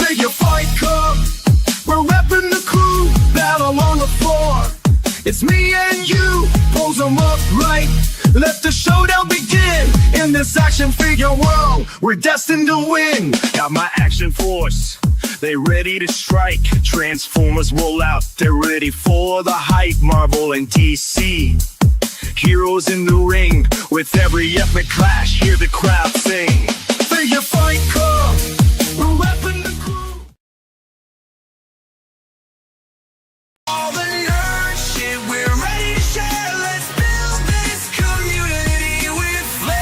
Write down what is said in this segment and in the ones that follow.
Figure fight club, we're repping the crew, battle on the floor. It's me and you, pose them up right. Let the showdown begin. In this action figure world, we're destined to win. Got my action force, they ready to strike. Transformers roll out, they're ready for the hype. Marvel and DC, heroes in the ring. With every epic clash, hear the crowd sing. Figure fight club, we're repping the crew. All the nerd shit we're ready to share. Let's build this community with flair.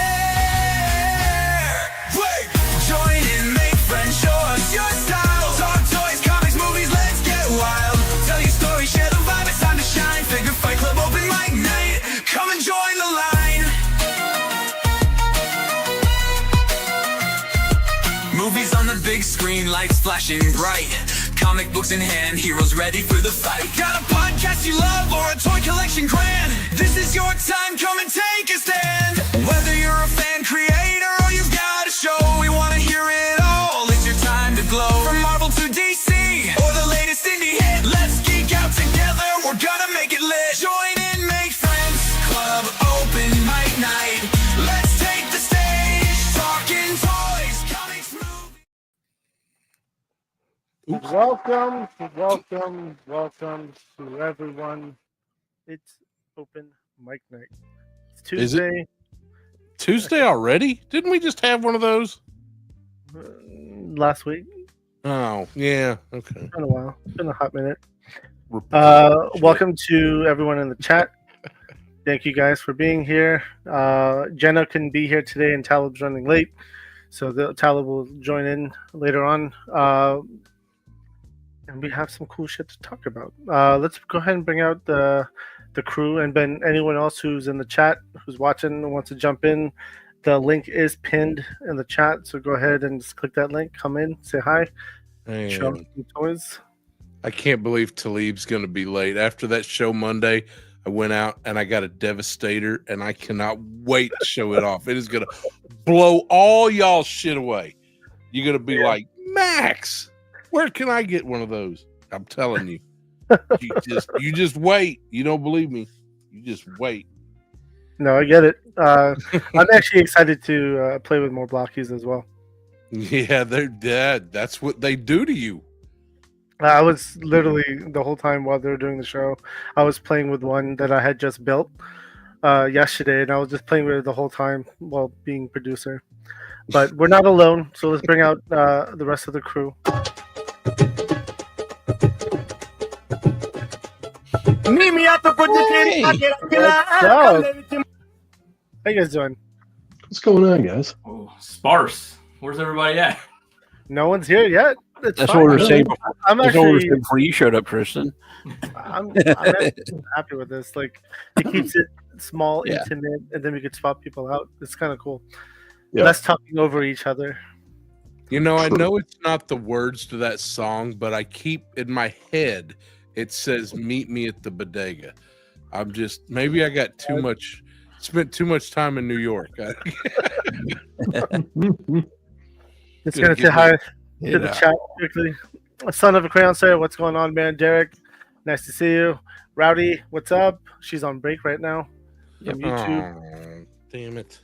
Wait, join in, make friends, show us your style. Talk toys, comics, movies, let's get wild. Tell your story, share the vibe, it's time to shine. Figure fight club, open mic night. Come and join the line. Movies on the big screen, lights flashing bright. Comic books in hand, heroes ready for the fight. Got a podcast you love or a toy collection grand? This is your time, come and take a stand. Whether you're a fan, creator, or you've got a show, we wanna hear it all. It's your time to glow. From Marvel to DC, or the latest indie hit, let's geek out together, we're gonna make it lit. Join in, make friends, club, open mic night. Let's take the stage, talking toys, comics, movies. Welcome to everyone. It's open mic night. It's Tuesday. Is it Tuesday already? Didn't we just have one of those? Last week. Oh, yeah. Okay. It's been a while. It's been a hot minute. Welcome to everyone in the chat. Thank you guys for being here. Jenna couldn't be here today and Talib's running late. So Talib will join in later on. And we have some cool shit to talk about. Let's go ahead and bring out the crew, and then anyone else who's in the chat, who's watching and wants to jump in. The link is pinned in the chat, so go ahead and just click that link, come in, say hi, show some toys. I can't believe Talib's going to be late. After that show Monday, I went out and I got a Devastator, and I cannot wait to show it off. It is going to blow all y'all shit away. You're going to be like, Max, where can I get one of those? I'm telling you. You just wait. You don't believe me. You just wait. No, I get it. I'm actually excited to play with more blockies as well. Yeah, they're dead. That's what they do to you. I was literally the whole time while they were doing the show, I was playing with one that I had just built yesterday, and I was just playing with it the whole time while being producer. But we're not alone, so let's bring out the rest of the crew. Hey. How you guys doing? What's going on, guys? Oh, sparse. Where's everybody at? No one's here yet. That's fine. what we were saying before. I'm That's what we were actually saying before you showed up, Tristan. I'm actually happy with this. Like, it keeps it small, Yeah. intimate, and then we could swap people out. It's kind of cool. Yeah. Less talking over each other. You know, I know it's not the words to that song, but I keep in my head it says "Meet me at the bodega." I'm just maybe I got spent too much time in New York. Just gonna say hi to the chat quickly. Son of a Crayon Slayer, what's going on, man? Derek, nice to see you. Rowdy, what's up? She's on break right now from YouTube. Oh, damn it.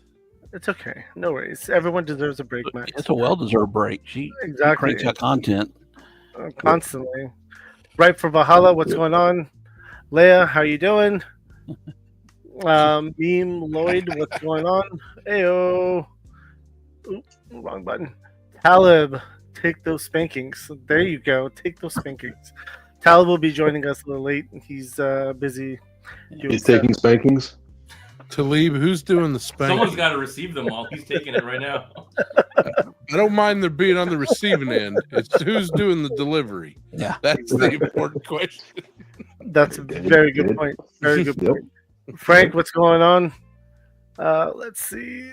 It's okay, no worries. Everyone deserves a break, Max. It's a well-deserved break. She Exactly. cranks out content. Constantly. Right for Valhalla, what's going on? Leia, how you doing? Beam Lloyd, what's going on? Ayo. Oop, wrong button. Talib, take those spankings. There you go. Take those spankings. Talib will be joining us a little late. He's busy. He's taking spankings. Talib, who's doing the spanking? Someone's got to receive them all. He's taking it right now. I don't mind there being on the receiving end. It's who's doing the delivery. Yeah. That's the important question. That's a very good point. Very good point. Frank, what's going on? Let's see.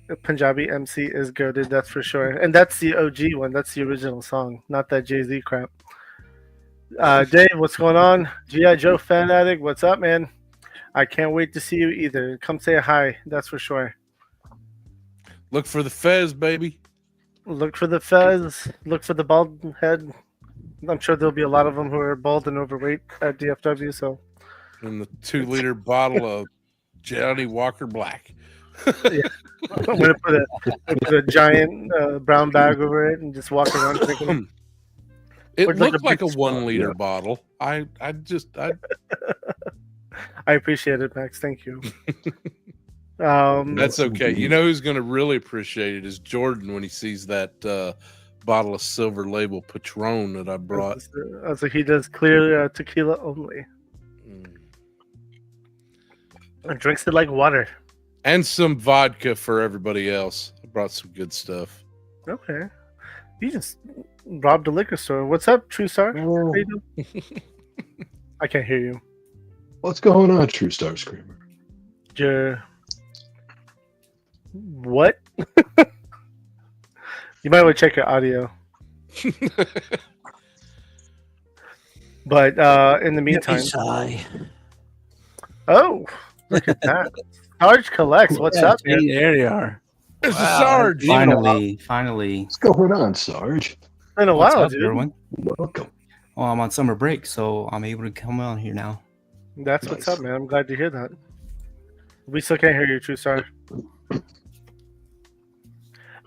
The Punjabi MC is goated, that's for sure. And that's the OG one. That's the original song, not that Jay-Z crap. Dave, what's going on? G.I. Joe fan addict, what's up, man? I can't wait to see you either. Come say hi, that's for sure. Look for the Fez, baby. Look for the fez. Look for the bald head. I'm sure there'll be a lot of them who are bald and overweight at DFW. So And the 2-liter bottle of Johnny Walker Black. I'm gonna put a giant brown bag over it and just walk around drinking. It Looks like looked a like a big 1-liter bottle. I I appreciate it, Max. Thank you. That's okay. You know who's going to really appreciate it is Jordan when he sees that bottle of Silver Label Patron that I brought. So he does clear tequila only and drinks it like water. And some vodka for everybody else. I brought some good stuff. Okay. You just robbed a liquor store. What's up, True Star? How you doing? I can't hear you. What's going on, True Star Screamer? What? You might want to check your audio. But in the meantime, Sigh. oh, look at that. Sarge collects. What's up, man? Hey, there you are. There's a Sarge. Finally. What's going on, Sarge? It's been a What's while, up, dude. everyone? Welcome. Well, I'm on summer break, so I'm able to come on here now. That's what's Nice. up, man. I'm glad to hear that. We still can't hear you, True Star.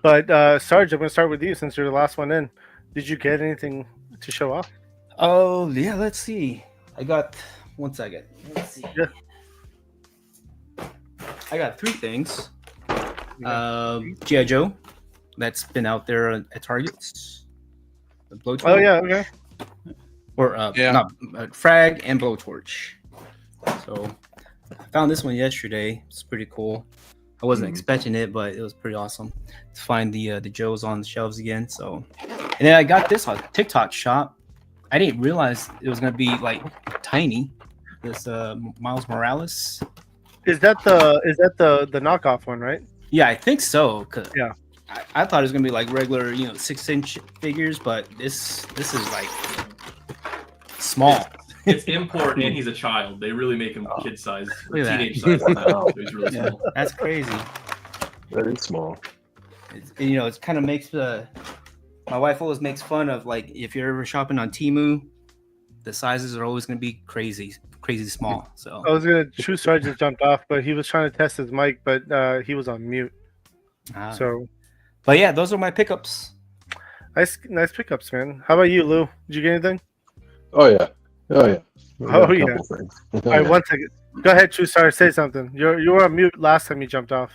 But Sarge, I'm going to start with you since you're the last one in. Did you get anything to show off? Oh, yeah, let's see. I got, 1 second. Let's see. Yeah. I got 3 things. G.I. Joe, that's been out there at Targets. The blowtorch. Oh, yeah, okay. Or, Frag and blowtorch. So, I found this one yesterday. It's pretty cool. I wasn't expecting it, but it was pretty awesome to find the Joes on the shelves again. So, and then I got this on TikTok shop. I didn't realize it was gonna be like tiny. This Miles Morales. Is that the knockoff one, right? Yeah, I think so. Yeah. I thought it was gonna be like regular, 6-inch figures, but this is like small. It's import and he's a child. They really make him kid size, Look at that. teenage size. So he's really Yeah, small. that's crazy. Very small. It kind of makes my wife always makes fun of, like, if you're ever shopping on Temu, the sizes are always going to be crazy small. So I was going to True Star just jumped off, but he was trying to test his mic, but he was on mute. So, but yeah, those are my pickups. nice pickups, man. How about you, Lou? Did you get anything? Oh yeah. Oh yeah. We got Oh, a yeah. couple things. All right, 1 second. Go ahead, True Star. Say something. You were on mute last time you jumped off.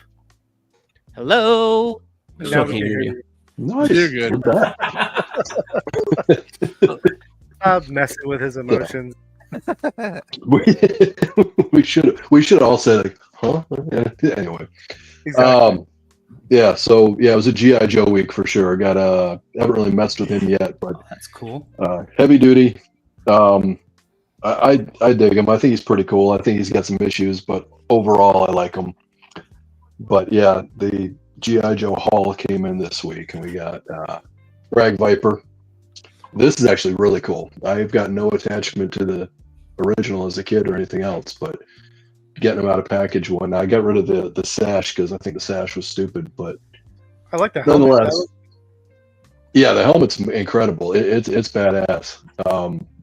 Hello. Now Still we can't can hear hear you. Nice. You're good. Look at that. Stop messing with his emotions. we should all say like, huh? Anyway. Exactly. Yeah, so yeah, it was a G.I. Joe week for sure. Haven't really messed with him yet, but That's cool. heavy duty. I dig him. I think he's pretty cool. I think he's got some issues, but overall I like him. But yeah, the G.I. Joe haul came in this week, and we got Rag Viper. This is actually really cool. I've got no attachment to the original as a kid or anything else, but getting him out of package one. I got rid of the sash because I think the sash was stupid, but I like the helmet. nonetheless, yeah, the helmet's incredible. It's badass.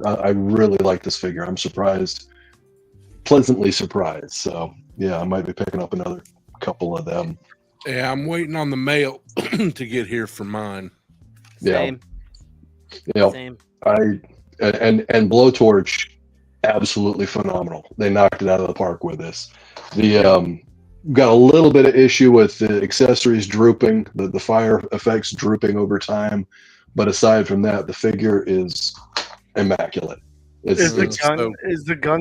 I really like this figure. I'm pleasantly surprised. So yeah, I might be picking up another couple of them. Yeah, I'm waiting on the mail to get here for mine. Same. Yeah, Same. and Blowtorch, absolutely phenomenal. They knocked it out of the park with this. The got a little bit of issue with the accessories drooping, the fire effects drooping over time, but aside from that, the figure is immaculate. Is the it's gun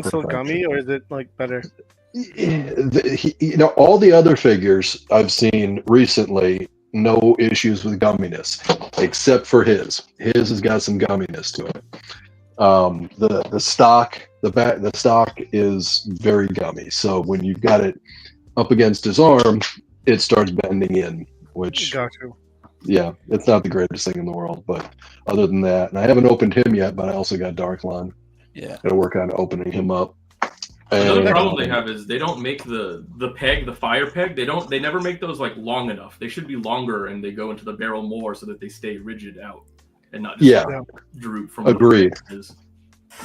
so still gummy, or is it like better? All the other figures I've seen recently, no issues with gumminess, except for his. His has got some gumminess to it. The stock is very gummy. So when you've got it up against his arm, it starts bending in, which Got you. yeah, it's not the greatest thing in the world. But other than that, and I haven't opened him yet, but I also got Darklon. Yeah. Got to work on opening him up. Another And, problem they have is they don't make the peg, the fire peg. They never make those like long enough. They should be longer, and they go into the barrel more so that they stay rigid out and not just droop from. Agreed.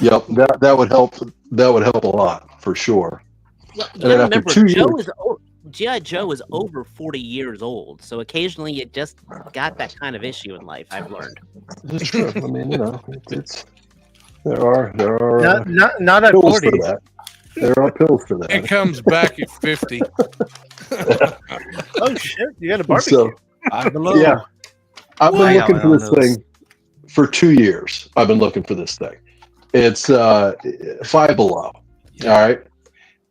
Yep, that would help. That would help a lot for sure. Well, you And then gotta after remember, 2 years, G.I. Joe is over 40 years old, so occasionally you just got that kind of issue in life, I've learned. it's true. I mean, it's there are Not at pills 40. for that. There are pills for It that. comes back at 50. Oh shit! You got a barbecue. So I've been yeah, I've been Wow. looking for this thing for 2 years. I've been looking for this thing. It's Five Below. All right,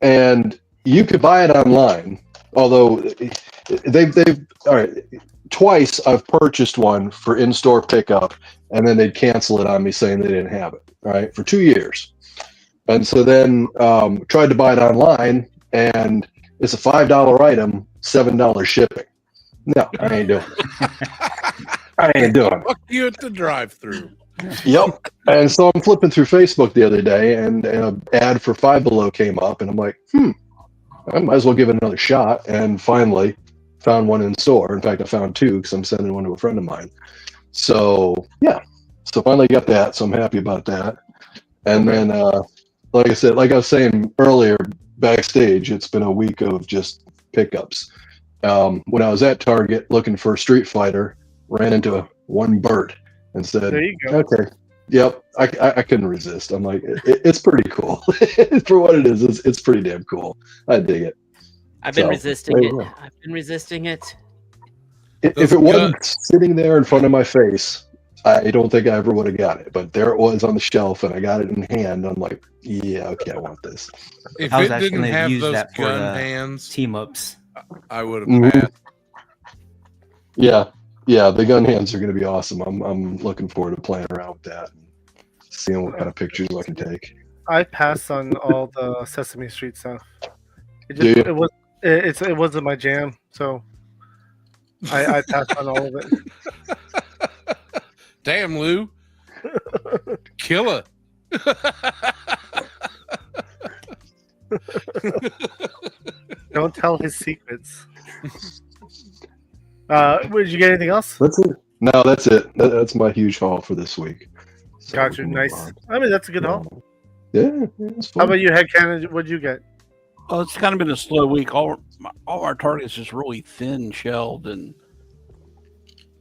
and you could buy it online. Although they've all right. Twice I've purchased one for in-store pickup, and then they'd cancel it on me saying they didn't have it. All right, for 2 years, and so then tried to buy it online, and it's a $5 item, $7 shipping. No, I ain't doing it. I ain't doing it. Fuck you at the drive-through. Yep. And so I'm flipping through Facebook the other day, and an ad for Five Below came up, and I'm like, I might as well give it another shot. And finally found one in store. In fact, I found two because I'm sending one to a friend of mine. So yeah, so finally got that. So I'm happy about that. And then, like I said, like I was saying earlier backstage, it's been a week of just pickups. When I was at Target looking for Street Fighter, ran into one bird and said, There you go. okay. Yep, I couldn't resist. I'm like, it's pretty cool for what it is. It's pretty damn cool. I dig it. I've been So, resisting there it. you go. I've been resisting it. If it wasn't sitting there in front of my face, I don't think I ever would have got it. But there it was on the shelf, and I got it in hand. I'm like, yeah, okay, I want this. If I was it actually didn't gonna have use those that for gun the hands, team ups. I would have Mhm. passed. Yeah, the gun hands are going to be awesome. I'm looking forward to playing around with that, and seeing what kind of pictures I can take. I passed on all the Sesame Street stuff. It Do you? it wasn't my jam, so I passed on all of it. Damn, Lou. Killer. Don't tell his secrets. Did you get anything else? That's it. No, that's it. That's my huge haul for this week. So Gotcha. we'll move Nice. on. I mean, that's a good haul. Yeah, it's fun. How about you, Head Cannon? What'd you get? Well, it's kind of been a slow week. All our targets is really thin shelled, and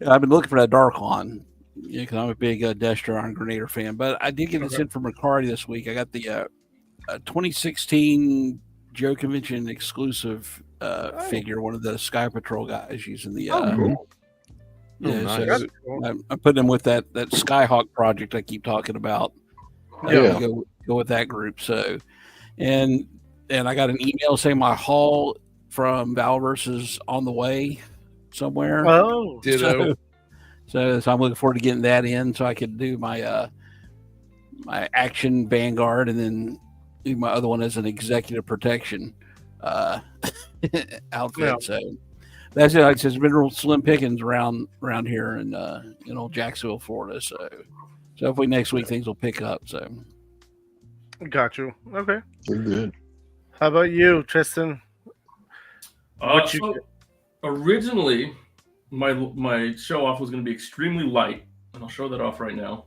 I've been looking for that Darklon. Because I'm a big Destro Iron Grenader fan. But I did get this in from Riccardi this week. I got the 2016 Joe Convention exclusive figure, one of the Sky Patrol guys using the. Cool. Yeah, nice. so I'm putting him with that Skyhawk project I keep talking about. Yeah. Go with that group. So, and I got an email saying my haul from Valverse is on the way somewhere. Oh, Ditto. So I'm looking forward to getting that in so I could do my my Action Vanguard and then do my other one as an executive protection outfit. Yeah. So that's it. Like I said, it's been real slim pickings around here in old Jacksonville, Florida. So hopefully next week things will pick up. So got you. Okay. We're good. How about you, Tristan? What you So get? originally, my show off was going to be extremely light, and I'll show that off right now.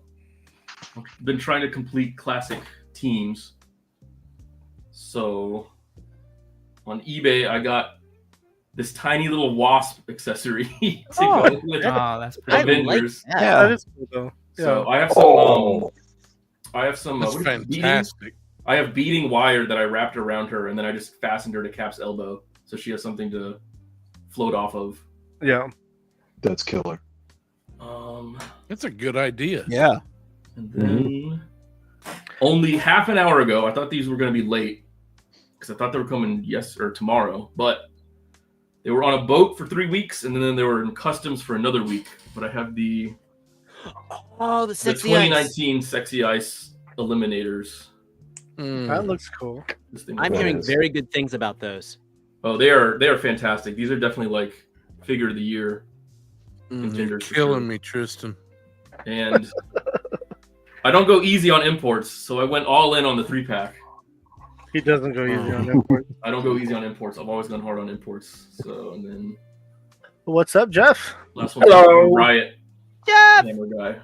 I've been trying to complete classic teams. So on eBay, I got this tiny little wasp accessory to Oh, go with Oh, that's the pretty I good. like Avengers. that. That is cool, though. Yeah. So I have some. Oh, I have some. That's what is it, beading? fantastic. I have beading wire that I wrapped around her, and then I just fastened her to Cap's elbow, so she has something to float off of. Yeah. that's killer. That's a good idea. yeah, And then only half an hour ago, I thought these were going to be late because I thought they were coming tomorrow, but they were on a boat for 3 weeks, and then they were in customs for another week. But I have the Oh, the the sexy ice. 2019 Sexy Ice Eliminators. That looks cool. This thing I'm was- hearing very good things about those. Oh, they are fantastic. These are definitely like figure of the year contenders. for Killing sure. me, Tristan. And I don't go easy on imports, so I went all in on the 3-pack. He doesn't go easy on imports. I don't go easy on imports. I've always gone hard on imports. So, and then What's up, Jeff? last one, Hello. Riot. Yeah. Hammer guy.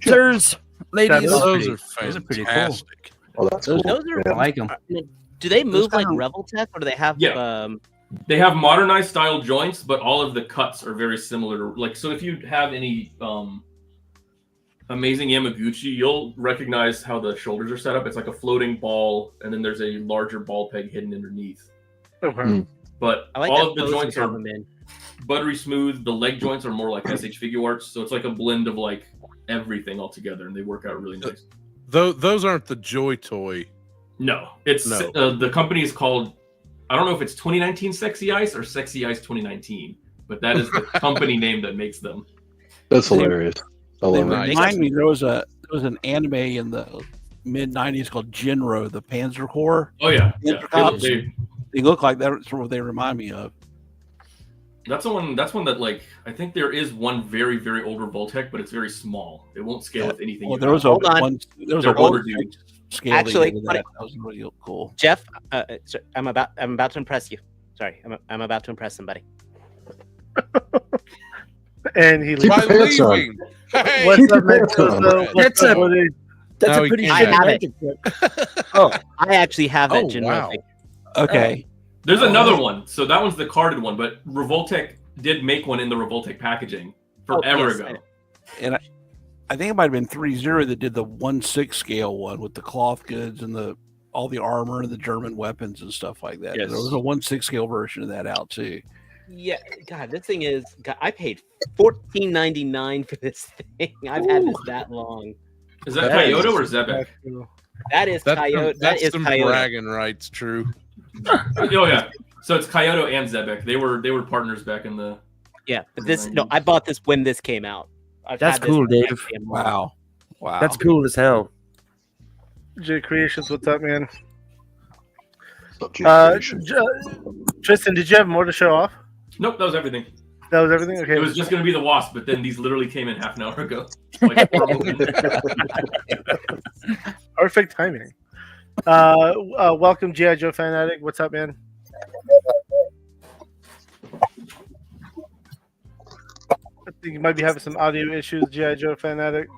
Sirs, ladies. Those are Those are pretty cool. fantastic. Oh, that's Those- cool. Those are. I like them. Do they move like kinda- Revoltech, or do they have? Yeah. They have modernized style joints, but all of the cuts are very similar. Like, so if you have any amazing Yamaguchi, you'll recognize how the shoulders are set up. It's like a floating ball, and then there's a larger ball peg hidden underneath. Okay. Mm. But I like all that of the pose joints you have are them in. buttery smooth. The leg joints are more like SH Figure Arts, so it's like a blend of like everything all together, and they work out really nice. Those aren't the Joy Toy. No, it's No. The company is called. I don't know if it's 2019 Sexy Ice or Sexy Ice 2019, but that is the company name that makes them. That's hilarious. I They love it. remind me there was an anime in the mid '90s called Jinro, the Panzer Corps. Oh yeah, yeah. Cops. They- They look like that's what they remind me of. That's one that like I think there is one very very older Voltec, but it's very small. It won't scale with anything. Well, you there was have. a Hold on. one. There was a They're one overdue. scale. Actually, that, funny- that was really cool. Jeff, I'm about to impress you. Sorry, I'm about to impress somebody. And he Keep By your pants on. leaving. Hey, What's up, your next? pants on. What's up, Woody? That's No, a he pretty can't. shit I have magic trick. I actually have that Oh, Jinro wow. figure. Okay, There's another one. So that one's the carded one, but Revoltec did make one in the Revoltec packaging forever yes, I ago. know. and I think it might have been 3-0 that did the 1/6 scale one with the cloth goods and all the armor and the German weapons and stuff like that. Yes. There was a 1/6 scale version of that out too. Yeah, God, this thing is. God, I paid $14.99 for this thing. I've had this that long. Is that That Kyoto is- or Zebek? That is Coyote. That That's is some Coyote. bragging rights, true. Oh yeah. So it's Kyoto and Zebek. They were partners back in the. Yeah, but I bought this when this came out. I've That's had this cool, for Dave. goddamn long. Wow. That's cool as hell. J Creations, what's up, man? What's up, Jay? Tristan, did you have more to show off? Nope, that was everything. That was everything? Okay. It was just going to be the Wasp, but then these literally came in half an hour ago. Like, Perfect timing. Welcome, G.I. Joe Fanatic. What's up, man? I think you might be having some audio issues, G.I. Joe Fanatic.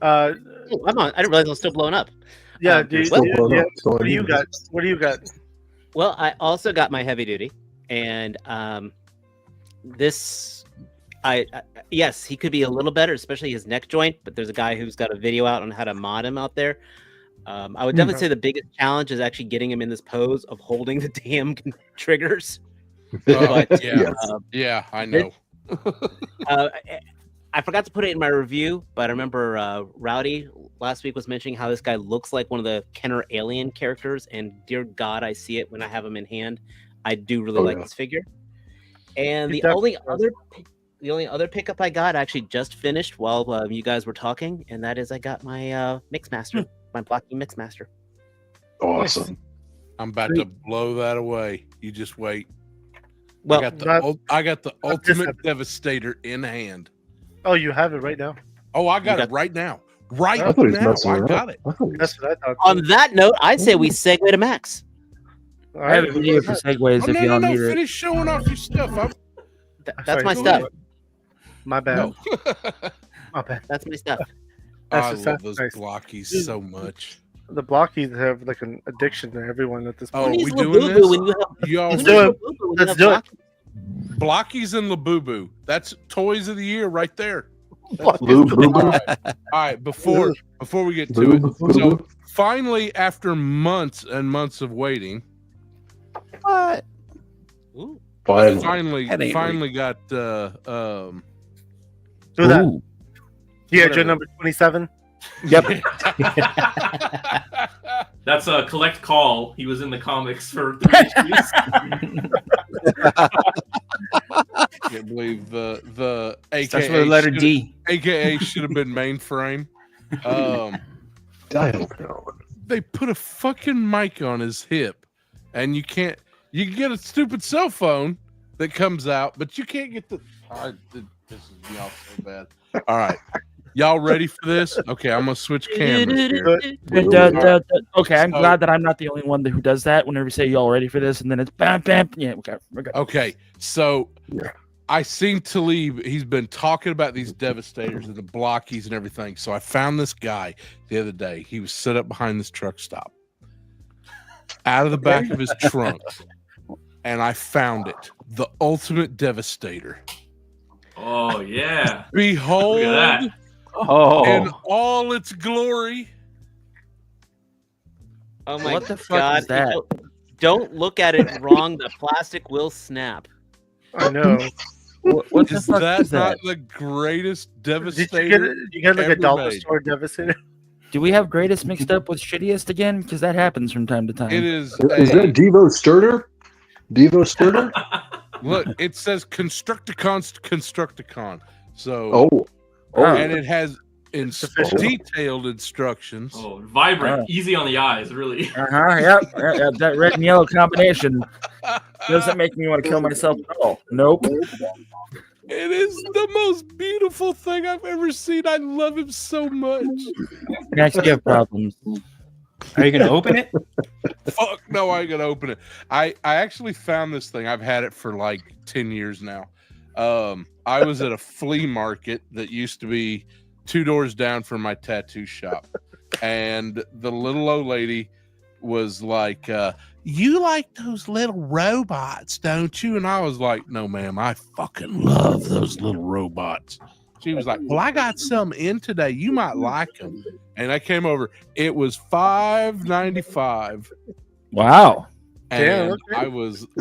Oh, I'm on. I didn't realize I was still blowing up. Yeah, Still blowing up. Still what do you in. got? What do you got? Well, I also got my heavy duty, and this, yes, he could be a little better, especially his neck joint. But there's a guy who's got a video out on how to mod him out there. I would definitely say the biggest challenge is actually getting him in this pose of holding the damn triggers. But, yeah, yeah, I know. I forgot to put it in my review, but I remember Rowdy last week was mentioning how this guy looks like one of the Kenner Alien characters, and dear God, I see it when I have him in hand. I do really like this figure. And He the only other pickup I got, I actually just finished while you guys were talking, and that is I got my Mixmaster, my Blocky Mixmaster. Awesome. I'm about to blow that away. You just wait. Well, I got the ultimate devastator in hand. Oh, you have it right now. Oh, I got You it right now. Right I thought he was now, messing I around. got it. I thought he was- That's what I thought. on that note, I'd say we segue to Max. All I have a right. video for segues Oh, if y'all need it. Finish showing off your stuff. That's Sorry, my go stuff. ahead. My bad. No. My bad. That's my stuff. That's I just- love that's those nice. blockies so much. The blockies have like an addiction to everyone at this Oh, point. Who we needs doing Labubu this? when you have- Y'all, Let's do it. Let's do it. Blockies and Labubu. That's toys of the year right there. Lou, boo, boo. All right, before we get to Boo, it, boo, so boo. finally, after months and months of waiting, What? Ooh. Finally. That ain't finally got Do that. Ooh. Yeah, Whatever. Joe number 27. Yep. That's a collect call. He was in the comics for 3 issues. can't believe the Starts AKA with the letter should- D. AKA should have been mainframe. I don't know. They put a fucking mic on his hip, and you can't. You can get a stupid cell phone that comes out, but you can't get the. This is me off so bad. All right, Y'all ready for this? Okay, I'm gonna switch cameras here. Okay, I'm So- glad that I'm not the only one who does that. Whenever you say y'all ready for this, and then it's bam, bam. Yeah, okay, we're good. Okay, so I seen Talib. He's been talking about these devastators and the blockies and everything. So I found this guy the other day. He was set up behind this truck stop, out of the back of his trunk, and I found it. The ultimate devastator. Oh yeah. Behold, Look at that. Oh, in all its glory. Oh my What the fuck god! is that? Don't look at it wrong. The plastic will snap. I know. What the Is fuck that is not that? the greatest Did devastator? you get it? You got like a ever dollar made? store Devastator? Do we have greatest mixed up with shittiest again? Because that happens from time to time. It is. Is that Devo Sturter? Devo Sturter? Look, it says Constructicon. So, Oh. and it has official. detailed instructions. Oh, vibrant, Oh. easy on the eyes, really. Yep. That red and yellow combination doesn't make me want to kill myself at all. Nope. It is the most beautiful thing I've ever seen. I love him so much. Next, you have problems. Are you gonna open it? Fuck no, I ain't gonna open it. I actually found this thing. I've had it for like 10 years now. I was at a flea market that used to be 2 doors down from my tattoo shop, and the little old lady was like, you like those little robots, don't you? And I was like, no, ma'am, I fucking love those little robots. She was like, well, I got some in today. You might like them. And I came over. It was $5.95. Wow. And okay.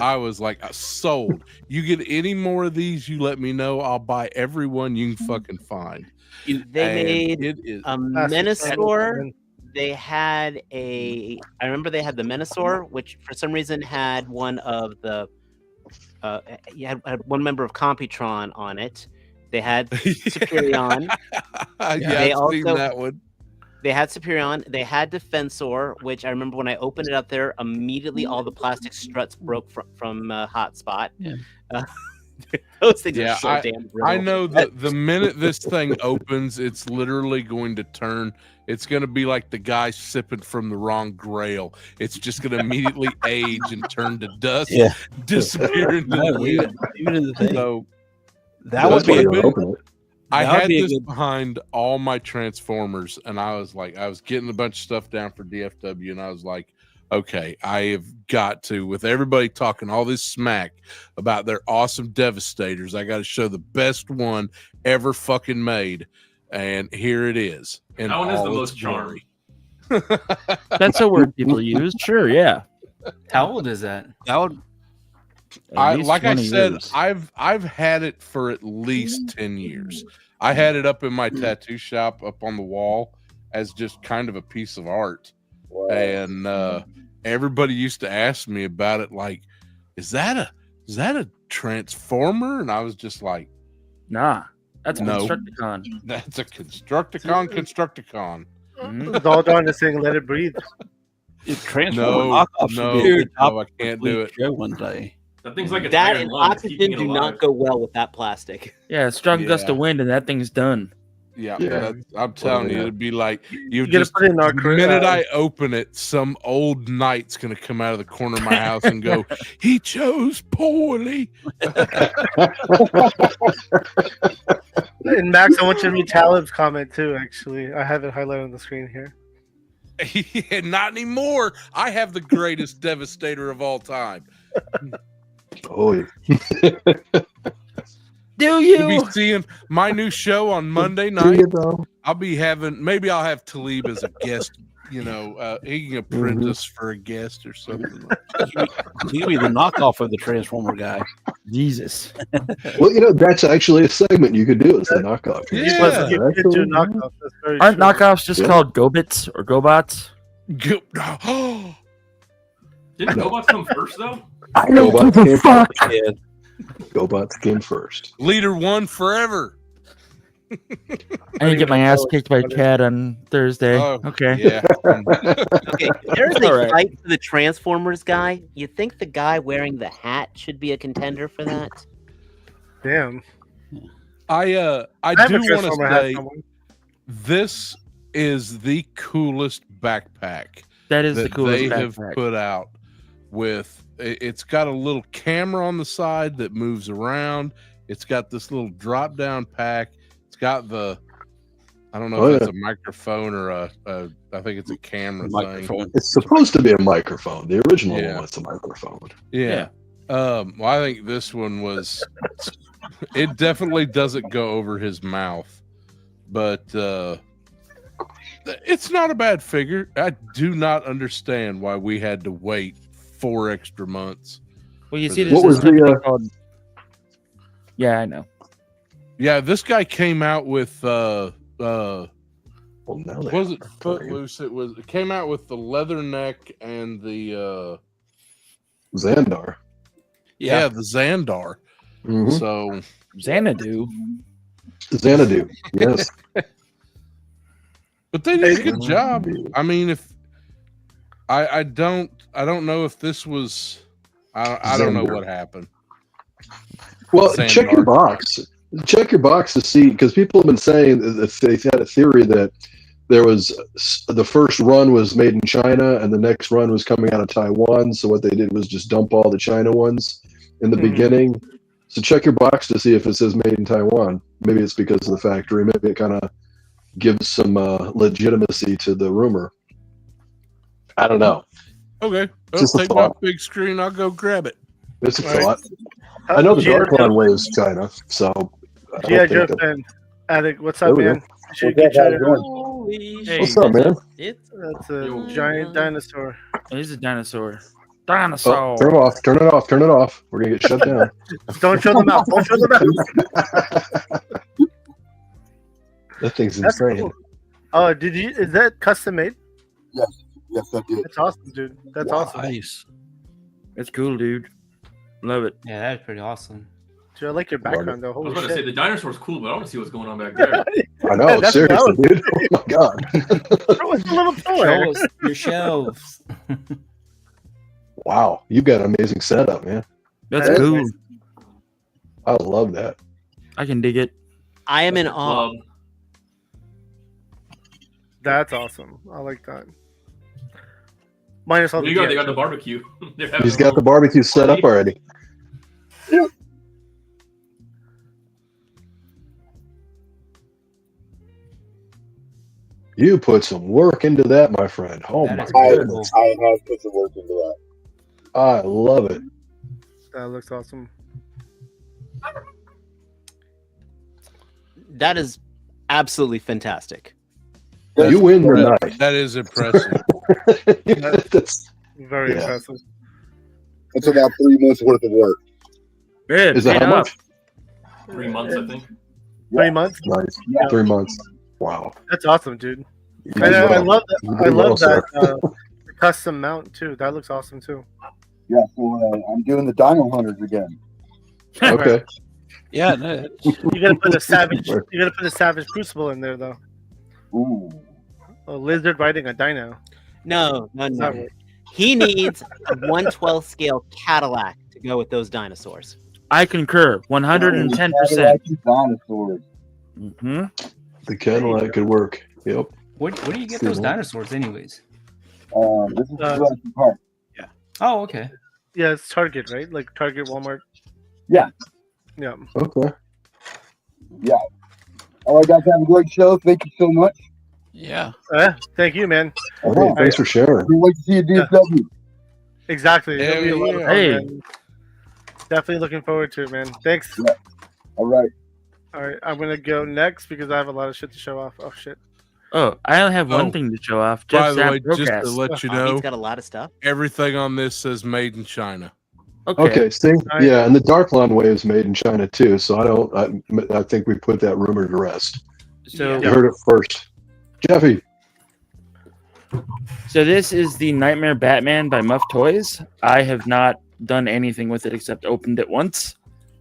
I was like, sold. You get any more of these, you let me know. I'll buy every one you can fucking find. They And made it is a Menosaur. They had I remember they had the Menosaur, which for some reason had one of the had one member of Computron on it. They had Superion. I've seen that one. They had Superion. They had Defensor, which I remember when I opened it up there, immediately all the plastic struts broke from Hotspot. Yeah. Those things Yeah, are so damn brittle. I know that the minute this thing opens, it's literally going to turn. It's going to be like the guy sipping from the wrong grail. It's just going to immediately age and turn to dust, Yeah. disappear into the wind. even in the thing. So That would That's why be you good. open it. I That would had be a this good- behind all my Transformers, and I was getting a bunch of stuff down for DFW, and I was like, okay, I have got to, with everybody talking all this smack about their awesome Devastators, I got to show the best one ever fucking made, and here it is. In That one is the all most its charming. glory. That's a word people use. Sure, yeah. How old is that? That would At least Like I 20 said, years. I've had it for at least 10 years. I had it up in my tattoo shop up on the wall as just kind of a piece of art. And everybody used to ask me about it, like, is that a Transformer? And I was just like, Nah, that's a No. Constructicon. that's a Constructicon. It's all done to sing "Let It Breathe." Transformer No, knockoffs no, would be a good no, I can't do it. show one day. That thing's like a that tire and lung. It's keeping oxygen it do alive. not go well with that plastic. Yeah, a strong gust of Yeah. wind and that thing's done. Yeah, Yeah. I'm telling you, yeah. it'd be like You you gotta just put it in our the minute career. I open it, some old knight's gonna come out of the corner of my house and go, "He chose poorly." And Max, I want you to read Talib's comment too. Actually, I have it highlighted on the screen here. Yeah, not anymore. I have the greatest Devastator of all time. Oh, yeah. Do You'll be seeing my new show on Monday Do night. you though? Maybe I'll have Talib as a guest. You know, he can apprentice for a guest or something. He'll be the knockoff of the Transformer guy. Jesus. Well, that's actually a segment you could do as a knockoff. Yeah. You could do knockoff. That's very Aren't true. knockoffs just Yeah. called Gobits or Gobots? Oh, Didn't Robots come first though? I don't give a fuck. Yeah. GoBots came first. leader one forever. I didn't get my ass kicked by Chad on Thursday. Oh, Okay. Yeah. Okay, there's a All right. fight for the Transformers guy. You think the guy wearing the hat should be a contender for that? Damn. I I have do a want to Transformer hat say somewhere. this is the coolest backpack That is the that coolest they have backpack. put out. With it's got a little camera on the side that moves around. It's got this little drop down pack. It's got the, I don't know if that's a microphone or a I think it's a camera thing. It's supposed to be a microphone. The original one was a microphone. Yeah. Well, I think this one was. It definitely doesn't go over his mouth, but it's not a bad figure. I do not understand why we had to wait 4 extra months. Well, you see, What was the called... Yeah, I know. Yeah, this guy came out with well, now was it Footloose? It came out with the leather neck and the Xandar. Yeah, the Xandar. Mhm. So Xanadu. Xanadu, yes. But they did a good job. I mean, if I don't know if this was I don't know what happened. Well, Xandar. check your box. Check your box to see, because people have been saying that they've had a theory that there was the first run was made in China and the next run was coming out of Taiwan. So what they did was just dump all the China ones in the beginning. So check your box to see if it says made in Taiwan. Maybe it's because of the factory. Maybe it kind of gives some legitimacy to the rumor. I don't know. Okay, Just a take my thought. big screen. I'll go grab it. It's a Right. thought. I know the G.I. Dark Line way is China, so I G.I. don't Joe think that- fan. Addict, what's There up, we go. man? You should get your, Holy Hey, What's up, man? that's a giant dinosaur. He's a dinosaur. Oh, Dinosaur. turn it off. Turn it off. Turn it off. We're gonna get shut down. Don't show them out. Don't show them out. That thing's That's insane. cool. Oh, is that custom made? Yes, I did. That's awesome, dude. That's awesome. Nice. That's cool, dude. Love it. Yeah, that's pretty awesome. Dude, I like your background though. I was Holy about to say shit. the dinosaur's cool, but I want to see what's going on back there. I know, That's seriously, valid. dude. Oh my god. It's a little toy. Show us your shelves. Wow, you got an amazing setup, man. That's That is cool. nice. I love that. I can dig it. I am in awe. That's awesome. I like that. Minus all There the you go. They G.I. got the Joe. barbecue. They're having He's a got the little barbecue set up already. You put some work into that, my friend. Oh That my is I goodness. have put some work into that. I love it. That looks awesome. That is absolutely fantastic. You win the night. That is impressive. That's, Very Yeah. impressive. It's about 3 months worth of work. Good. is that Paid how up. much? 3 months, I think. 3 months. Nice. Yeah. 3 months. Wow. That's awesome, dude. You And did I well. love You that. did I love well, sir. that the custom mount too. That looks awesome too. Yeah, so I'm doing the Dino Hunters again. Okay. Yeah, no, You gotta put a savage. You gotta put a savage crucible in there though. Ooh. A lizard riding a dino. No, no, It's not no. right. He needs a 1/12 scale Cadillac to go with those dinosaurs. I concur. 110%. Cadillac dinosaurs. Mm-hmm. The Cadillac could work. Yep. Where do you get those dinosaurs, anyways? This is Jurassic Park. Oh, okay. Yeah, it's Target, right? Like Target, Walmart. Yeah. Yeah. Okay. All right, guys, have a great show. Thank you so much. yeah. Thank you, man. All right. Thanks for sharing. Can't wait to see you at DFW. Exactly. Yeah, It'll be a lot of yeah. fun, Hey. man. Definitely looking forward to it, man. Thanks. All right. All right, I'm gonna go next because I have a lot of shit to show off. Oh shit. Oh, I only have one Oh. thing to show off. By Just the that way, just to broadcast. let you He's know, got a lot of stuff. everything on this says made in China. Okay. See, Nice. yeah, and the Dark Line way is made in China too. So I think we put that rumor to rest. So, You heard it first, Jeffy. so this is the Nightmare Batman by Muff Toys. I have not done anything with it except opened it once,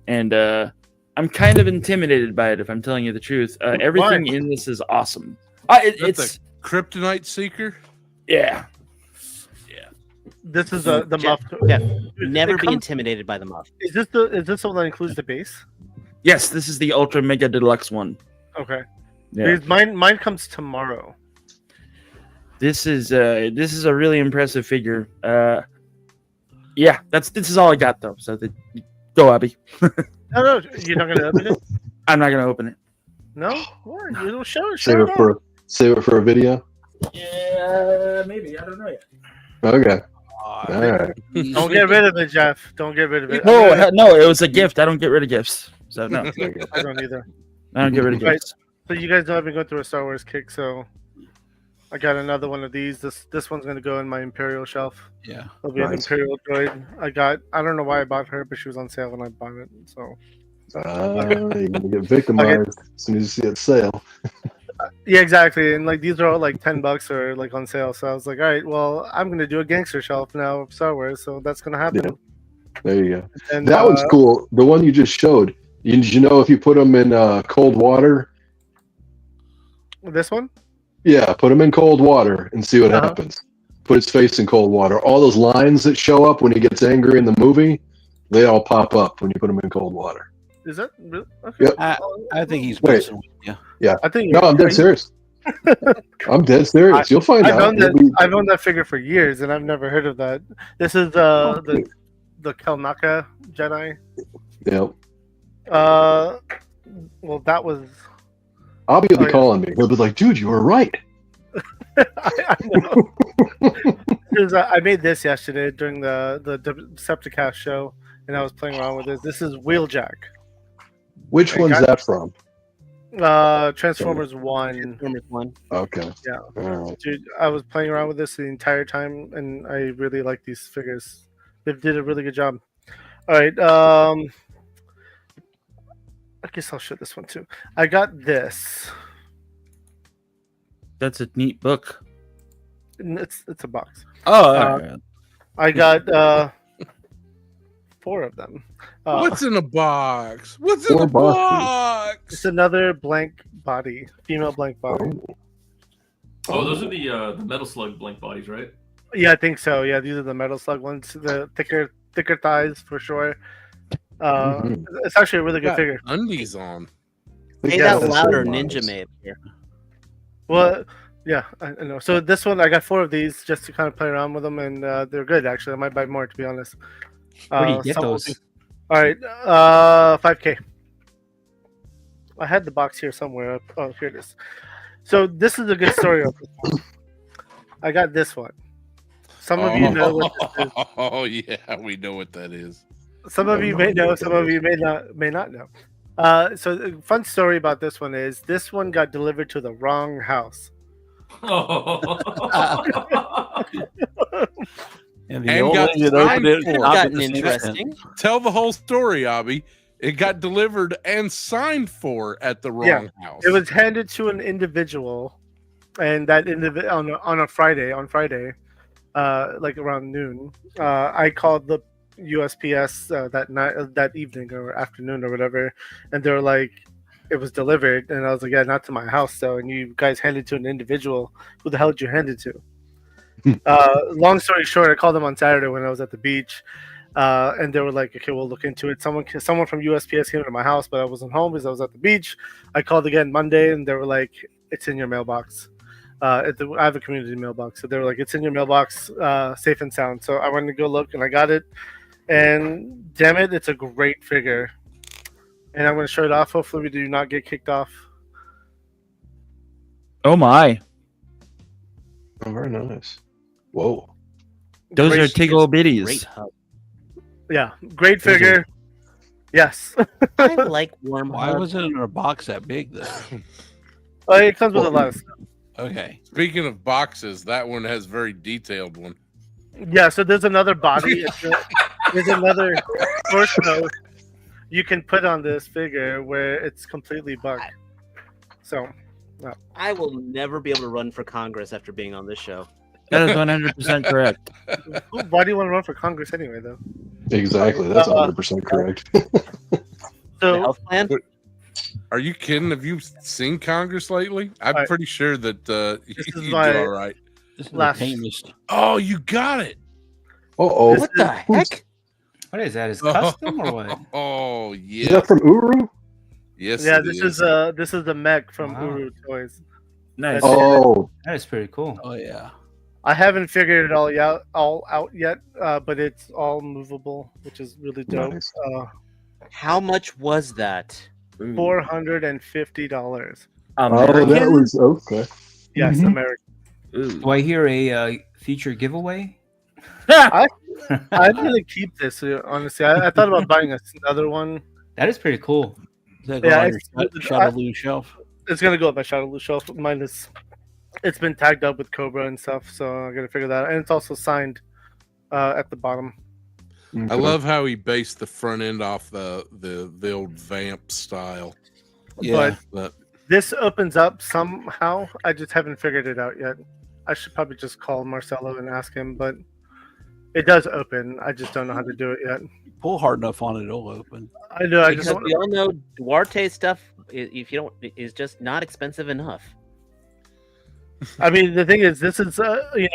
and I'm kind of intimidated by it. If I'm telling you the truth, everything in this is awesome. That's It's Kryptonite Seeker. yeah. This is the Jeff, muff. Jeff, Dude, never it be comes- intimidated by the muff. Is this the one that includes the base? Yes, this is the Ultra Mega Deluxe one. Okay. Yeah. Because mine comes tomorrow. This is a really impressive figure. Yeah, this is all I got though. So go, Abby. No, you're not gonna open it. I'm not gonna open it. No, what? You don't show it. Save Show it it for a video. Yeah, maybe. I don't know yet. Okay. All right. Don't get rid of it, Jeff. Don't get rid of it. No, it was a gift. I don't get rid of gifts. So no, I don't either. I don't get rid of Right. gifts. So you guys know I've been going through a Star Wars kick, so I got another one of these. This one's gonna go in my Imperial shelf. Yeah. It'll be an Nice. Imperial droid. I don't know why I bought her, but she was on sale and I bought it. So You're gonna get victimized as soon as you see it sale. yeah, exactly. And like these are all like $10 or like on sale. So I was like, all right, well, I'm gonna do a gangster shelf now of Star Wars, so that's gonna happen. Yeah. There you go. And That one's cool. The one you just showed. Did you know if you put them in cold water? This one? Yeah, put him in cold water and see what Uh-huh. happens. Put his face in cold water. All those lines that show up when he gets angry in the movie, they all pop up when you put him in cold water. Is that really? Okay. Yep. I think he's Wait. messing with you. I think No, I'm dead serious. I'm dead serious. You'll find I've out. owned that figure for years, and I've never heard of that. This is the Kelnaka Jedi. Yep. Well, that was. Abby will be yeah. calling me. He'll be like, dude, you were right. I know. Because I made this yesterday during the Decepticast show, and I was playing around with this. This is Wheeljack. Which I one's got- that from? Transformers 1. Transformers 1. Okay. Yeah. All right. Dude, I was playing around with this the entire time, and I really like these figures. They did a really good job. All right. I guess I'll show this one too. I got this. That's a neat book. It's a box. Oh, I got 4 of them. What's in a box? What's in 4 a box? It's another blank body, female blank body. Oh, those are the Metal Slug blank bodies, right? Yeah, I think so. Yeah, these are the Metal Slug ones. The thicker thighs for sure. It's actually a really good Got figure. undies on. Say Yeah, that that's louder, so Ninja nice. May up here. Well, yeah, I know. So this one, I got 4 of these just to kind of play around with them, and they're good actually. I might buy more to be honest. Where do you get some will those? be- All right, 5K. I had the box here somewhere. Oh, here it is. So this is a good story of this one. I got this one. Some of you know what this is. Oh yeah, we know what that is. Some of you may know, some of you may not know. So the fun story about this one is this one got delivered to the wrong house. And the And old got lady that opened it signed had for. not Gotten been the same interesting. Tell the whole story, Abby. It got delivered and signed for at the wrong house. It was handed to an individual, and that individual on a Friday, like around noon. I called the USPS that night, that evening or afternoon or whatever, and they were like, "It was delivered," and I was like, "Yeah, not to my house though." And you guys handed it to an individual. Who the hell did you hand it to? Long story short, I called them on Saturday when I was at the beach. And they were like, "Okay, we'll look into it." Someone from USPS came to my house, but I wasn't home because I was at the beach. I called again Monday, and they were like, "It's in your mailbox." I have a community mailbox, so they were like, "It's in your mailbox, safe and sound." So I went to go look, and I got it. And damn it, it's a great figure. And I'm going to show it off. Hopefully, we do not get kicked off. Oh my! Oh, very nice. Whoa. Those Great- are tickle Great bitties. hub. Yeah, great figure. Yes. I like warm Why hubs. was it in a box that big though? It comes with a lot of stuff. Okay. Speaking of boxes, that one has very detailed one. Yeah, so there's another body. There's another torso you can put on this figure where it's completely bugged. So, I will never be able to run for Congress after being on this show. That is 100% correct. why do you want to run for Congress anyway, though? Exactly. That's 100% correct. The So, health plan? Are you kidding? Have you seen Congress lately? I'm Alright. pretty sure that This is you my- do all right. This is Last- the tamest. Oh, you got it. Uh-oh. This What the heck? What is that? Is custom or what? Oh Is yeah. that from Uru? Yes. Yeah, it this is the mech from Wow. Uru Toys. Nice. Oh, That is pretty cool. Oh yeah. I haven't figured it all out yet, but it's all movable, which is really dope. nice. How much was that? $450. Oh, that was okay. Yes, Mhm. American. Ooh. Do I hear a feature giveaway? I'm gonna keep this. Honestly, I thought about buying another one. That is pretty cool. Does that go Yeah, on it's- your Shadow Blue shelf? It's gonna go up my Shadow shelf. Mine is. It's been tagged up with Cobra and stuff, so I gotta figure that out. And it's also signed at the bottom. I love how he based the front end off the old vamp style. Yeah. But This opens up somehow. I just haven't figured it out yet. I should probably just call Marcelo and ask him, but it does open. I just don't know how to do it yet. Pull hard enough on it, it'll open. I know. I just Because don't. we all know Duarte stuff, if you don't, is just not expensive enough. I mean, the thing is, this is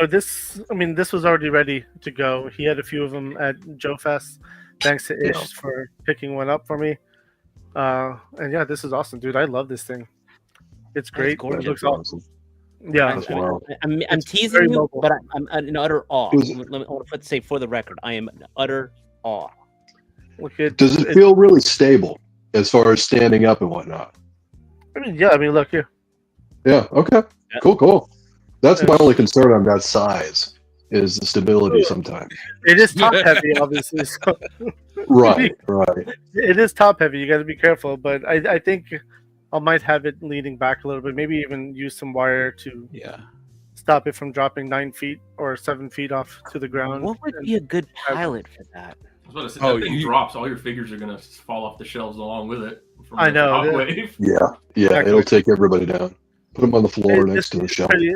this. I mean, this was already ready to go. He had a few of them at Joe Fest. Thanks to Ish for picking one up for me. And yeah, this is awesome, dude. I love this thing. It's great. It gorgeous. looks awesome. Yeah, That's wild. I'm It's teasing very you, mobile. but I'm in utter awe. Is- I want to say for the record, I am in utter awe. look at. Does it feel really stable as far as standing up and whatnot? I mean, yeah. I mean, look here. Yeah. Okay. Yeah. Cool. That's my only concern on that size is the stability sometimes. It is top heavy, obviously. So Right. it is top heavy. You got to be careful, but I think I might have it leaning back a little bit. Maybe even use some wire to Yeah. stop it from dropping 9 feet or 7 feet off to the ground. What would be a good pilot for that? I was about to say, Oh, that thing you- drops, all your figures are gonna fall off the shelves along with it. From I the know, top yeah. wave. Yeah. Yeah. Exactly. It'll take everybody down. Put them on the floor It- next to the it's shelf. pretty-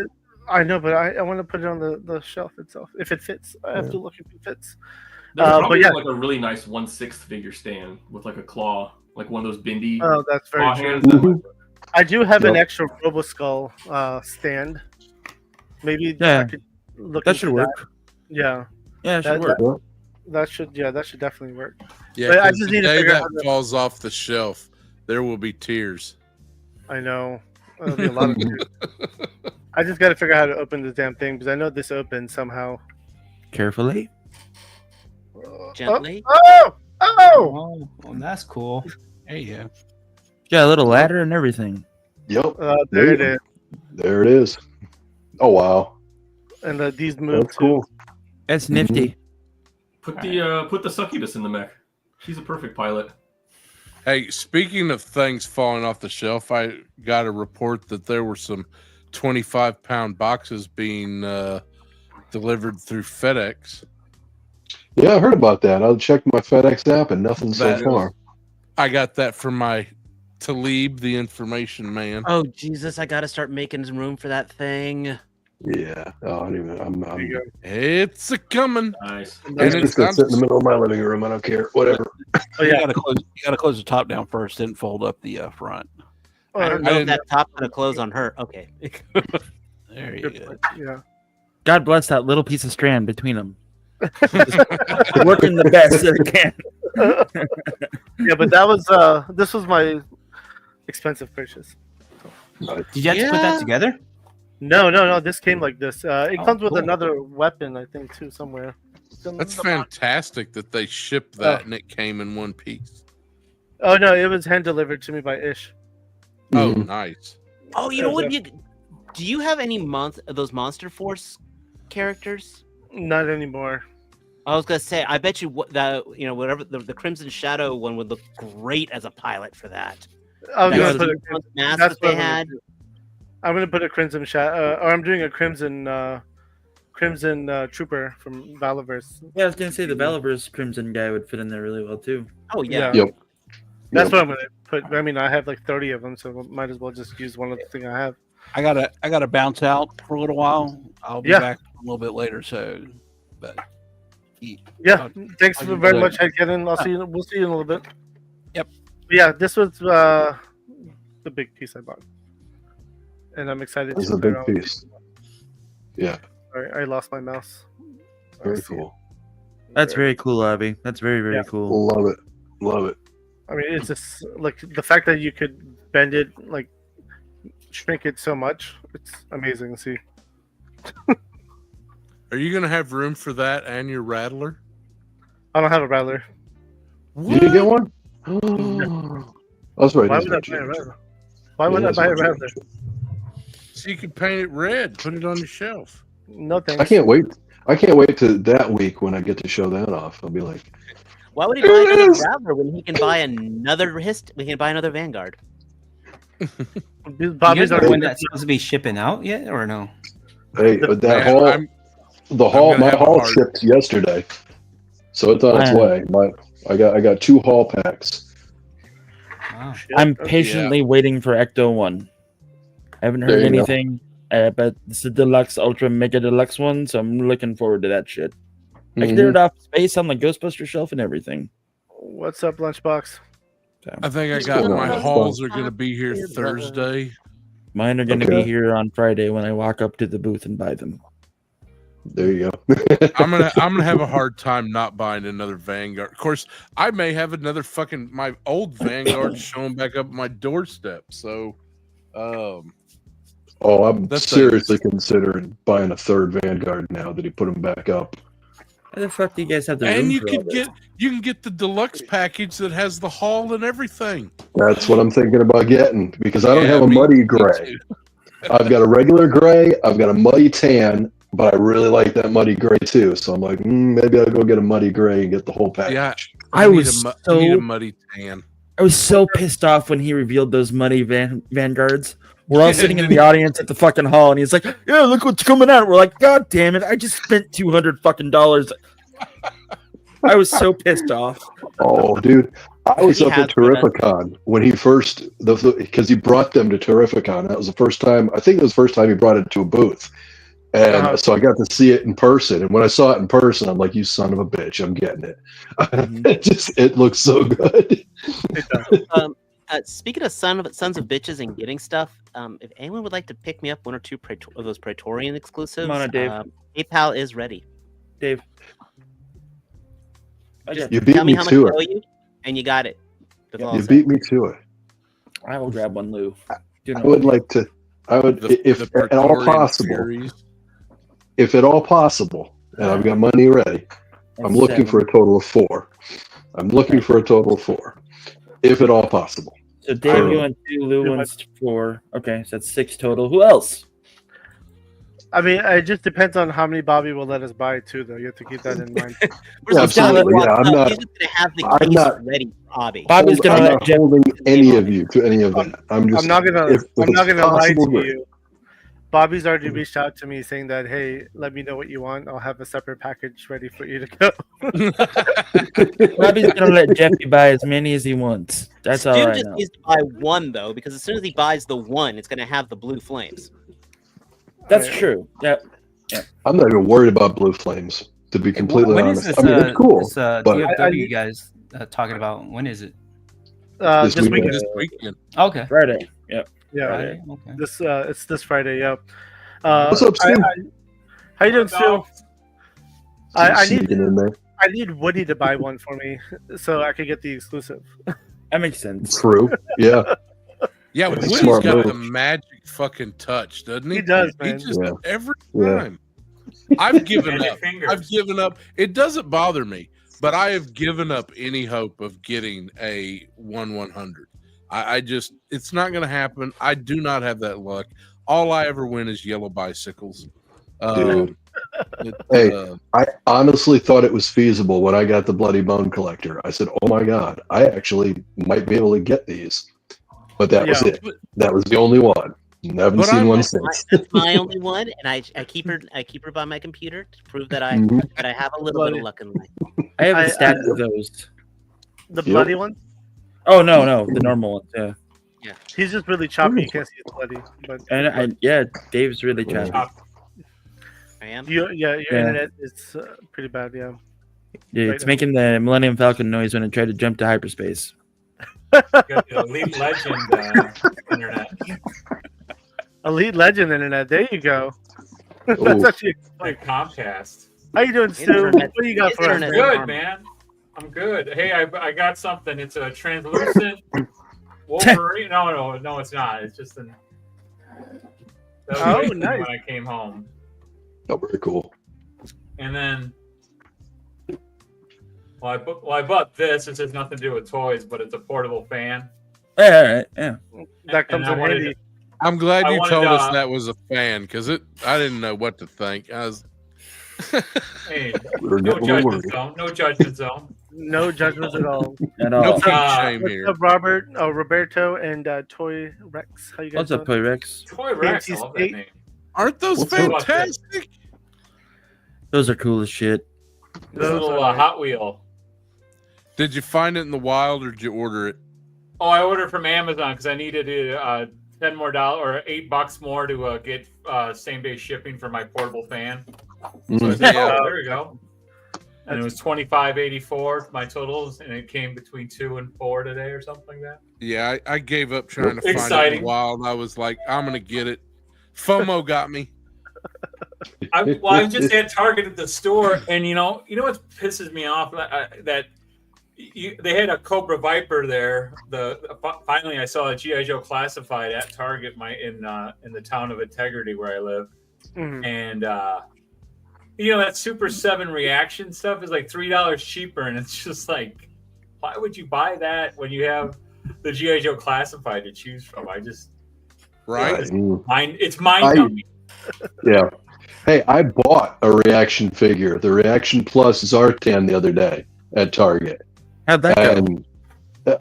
I know, but I want to put it on the shelf itself. If it fits, I have to look if it fits. There's but probably yeah. like a really nice 1/6 figure stand with like a claw, like one of those bendy Oh, that's very claw true. hands. That Mhm. I do have an Yep. extra RoboSkull stand. Maybe I Yeah. could look That into should work. Yeah, Yeah, it should That- work. that should definitely work. yeah, But I 'cause just the need to day figure that out how to- falls off the shelf, there will be tears. I know. That'll be a lot of tears. I just got to figure out how to open this damn thing because I know this opens somehow. Carefully. Gently. Oh! Oh, well, that's cool. Hey, yeah. Got a little ladder and everything. Yep. There it is. There it is. Oh wow. And these move That's too. cool. That's nifty. Put the succubus in the mech. She's a perfect pilot. Hey, speaking of things falling off the shelf, I got a report that there were some 25-pound boxes being delivered through FedEx. Yeah, I heard about that. I checked my FedEx app and nothing so That is- far. I got that from my Talib, the information man. Oh Jesus! I got to start making some room for that thing. Yeah. Oh, I don't even. There you go. It's a coming. Nice. And It's it's just gonna not- sit in the middle of my living room. I don't care. Whatever. Oh You yeah. gotta close the top down first, then fold up the front. I don't Oh, know I if that top's gonna close on her. Okay. There you good go. point. Yeah. God bless that little piece of strand between them. Working the best that it can. Yeah, but that was this was my expensive purchase. Did you have to put that together? No. This came like this. It Oh, comes with cool. another weapon, I think, too, somewhere. It's in That's the box. fantastic that they shipped that and it came in one piece. Oh no, it was hand delivered to me by Ish. Oh, Mhm. nice. Oh, you know what? Do you have any those Monster Force characters? Not anymore. I was gonna say, I bet you whatever the Crimson Shadow one would look great as a pilot for that. I was That gonna was put the mask that's that they what I'm gonna had. do. I'm gonna put a crimson or I'm doing a crimson trooper from Valaverse. Yeah, I was gonna say the Valaverse Crimson guy would fit in there really well too. Oh yeah. Yeah. Yep. That's what I'm gonna put. I mean, I have like 30 of them, so might as well just use one of the thing I have. I gotta bounce out for a little while. I'll be Yeah. back a little bit later. So, but Yeah, thanks I'll very do much, Headcanon. We'll see you in a little bit. Yep. Yeah, this was the big piece I bought, and I'm excited. This is to a big figure out- piece. Yeah. Sorry, I lost my mouse. Very Let's see. cool. That's very cool, Abby. That's very Yeah. cool. Love it. Love it. I mean, it's just like the fact that you could bend it, like shrink it so much. It's amazing to see. Are you gonna have room for that and your rattler? I don't have a rattler. You didn't get one? That's right. Why would I buy a rattler? Why would I buy a rattler? So you can paint it red, put it on your shelf. No thanks. I can't wait. I can't wait to that week when I get to show that off. I'll be like, Why would he buy another Rattler when he can buy another We can buy another Vanguard. You Bobby's guys know already when that's supposed to be shipping out yet, or no? hey, Man, that haul, I'm my gonna have a haul hard- shipped yesterday, so it's on its way. I got 2 haul packs. Wow. I'm patiently waiting for Ecto 1. I haven't There heard you go. anything, but it's the deluxe, ultra, mega deluxe one, so I'm looking forward to that shit. I Mhm. cleared off space on the Ghostbuster shelf and everything. What's up, Lunchbox? I think I What's got going my on? hauls are gonna be here Thursday. Mine are going to Okay. be here on Friday when I walk up to the booth and buy them. There you go. I'm gonna have a hard time not buying another Vanguard. Of course, I may have another fucking my old Vanguard showing back up at my doorstep. So, Oh, I'm That's seriously considering buying a 3rd Vanguard now that he put them back up. How the fuck do you guys have the room and you for all can this? get the deluxe package that has the haul and everything. That's what I'm thinking about getting because I don't Yeah, have a me- muddy me gray. too. I've got a regular gray. I've got a muddy tan, but I really like that muddy gray too. So I'm like, maybe I'll go get a muddy gray and get the whole package. Yeah, I you need was you need a so- muddy tan. I was so pissed off when he revealed those muddy Vanguards. We're all sitting in the audience at the fucking hall, and he's like, "Yeah, look what's coming out." We're like, "God damn it! I just spent $200 fucking dollars." I was so pissed off. Oh, dude, I was He up at has been a- Terrificon when he first because he brought them to Terrificon. That was the first time. I think it was the first time he brought it to a booth, and so I got to see it in person. And when I saw it in person, I'm like, "You son of a bitch! I'm getting it." It looks so good. Speaking of sons of bitches and getting stuff, if anyone would like to pick me up 1 or 2 of those Praetorian exclusives, Come on, Dave. PayPal is ready. Dave, Just You beat tell me me how much to I owe it. you, and you got it. That's all You I'll say. beat me to it. I will grab one, Lou. I would like to. I would, if at all Praetorian possible, Furies. if at all possible, and I've got money ready. I'm looking for a total of 4. I'm looking for a total of 4, if at all possible. So Dave, you went 2, Lou wants 4. Okay, so that's 6 total. Who else? I mean, it just depends on how many Bobby will let us buy too, though. You have to keep that in mind. Yeah, absolutely. Yeah, I'm not. He's just gonna have the I'm case not- ready, Bobby. Bobby's I'm gonna let not Jeff. holding any of you to any of that. I'm just. I'm not gonna. if I'm it's not gonna lie possible, to great. you. Bobby's already reached out to me saying that, hey, let me know what you want. I'll have a separate package ready for you to go. Bobby's gonna let Jeffy buy as many as he wants. That's all Stu right just now. needs to buy 1 though, because as soon as he buys the 1, it's gonna have the blue flames. That's true. Yeah. I'm not even worried about blue flames. To be completely When honest, is this? I mean, it's cool. This but- DFW guys talking about? When is it? This This weekend. weekend. This weekend. Okay. Friday. Yep. Yeah, Friday? Okay. it's this Friday. Yep. What's up, Stu? How you doing, Stu? I need Sneaking in there. I need Woody to buy one for me so I could get the exclusive. That makes sense. True. Yeah. Yeah, That's a Woody's smart got move. the magic fucking touch, doesn't he? He does, He man. just Yeah. every Yeah. time. I've given Magic up. fingers. I've given up. It doesn't bother me, but I have given up any hope of getting a 1/100. I just, it's not going to happen. I do not have that luck. All I ever win is yellow bicycles. Dude. It, Hey. uh, I honestly thought it was feasible when I got the Bloody Bone Collector. I said, "Oh my God, I actually might be able to get these," but that was Yeah. it. That was the only one. Haven't But seen I'm- one That's since. my only one, and I keep her by my computer to prove that I Mhm. have a little bit of luck in life. I have I- a stack of those. The Yep. bloody one? Oh no, the normal ones. Yeah. He's just really choppy. You can't see his bloody. But Yeah, Dave's really choppy. I am. your Yeah. internet is pretty bad. Yeah. Yeah, it's making the Millennium Falcon noise when it tried to jump to hyperspace. Elite Legend internet. Elite Legend internet. There you go. That's Ooh. actually Like Comcast. how you doing, Stu? Internet. What do you got for us? Internet. man? Good, man. I'm good. Hey, I got something. It's a translucent Wolverine. No, it's not. It's just an. That was nice. when I came home. Oh, very cool. And then, I bought this. It has nothing to do with toys, but it's a portable fan. Yeah, all right, yeah. That comes in handy. I'm glad I you wanted, told us that was a fan because I didn't know what to think. I was. Hey, We're no getting judgment worried. zone. No judgment zone. No judgments at all. At No all. kink shame What's here. up, Robert? Oh, Roberto and Toy Rex. How you guys What's up, doing? Toy Rex? Toy Rex. I Fancy love that State. name. Aren't those What's up? fantastic? Those are cool as shit. This little Hot Wheel. Did you find it in the wild or did you order it? Oh, I ordered from Amazon because I needed $10 more or $8 more to get same day shipping for my portable fan. So I said, Yeah. there you go. And it was $25.84 my totals, and it came between 2 and 4 today or something like that. Yeah, I gave up trying to find it in Exciting. the wild. I was like, I'm gonna get it. FOMO got me. I was just at Target at the store, and you know what pisses me off that they had a Cobra Viper there. Finally I saw a GI Joe classified at Target in the town of Integrity where I live, and that Super 7 reaction stuff is like $3 cheaper, and it's just like, why would you buy that when you have the GI Joe classified to choose from? Right? It's mind-numbing. Yeah. Hey, I bought a reaction figure, the Reaction Plus Zartan, the other day at Target. How'd that go? And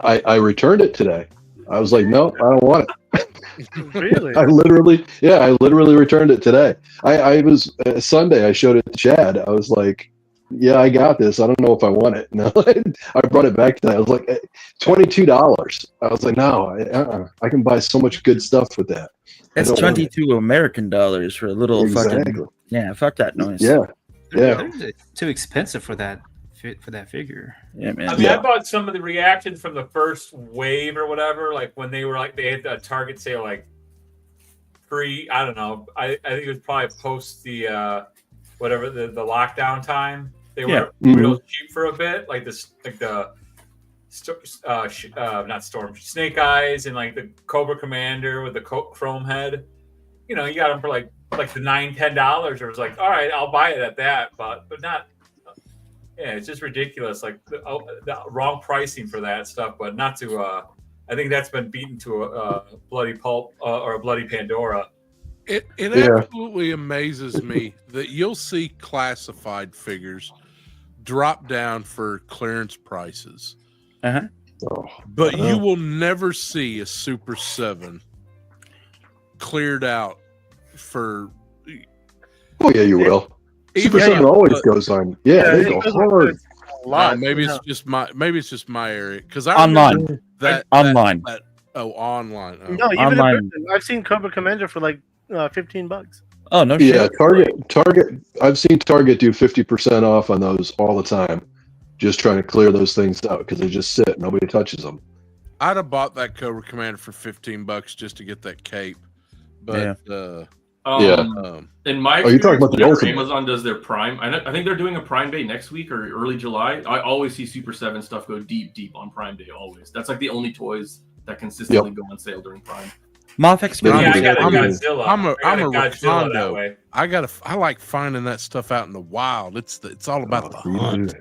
I returned it today. I was like, no, I don't want it. Really? I literally returned it today. I was Sunday. I showed it to Chad. I was like, yeah, I got this. I don't know if I want it. No, I brought it back today. I was like, $22. I was like, no, I can buy so much good stuff with that. That's 22 American dollars for a little fucking. Yeah, fuck that noise. Yeah. It's too expensive for that figure. Yeah, man. I mean, I bought some of the reactions from the first wave or whatever, like when they had a Target sale, like I don't know. I think it was probably post the the lockdown time. They were real cheap for a bit, not Storm, Snake Eyes, and like the Cobra Commander with the chrome head. You got them for like the $9-10. It was like, all right, I'll buy it at that, but not. Yeah, it's just ridiculous. Like the wrong pricing for that stuff, but not to. I think that's been beaten to a bloody pulp or a bloody Pandora. It absolutely amazes me that you'll see classified figures drop down for clearance prices, but you will never see a Super 7 cleared out for. Oh yeah, you will. Super 7 always goes on. Yeah, they go hard. Maybe it's just my area because online. Online. Online. Oh. No, even online. in person. I've seen Cobra Commander for like $15. Oh no shit. Yeah, Target. I've seen Target do 50% off on those all the time, just trying to clear those things out because they just sit. Nobody touches them. I'd have bought that Cobra Commander for $15 just to get that cape, but in my you're talking about the whenever Ultimate. Amazon does their Prime, I think they're doing a Prime Day next week or early July. I always see Super 7 stuff go deep on Prime Day. Always. That's like the only toys that consistently go on sale during Prime. Mofex. Yeah, I got a Godzilla. I'm a Godzilla that Rotundo. way. I like finding that stuff out in the wild. It's all about the hunt.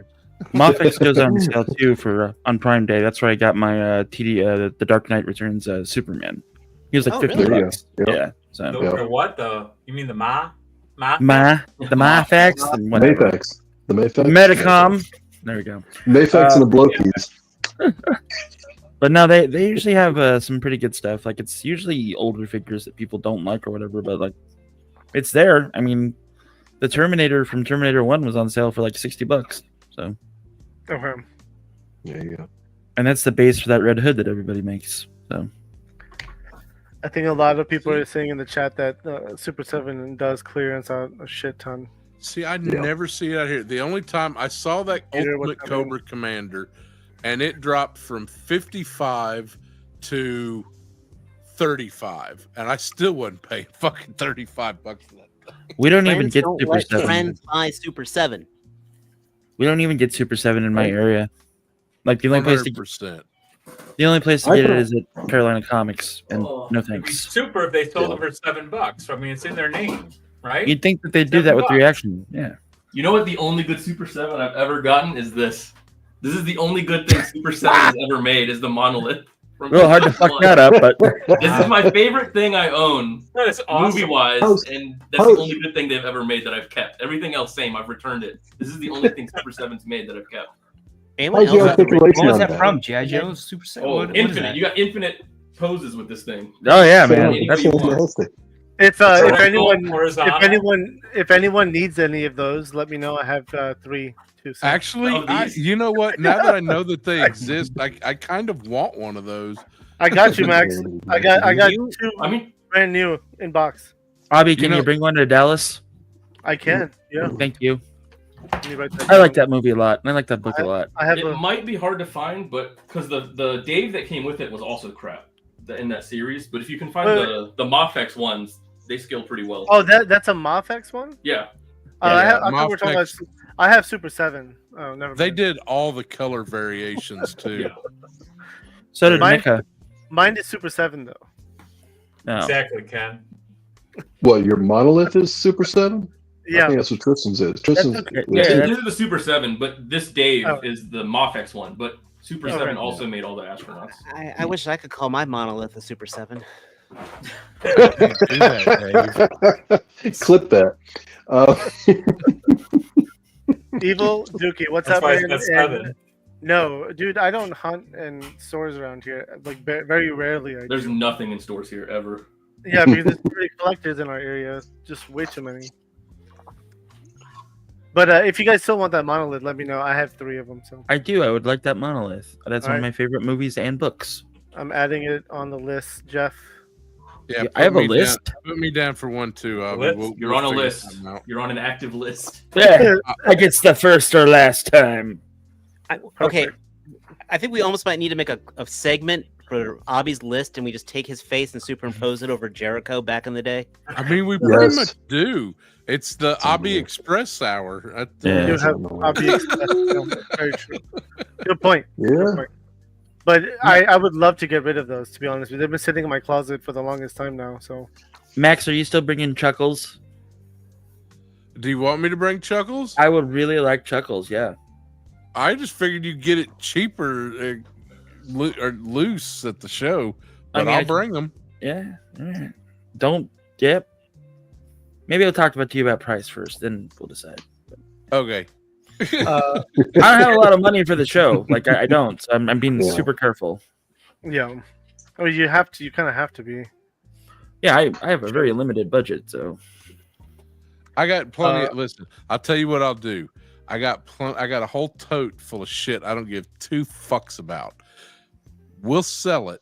Mofex goes on sale too for on Prime Day. That's where I got my TD the Dark Knight Returns Superman. He was like $50. really? Yep. Yeah. So The what? You mean the Ma? the Mofex, and whatever. Mayfex. The Mayfex. Medicom. There we go. Mayfex and the Blokies. But no, they usually have some pretty good stuff. Like it's usually older figures that people don't like or whatever, but like it's there. I mean, the Terminator from Terminator 1 was on sale for like $60. So Okay. Yeah, yeah. and that's the base for that Red Hood that everybody makes. So I think a lot of people are saying in the chat that Super 7 does clearance on a shit ton. See, I never see it out here. The only time I saw that Ultimate Cobra Commander, and it dropped from 55 to 35, and I still wasn't paying fucking $35 for that. we don't even get Don't Super let 7. friends buy Super 7. We don't even get Super 7 in my area. Like the only place to 100%. get it is at Carolina Comics, and no It'd be thanks. super if they sold them for $7. I mean, it's in their name, right? You'd think that they'd do that with the reaction. Yeah. You know what? The only good Super 7 I've ever gotten is this. This is the only good thing Super 7 has ever made is the monolith. Real hard to fuck that up, but this is my favorite thing I own, That is awesome. movie-wise, and that's the only good thing they've ever made that I've kept. Everything else, same. I've returned it. This is the only thing Super 7's made that I've kept. What was that from? G.I. Joe Super 7? Oh, What is infinite. that? You got infinite poses with this thing. oh yeah, man. Anybody That's wants. fantastic. If Horizontal. if anyone needs any of those, let me know. I have 3 to sell. Actually, Of these? you know what? Now that I know that they exist, I kind of want one of those. I got you, Max. I got You- 2 I mean, brand new in box. Bobby, can know- you bring one to Dallas? I can. Yeah. Thank you. Let me write that I like down. that movie a lot. And I like that book a lot. I have it a, might be hard to find, but because the Dave that came with it was also crap in that series. But if you can find the Mofex ones, they scale pretty well. oh that's a Mofex one. Yeah. I thought we were talking about. Mofex. I have Super 7. Oh, never. They mind. did all the color variations too. Yeah. So did Mine- Mika. Mine is Super 7 though. No. Exactly, Ken. What, your monolith is Super 7? I Yeah. think that's what Tristan's is. Tristan's okay. Yeah, This is the Super 7, but this Dave Oh. is the Mofex one. But Super Oh, 7 right. also made all the astronauts. I wish I could call my monolith a Super 7. Clip that. Evil Dookie, what's That's up, why man? it's And- 7. no, dude, I don't hunt in stores around here. Like very rarely. I There's do. nothing in stores here ever. Yeah, because there's too many collectors in our area. Just way too many. But if you guys still want that monolith, let me know. I have 3 of them, so I do. I would like that monolith. That's one of Alright. my favorite movies and books. I'm adding it on the list, Jeff. Yeah, I have a put me list. Down, put me down for one too. You're on a figure list. something out. You're on an active list. Yeah, like it's the first or last time. Okay, I think we almost might need to make a segment for Abby's list, and we just take his face and superimpose it over Jericho back in the day. I mean, we pretty Yes. much do. It's the Abby Express hour. Yeah. You have obvious. Very true. Good point. Yeah. But I would love to get rid of those. To be honest, they've been sitting in my closet for the longest time now. So Max, are you still bringing Chuckles? Do you want me to bring Chuckles? I would really like Chuckles. Yeah. I just figured you'd get it cheaper or loose at the show, I but mean, I'll bring them. Yeah. Alright. Don't. Yep. Maybe I'll talk to you about price first, then we'll decide. Okay. uh, I don't have a lot of money for the show. Like I don't. So I'm being Yeah. super careful. yeah. Oh, you have to. You kind of have to be. Yeah, I have a very limited budget, so I got plenty. Listen, I'll tell you what I'll do. I got a whole tote full of shit I don't give 2 fucks about. We'll sell it,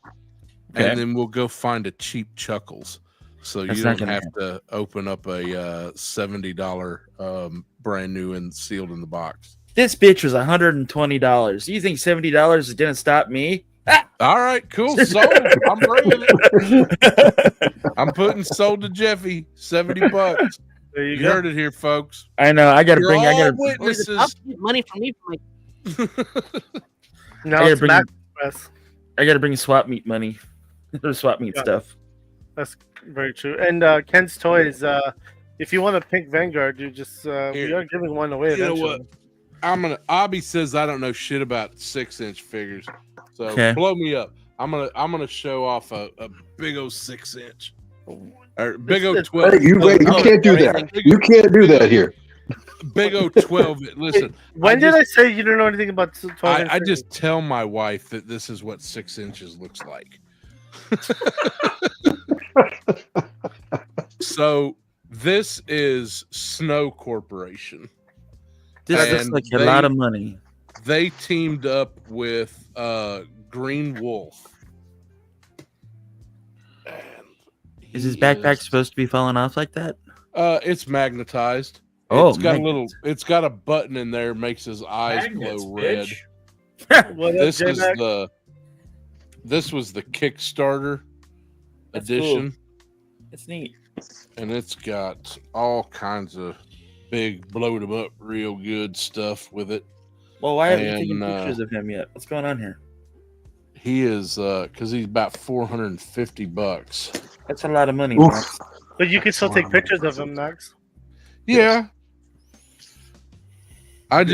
Okay. and then we'll go find a cheap Chuckles, so That's you not don't gonna have to open up a $70 brand new and sealed in the box. this bitch was $120. You think $70 is gonna stop me? All right, cool. Sold. I'm bringing it. I'm putting sold to Jeffy. $70. There you You go. heard it here, folks. I know. I gotta You're bring. I all gotta. witnesses. Money from me. Now I it's gotta bring. Mac Express. I gotta bring swap meet money. Or swap meet Yeah. stuff. That's very true. And Ken's Toys. If you want a pink Vanguard, you just we Here. are giving one away. You know eventually. what? Abby says I don't know shit about 6-inch figures, so Okay. blow me up. I'm gonna show off a big old 6-inch or big old This is- 12. Hey, you can't do that. You can't do that here. Big old 12. Listen, When did I say you don't know anything about 12 I inch just tell my wife that this is what 6 inches looks like. So this is Snow Corporation. This looks And like a lot of money. They teamed up with Green Wolf. And Is his he backpack supposed to be falling off like that? It's magnetized. Oh, it's got magnets. it's got a button in there, makes his eyes Magnets, glow red. bitch. What up, This is J-Mac? this was the Kickstarter edition, It's neat. and it's got all kinds of big blowed them up real good stuff with it. Well, why haven't you And, taken pictures of him yet? What's going on here? He is because he's about $450. That's a lot of money, Oof. Max. But you can still take pictures of him, Max. Yeah. I'm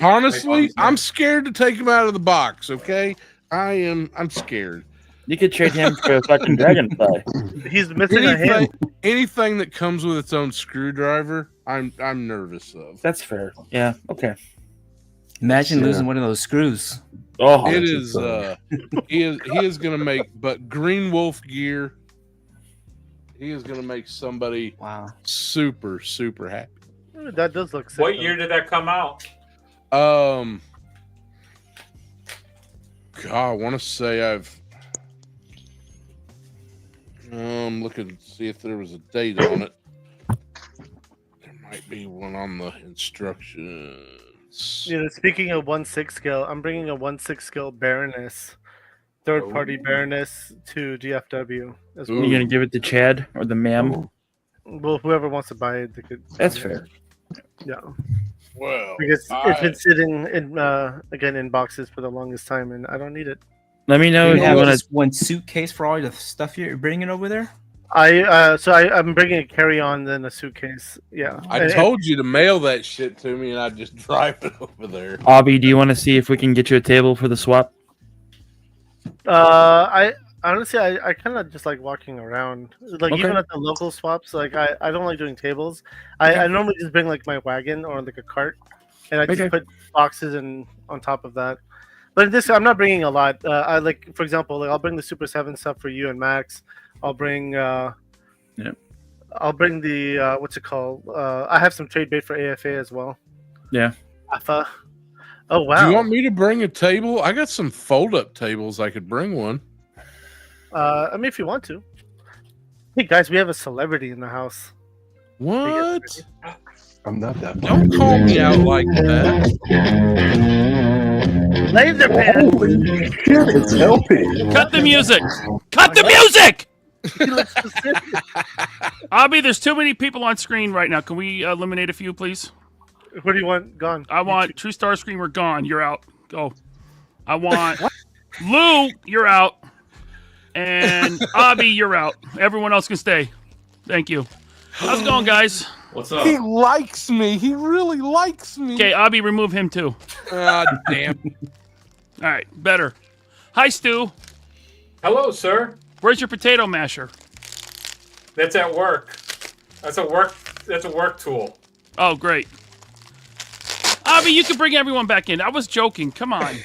honestly, Nice. I'm scared to take him out of the box. Okay, I'm scared. You could trade him for a fucking dragonfly. He's missing a hand. Anything that comes with its own screwdriver, I'm nervous of. That's fair. Yeah. Okay. Imagine Yeah. losing one of those screws. Oh, It that's is. He is going to make, but Green Wolf gear. He is going to make somebody Wow. super happy. Ooh, that does look sick. What though. year did that come out? God, I want to say I'm looking to see if there was a date on it. There might be one on the instructions. Yeah, speaking of 1/6 scale, I'm bringing a 1/6 scale Baroness, third-party Baroness to DFW as well. you gonna give it to Chad or the ma'am? Well, whoever wants to buy it, they could. That's fair. Yeah, Well, because it's been sitting in again in boxes for the longest time, and I don't need it. Let me know You if you have want just to. one suitcase for all the stuff you're bringing over there. I'm bringing a carry-on then a suitcase. Yeah, I told you to mail that shit to me, and I just drive it over there. Obby, do you want to see if we can get you a table for the swap? I honestly, I kind of just like walking around, like Okay. even at the local swaps. Like I don't like doing tables. I normally just bring like my wagon or like a cart, and I just Okay. put boxes in on top of that. But this, I'm not bringing a lot. I like, for example, like I'll bring the Super 7 stuff for you and Max. I'll bring. I'll bring the what's it called? I have some trade bait for AFA as well. Yeah. AFA. Oh wow. Do you want me to bring a table? I got some fold-up tables. I could bring one. I mean, if you want to. Hey guys, we have a celebrity in the house. What? I'm not that. Don't call me out like that. Laser pen. Holy shit! It's LP. Cut the music. Cut the music. Abby, there's too many people on screen right now. Can we eliminate a few, please? What do you want? Gone. I want True Star Screamer gone. You're out. Go. I want Lou. You're out. And Abby, you're out. Everyone else can stay. Thank you. How's it going, guys? What's up? He likes me. He really likes me. Okay, Abby, remove him too. Ah, damn. All right, better. Hi, Stu. Hello, sir. Where's your potato masher? That's at work. That's a work tool. Oh, great. Abby, you can bring everyone back in. I was joking. Come on.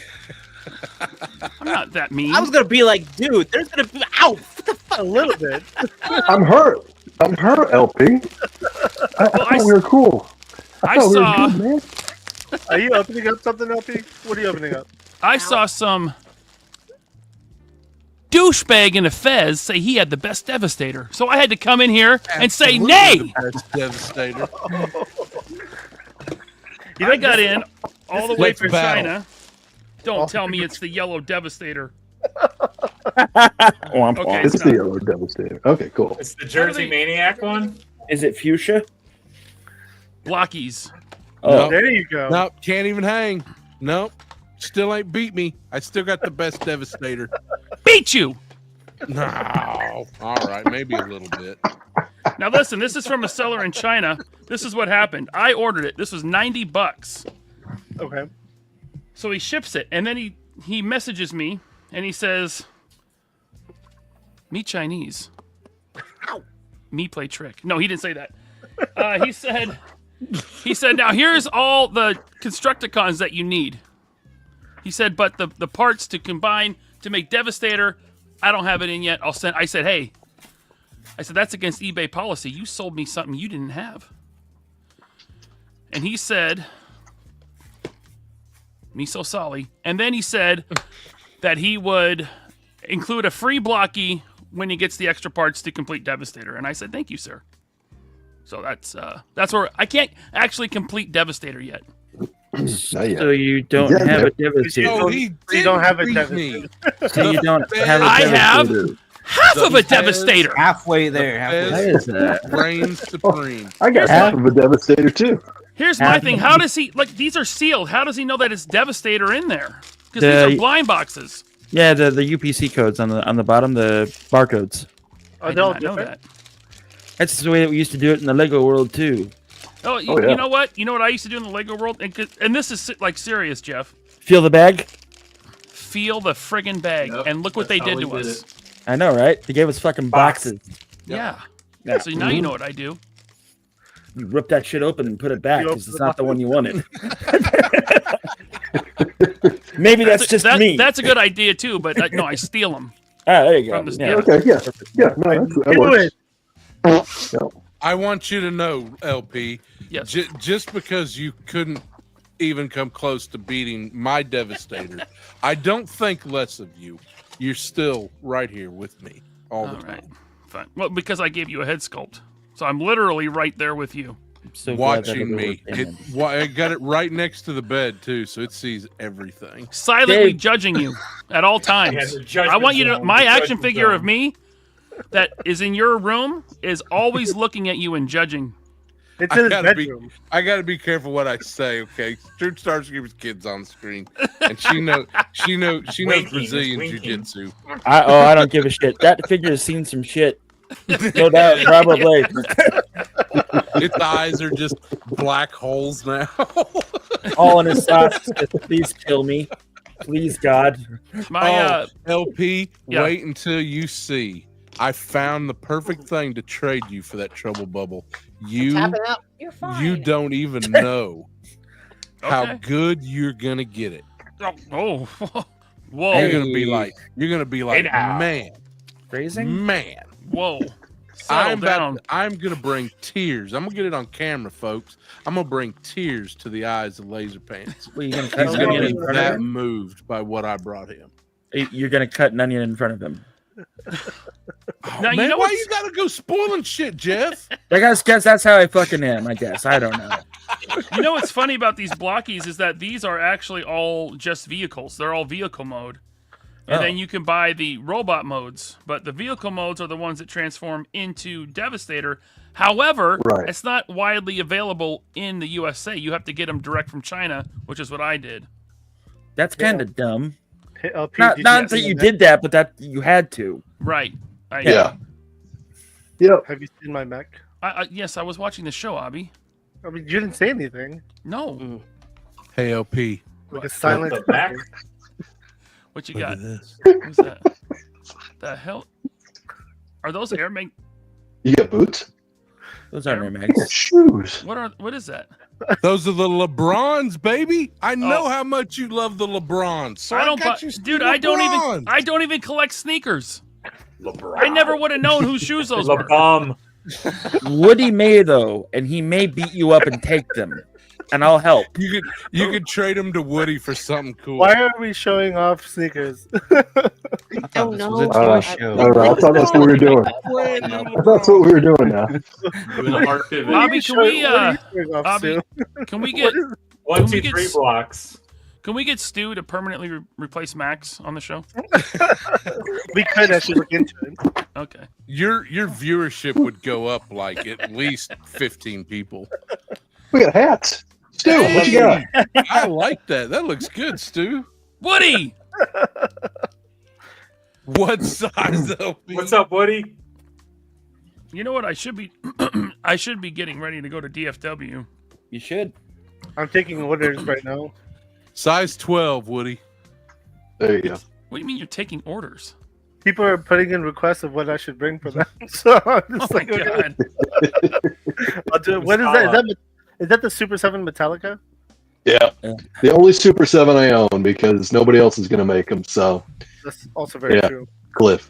I'm not that mean. I was gonna be like, dude, there's gonna be what the fuck? A little bit. I'm hurt. I'm hurt, LP. I thought we were cool. I thought saw. we were good, man. Are you opening up something, LP? What are you opening up? I saw some douchebag in a fez say he had the best Devastator. So I had to come in here and say, Absolutely nay! the best Devastator. I got in all the way Let's from battle. China. Don't tell me it's the yellow Devastator. Womp Okay, womp. It's it's the not. yellow Devastator. Okay, cool. It's the Jersey Maniac one. Is it fuchsia? Blockies. Oh, There you go. Nope, can't even hang. Nope, still ain't beat me. I still got the best Devastator. Beat you! No, all right, maybe a little bit. Now listen, this is from a seller in China. This is what happened. I ordered it. This was $90. Okay. So he ships it, and then he messages me, and he says, "Me Chinese, me play trick." No, he didn't say that. He said, now here's all the Constructicons that you need. He said, but the parts to combine to make Devastator, I don't have it in yet. I'll send. I said, hey, that's against eBay policy. You sold me something you didn't have. And he said, me so sorry. And then he said that he would include a free blocky when he gets the extra parts to complete Devastator. And I said, thank you, sir. So that's where I can't actually complete Devastator yet. Not yet. so you don't Yeah, have a yeah. Devastator. Oh, he You don't have a beat Devastator. So you don't have a I have Devastator. half of a Fez. Devastator. Halfway there. Halfway. Fez What is that? reigns supreme. I got half of a Devastator too. Here's my thing. How does he like? These are sealed. How does he know that it's Devastator in there? Because these are blind boxes. Yeah, the UPC codes on the bottom, the barcodes. I did not know that. That's the way that we used to do it in the Lego world too. Oh, you know what? You know what I used to do in the Lego world? And this is like serious, Jeff. Feel the bag? Feel the friggin' bag. Yep, and look what they did to us. I know, right? They gave us fucking boxes. Yeah. So now you know what I do. You rip that shit open and put it back because it's not the one you wanted. Maybe that's just me. That's a good idea too, but no, I steal them. Ah, there you go. Okay, yeah, no, that works. I want you to know, LP, yes. Just because you couldn't even come close to beating my Devastator, I don't think less of you. You're still right here with me all the time. Right. Fine. Well, because I gave you a head sculpt. So I'm literally right there with you. So watching me. I got it right next to the bed, too, so it sees everything. Silently judging you at all times. I want you to... My action figure of me that is in your room is always looking at you and judging. It's in his bedroom. I gotta be careful what I say, okay? Truth Starscreamer's kid's on the screen, and she knows Brazilian jiu-jitsu. I don't give a shit. That figure has seen some shit. No doubt, probably. Its eyes are just black holes now. All in his socks. Please kill me. Please, God. LP, wait until you see. I found the perfect thing to trade you for that trouble bubble. You don't even know how good you're gonna get it. Oh, whoa! You're gonna be like, man, phrasing, man. Whoa! I'm gonna bring tears. I'm gonna get it on camera, folks. I'm gonna bring tears to the eyes of Laser Pants. Well, He's gonna be that moved by what I brought him. You're gonna cut an onion in front of him. Now, man, why you gotta go spoiling shit, Jeff? I guess that's how I fucking am. I guess I don't know. You know what's funny about these blockies is that these are actually all just vehicles. They're all vehicle mode. And then you can buy the robot modes, but the vehicle modes are the ones that transform into Devastator. However, it's not widely available in the USA. You have to get them direct from China, which is what I did. That's kind of dumb. Not that you did that, but that you had to. Right. Yep. Have you seen my mech? Yes, I was watching the show, Abby. I mean, you didn't say anything. No. Hey, LP. Like a silent What you got? What's that? The hell? Are those Air Mag? You got boots? Those aren't Air Mags. Shoes. What is that? Those are the LeBrons, baby. I know how much you love the LeBrons. So I don't even collect sneakers. I never would have known whose shoes those were. Woody may though, and he may beat you up and take them, and I'll help. You could trade them to Woody for something cool. Why are we showing off sneakers? I don't know. I thought that's what we were doing. That's what we were doing now. Bobby, can we get 1, 2, 3 blocks? Can we get Stu to permanently replace Max on the show? We could actually look into it. Okay. Your viewership would go up like at least 15 people. We got hats. Stu, what you got? I like that. That looks good, Stu. Woody! What size though? What's up, Woody? You know what? I should be I should be getting ready to go to DFW. You should. I'm taking orders right now. Size 12, Woody. There you go. What do you mean you're taking orders? People are putting in requests of what I should bring for them. So I'm just my God. I'll do it. What is that? Is that the Super 7 Metallica? Yeah. The only Super 7 I own because nobody else is going to make them. So that's also very true. Cliff.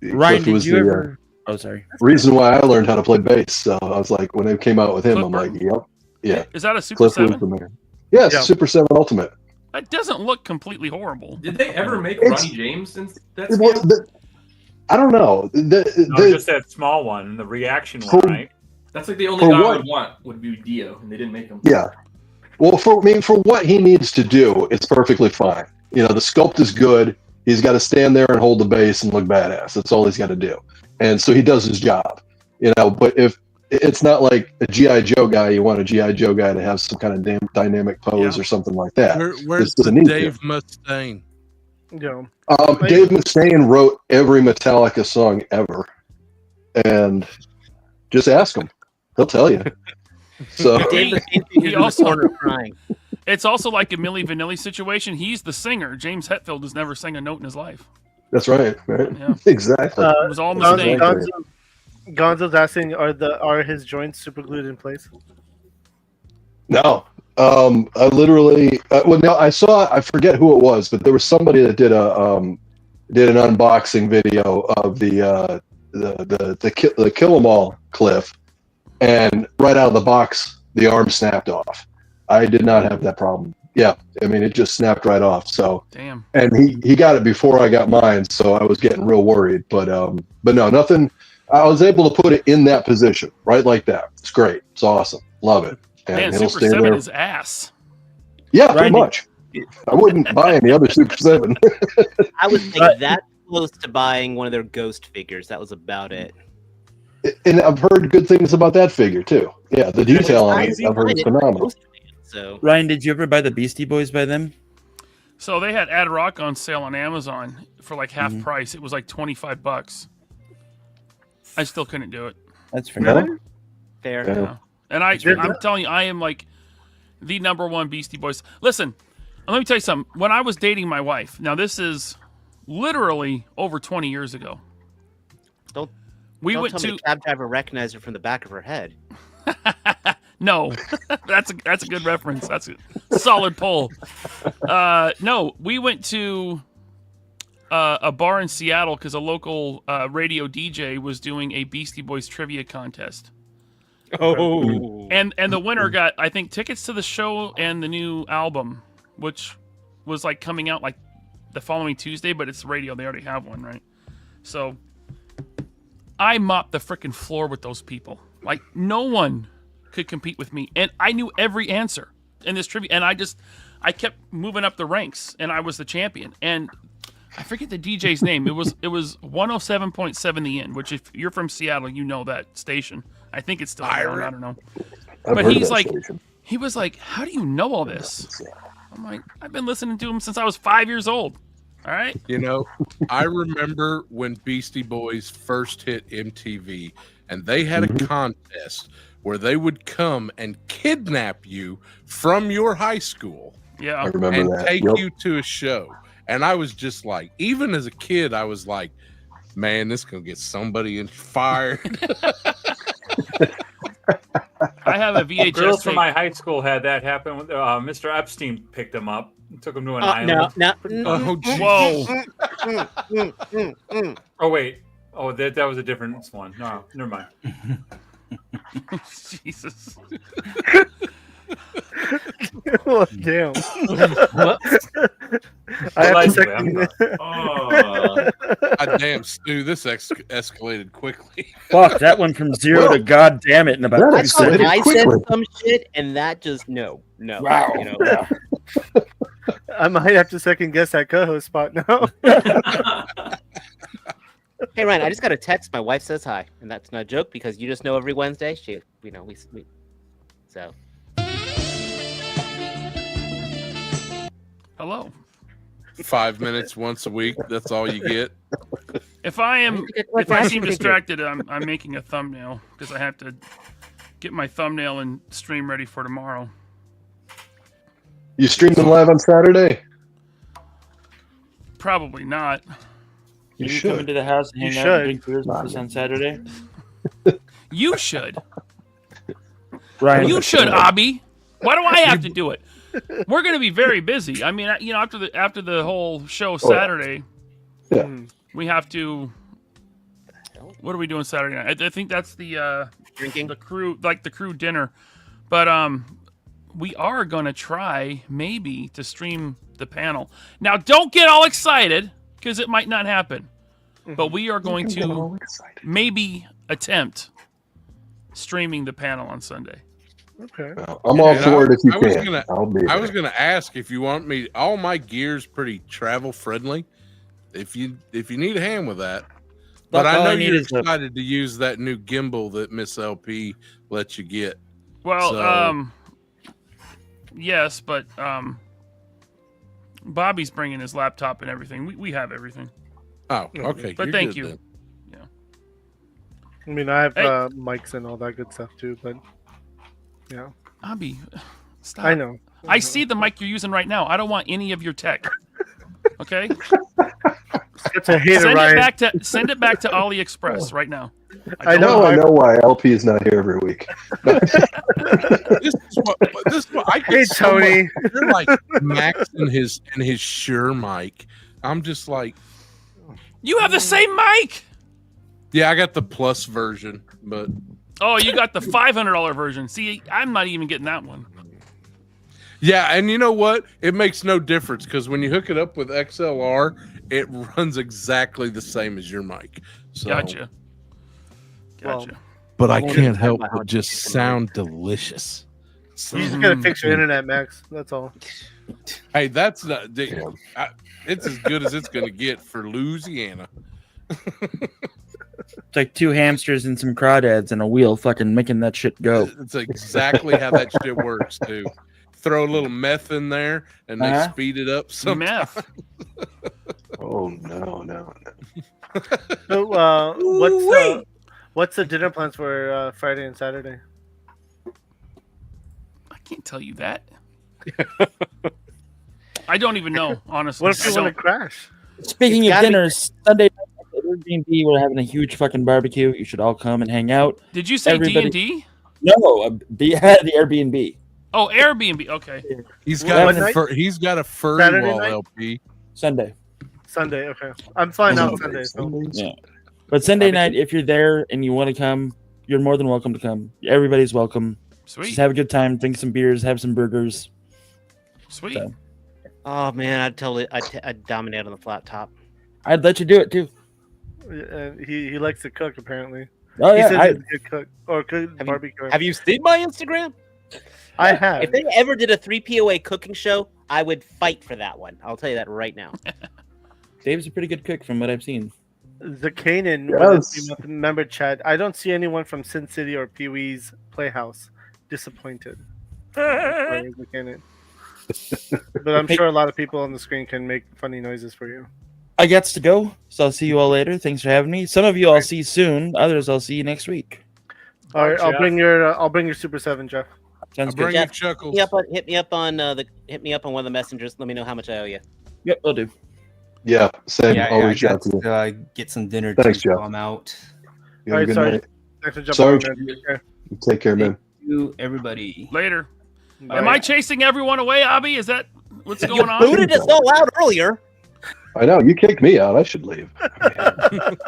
Ryan, Cliff was did you ever? Oh, sorry. Reason why I learned how to play bass. So I was like, when they came out with him, I'm like, yep. Yeah. Is that a Super Cliff 7? was the man. Yes, yeah. Super 7 Ultimate. That doesn't look completely horrible. Did they ever make Ronnie James since that? I don't know. Just that small one, the reaction one, right? That's like the only guy I would want would be Dio, and they didn't make him. Yeah. Well, for what he needs to do, it's perfectly fine. You know, the sculpt is good. He's got to stand there and hold the bass and look badass. That's all he's got to do. And so he does his job. You know, but if it's not like a GI Joe guy. You want a GI Joe guy to have some kind of damn dynamic pose or something like that. Where's This the doesn't need Dave to. Mustaine? Yeah. Dave Mustaine wrote every Metallica song ever, and just ask him; he'll tell you. So Dave Mustaine's He in the also- corner crying. It's also like a Milli Vanilli situation. He's the singer. James Hetfield has never sang a note in his life. that's right. Right? Yeah. Exactly. It was all Mustaine. Gonzo's asking, are his joints super glued in place? No. I literally well now I forget who it was, but there was somebody that did an unboxing video of the Kill 'Em All cliff, and right out of the box the arm snapped off. I did not have that problem. Yeah, I mean it just snapped right off. So Damn. and he got it before I got mine, so I was getting real worried. But no, nothing. I was able to put it in that position, right like that. It's great. It's awesome. Love it. And Man, it'll Super stay 7 there. is ass. Yeah, pretty much. I wouldn't buy any other Super 7. I was like that close to buying one of their Ghost figures. That was about it. And I've heard good things about that figure too. Yeah, the detail on it I've heard is phenomenal. So Ryan, did you ever buy the Beastie Boys by them? So they had Ad Rock on sale on Amazon for like half price. It was like $25. I still couldn't do it. That's fair. Fair. Yeah. And I'm telling you, I am like the number one Beastie Boys. Listen, let me tell you something. When I was dating my wife, now this is literally over 20 years ago. Don't We don't went tell to me the cab driver recognized her from the back of her head. No, that's a good reference. That's a solid pull. No, we went to a bar in Seattle because a local radio DJ was doing a Beastie Boys trivia contest. Oh, and the winner got, I think, tickets to the show and the new album, which was like coming out like the following Tuesday, but it's radio. They already have one, right? So I mopped the freaking floor with those people. Like no one could compete with me, and I knew every answer in this trivia, and I kept moving up the ranks, and I was the champion. And I forget the DJ's name. It was 107.7 The End, which if you're from Seattle, you know that station. I think it's still around. I don't know. But he's like, he was like, how do you know all this? I'm like, I've been listening to him since I was 5 years old. All right. You know, I remember when Beastie Boys first hit MTV, and they had a contest where they would come and kidnap you from your high school. Yeah. I remember and that. take Yep. you to a show. And I was just like, even as a kid, I was like, man, this is going to get somebody fired. I have a VHS Girls from tape. my high school had that happen. Mr. Epstein picked them up and took them to an island. Oh, Whoa. Oh, wait. Oh, that was a different one. No, never mind. Jesus. Oh, damn. I have to second. God damn, Stu, this escalated quickly. Fuck, that went from zero to god damn it in about I 2 thought seconds. I said some shit, and that just no. Wow. You know, I might have to second guess that co-host spot now. Hey Ryan, I just got a text. My wife says hi, and that's not a joke because you just know every Wednesday. We so. Hello. 5 minutes once a week. That's all you get. If I seem distracted, I'm making a thumbnail because I have to get my thumbnail and stream ready for tomorrow. You stream them live on Saturday? Probably not. You should. come into the house and You hang out should. and drink beers with us on Saturday? You should. Ryan, You should, Abby. Why do I have to do it? We're going to be very busy. I mean, you know, after the whole show Saturday, we have to. What are we doing Saturday night? I think that's the Drinking? the crew, like the crew dinner. But we are going to try maybe to stream the panel. Now, don't get all excited because it might not happen. But we are going to maybe attempt streaming the panel on Sunday. Okay. I'm all for it if you I was can. gonna- I'll be I there. was going to ask if you want me. All my gear's pretty travel friendly. If you need a hand with that, But I all know I need you're is a- excited to use that new gimbal that Miss LP lets you get. Well, So- yes, but Bobby's bringing his laptop and everything. We have everything. Oh, okay. But you're thank good you. then. I mean, I have Hey. mics and all that good stuff too, but yeah, Bobby, stop. I know. I see the mic you're using right now. I don't want any of your tech. Okay? It's a hater, Send Ryan. send it back to AliExpress right now. I know. I know why LP is not here every week. This is what I get Hey, so Tony. much- You're like Max and his Shure mic. I'm just like, You have the same mic. yeah, I got the plus version, but Oh, you got the $500 version. See, I'm not even getting that one. yeah, and you know what? It makes no difference because when you hook it up with XLR, it runs exactly the same as your mic. So, Gotcha. Well, but I Well, can't help about how but just cheap it sound delicious. So, You just gotta fix your internet, Max. That's all. hey, that's not. It's as good as it's going to get for Louisiana. It's like two hamsters and some crawdads and a wheel fucking making that shit go. It's exactly how that shit works, too. Throw a little meth in there, and they Uh-huh. speed it up. Sometimes. Meth. Oh no. So, what's the dinner plans for Friday and Saturday? I can't tell you that. I don't even know, honestly. What if I you want to don't. crash? Speaking It's of gotta be- dinners, Sunday night at Airbnb, we're having a huge fucking barbecue. You should all come and hang out. Did you say Everybody- D&D? No, the Airbnb. Oh, Airbnb. Okay. He's What got night? he's got a furry Saturday wall night? LP. Sunday. Sunday. Okay, I'm flying out Sunday. So. Yeah. But Sunday night, if you're there and you want to come, you're more than welcome to come. Everybody's welcome. Sweet. Just have a good time, drink some beers, have some burgers. Sweet. So, Oh man, I'd dominate on the flat top. I'd let you do it too. And he likes to cook apparently. Oh He yeah, said I, he's a good cook or good barbecue. Have you seen my Instagram? I have. If they ever did a 3POA cooking show, I would fight for that one. I'll tell you that right now. Dave's a pretty good cook from what I've seen. The Canaan Yes. member Chad. I don't see anyone from Sin City or Pee Wee's Playhouse. Disappointed. Where is the Canaan? But I'm sure a lot of people on the screen can make funny noises for you. I gets to go, so I'll see you all later. Thanks for having me. Some of you I'll see soon. Others I'll see you next week. All right, I'll Jeff. bring your Super 7, Jeff. Sounds Bring good. you Jeff, chuckles. Hit me up on one of the messengers. Let me know how much I owe you. Yep, will do. Yeah, same. Yeah, I'll I reach out got to you. to get some dinner Thanks, too, Jeff. so I'm out. You All have a right, good sorry. night. Thanks for jumping Sorry. on, man. Take care. Take care, man. You, everybody. Later. Bye. Am I chasing everyone away, Abby? Is that what's going on? Booted us all out earlier. I know you kicked me out. I should leave.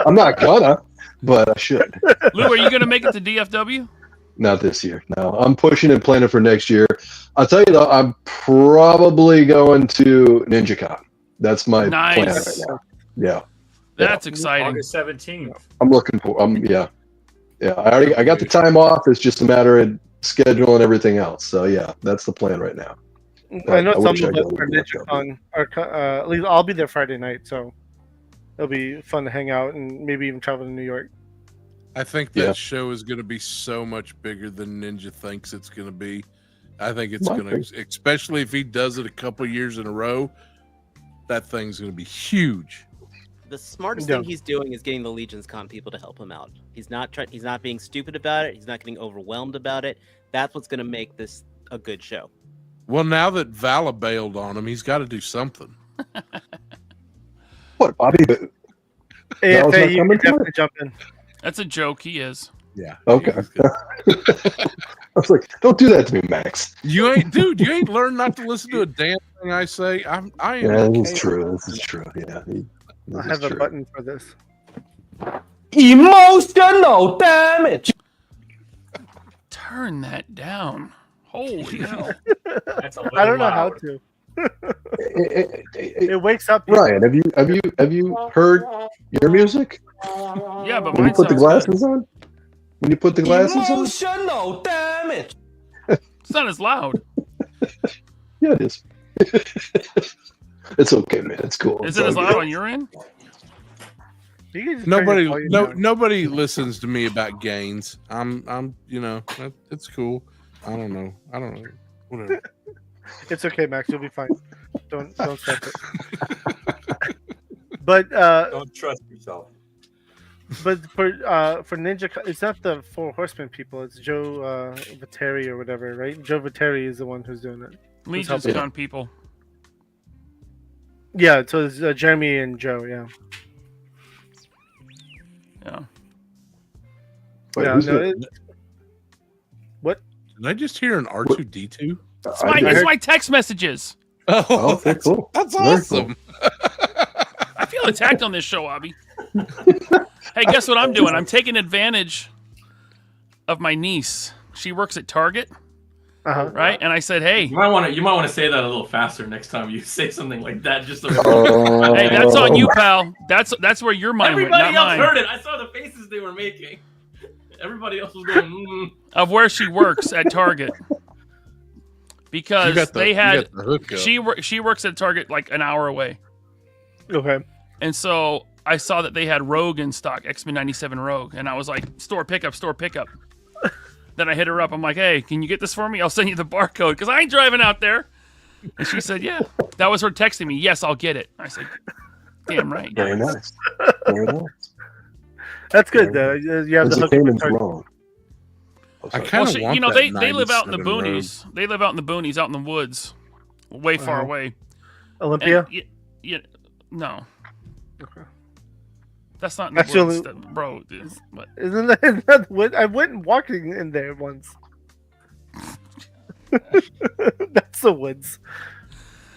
I'm not gonna, but I should. Lou, are you going to make it to DFW? Not this year. No, I'm pushing and planning for next year. I'll tell you though, I'm probably going to NinjaCon. That's my plan Nice. right now. Yeah, That's exciting. August 17th. I'm looking for. Yeah. I got the time off. It's just a matter of schedule and everything else. So yeah, that's the plan right now. I know I some wish I of us could are go to NinjaCon. At least I'll be there Friday night, so it'll be fun to hang out and maybe even travel to New York. I think that Yeah. show is going to be so much bigger than Ninja thinks it's going to be. I think it's Might going to, especially if he does it a couple years in a row, that thing's going to be huge. The smartest Yeah. thing he's doing is getting the Legions Con people to help him out. He's not being stupid about it. He's not getting overwhelmed about it. That's what's going to make this a good show. Well, now that Vala bailed on him, he's got to do something. What, Bobby? Val's AFA, not you can coming to definitely jump in. That's a joke. He is. Yeah. Okay. I was like, don't do that to me, Max. You ain't, dude. You ain't learned not to listen to a damn thing I say. I am. Yeah, this okay. is true. This is true. Yeah. I have a button for this. Emotional damage. Turn that down. Holy hell. That's a little I don't know how loud. to. Ryan, It wakes up. people. have you heard your music? Yeah, but When you mine put the sounds glasses on? When you put the glasses on? Emotional damage. good. It's not as loud. Yeah, it is. It's okay, man. It's cool. Is It's it all as good. loud on your end? You can just turn your volume down. Nobody listens to me about gains. It's cool. I don't know. Whatever. It's okay, Max. You'll be fine. Don't stress it. But Don't trust yourself. But for Ninja, it's not the Four Horsemen people. It's Joe Viteri or whatever, right? Joe Viteri is the one who's doing it. Legion's Con people. Yeah, so it's Jeremy and Joe. Yeah. Yeah. Wait, Yeah. who's No, the- what? Did I just hear an R2D2? It's my text messages. Oh, okay, cool. That's Very awesome. I feel attacked on this show, Abby. Hey, guess what I'm doing? I'm taking advantage of my niece. She works at Target, right? And I said, "Hey, You might want to say that a little faster next time you say something like that. Just so hey, that's on you, pal. That's where your mind went, everybody not else mine." heard it. I saw the faces they were making. Everybody else was going. Of where she works at Target, because she works at Target like an hour away. Okay. And so I saw that they had Rogue in stock, X-Men 97 Rogue, and I was like, store pickup. Then I hit her up. I'm like, hey, can you get this for me? I'll send you the barcode because I ain't driving out there. And she said, yeah. That was her texting me. Yes, I'll get it. I said, damn right. Very nice. Very nice. That's good though. You have the hook. payment's wrong. I kind of want they that live out in the 97 boonies. Rogue. They live out in the boonies, out in the woods, way far away. Olympia? Yeah, no. Okay. That's not in the Actually, woods, bro. What? Isn't that what I went walking in there once? That's the woods.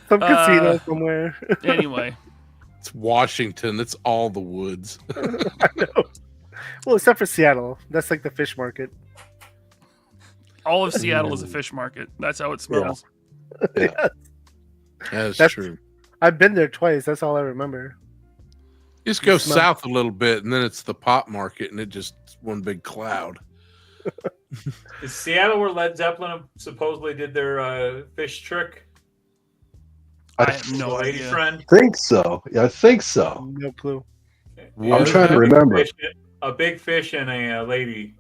Some casino somewhere. Anyway. It's Washington. It's all the woods. I know. Well, except for Seattle. That's like the fish market. All of Seattle is a fish market. That's how it smells. Yeah. That's true. I've been there twice. That's all I remember. Just go south a little bit, and then it's the pop market, and it just one big cloud. Is Seattle where Led Zeppelin supposedly did their fish trick? I have no Lady idea. friend. think so. Yeah, I think so. No clue. I'm trying to remember. A big fish and a lady.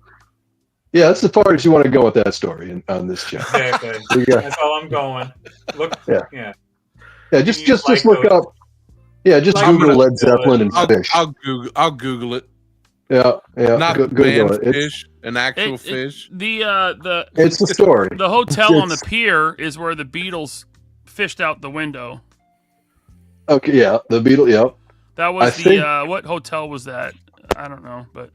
Yeah, that's as far as you want to go with that story on this channel. Exactly. Yeah. That's all I'm going. Look. Yeah. Yeah, just like look those. up. Yeah, just Like Google those. Led Zeppelin and fish. I'll Google it. Yeah. Not the Google band it. fish, an actual fish. It's the story. The hotel on the pier is where the Beatles fished out the window. Okay, yeah, the Beatles. Yep. That was what hotel was that? I don't know, but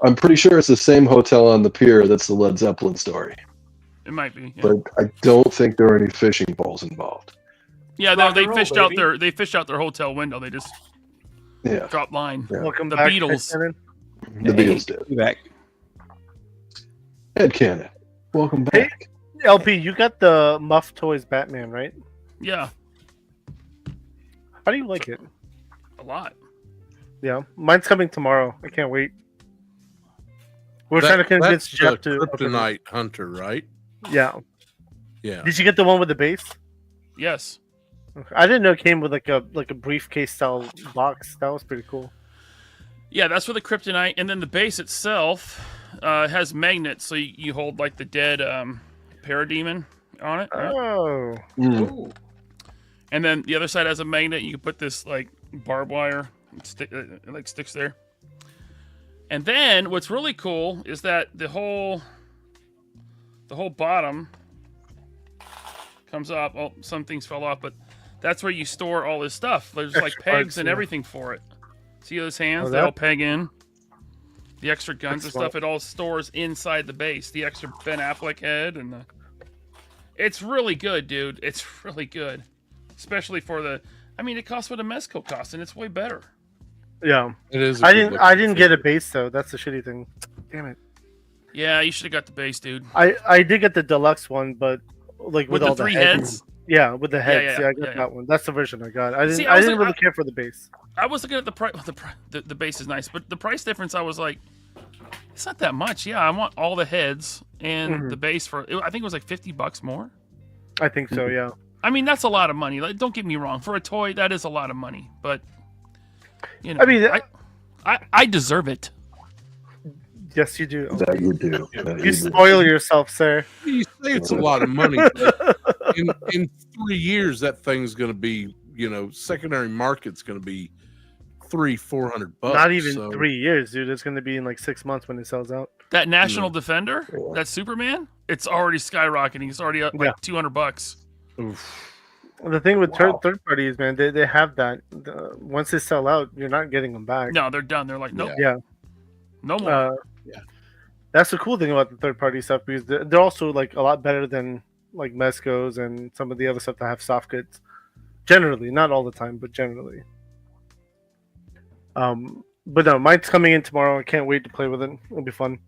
I'm pretty sure it's the same hotel on the pier that's the Led Zeppelin story. it might be. Yeah, But I don't think there are any fishing poles involved. yeah Rock they and roll, fished out baby. they fished out their hotel window. They just Yeah, dropped line. Yeah. Welcome The back, Beatles. Ed Cannon. the Beatles did. Be back. Ed Cannon, welcome back. LP, you got the Muff Toys Batman, right? Yeah, How do you like it? a lot. Yeah, mine's coming tomorrow. I can't wait. We're trying to convince That's Jeff the to. Kryptonite Hunter, right? Yeah. Yeah. Did you get the one with the base? Yes. Okay. I didn't know it came with like a briefcase style box. That was pretty cool. Yeah, that's for the kryptonite, and then the base itself has magnets, so you hold like the dead parademon on it. Right? Oh. Ooh. And then the other side has a magnet. You can put this like barbed wire, like sticks there. And then what's really cool is that the whole bottom comes up. Oh, some things fell off, but that's where you store all this stuff. There's like Extra pegs parts, and yeah. everything for it. See those hands? Oh, They all that- peg in. The extra guns and Excellent. stuff, it all stores inside the base. The extra Ben Affleck head and the. It's really good, dude. It's really good, especially for the. I mean, it costs what a mezco costs, and it's way better. Yeah. It is. I didn't get a base though. That's the shitty thing. Damn it. Yeah, you should have got the base, dude. I did get the deluxe one, but like with the all three the heads. Yeah, with the heads. yeah, I got yeah. that one. That's the version I got. I didn't. See, I I was didn't like- really care for the base. I was looking at the price. The base is nice, but the price difference, I was like, it's not that much. Yeah, I want all the heads and Mhm. the base for. I think it was like $50 more. I think so. Yeah. I mean, that's a lot of money. Like, don't get me wrong. For a toy, that is a lot of money. But you know, I mean, I deserve it. Yes, you do. That you do. You spoil yourself, sir. You say it's a lot of money. In 3 years, that thing's going to be, secondary market's going to be $300-400. Not even 3 years, dude. It's going to be in like 6 months when it sells out. That National Defender, that Superman, it's already skyrocketing. It's already up like $200. The thing with third parties, man, they have that. Once they sell out, you're not getting them back. No, they're done. They're like, nope. Yeah. No more. That's the cool thing about the third party stuff, because they're also like a lot better than like Mezcos and some of the other stuff that have soft goods. Generally, not all the time, but generally. But no, mine's coming in tomorrow. I can't wait to play with it. It'll be fun.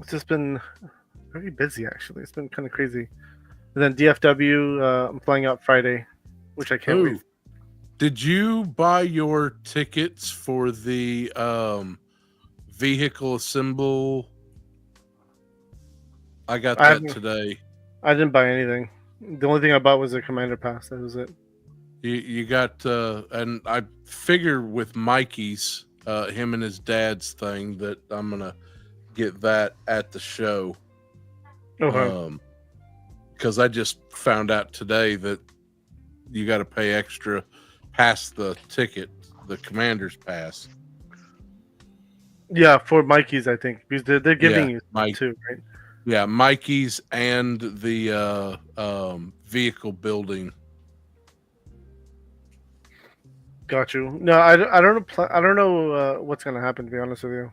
It's just been very busy, actually. It's been kind of crazy. And then DFW, I'm flying out Friday, which I can't wait. Did you buy your tickets for the vehicle assemble? I got that today. I didn't buy anything. The only thing I bought was a commander pass. That was it. You got, and I figure with Mikey's, him and his dad's thing, that I'm gonna get that at the show. Okay. Because I just found out today that you got to pay extra past the ticket, the commander's pass. Yeah, for Mikey's, I think, because they're giving you too, right? Yeah, Mikey's and the vehicle building. Got you. No, I don't know what's gonna happen, to be honest with you.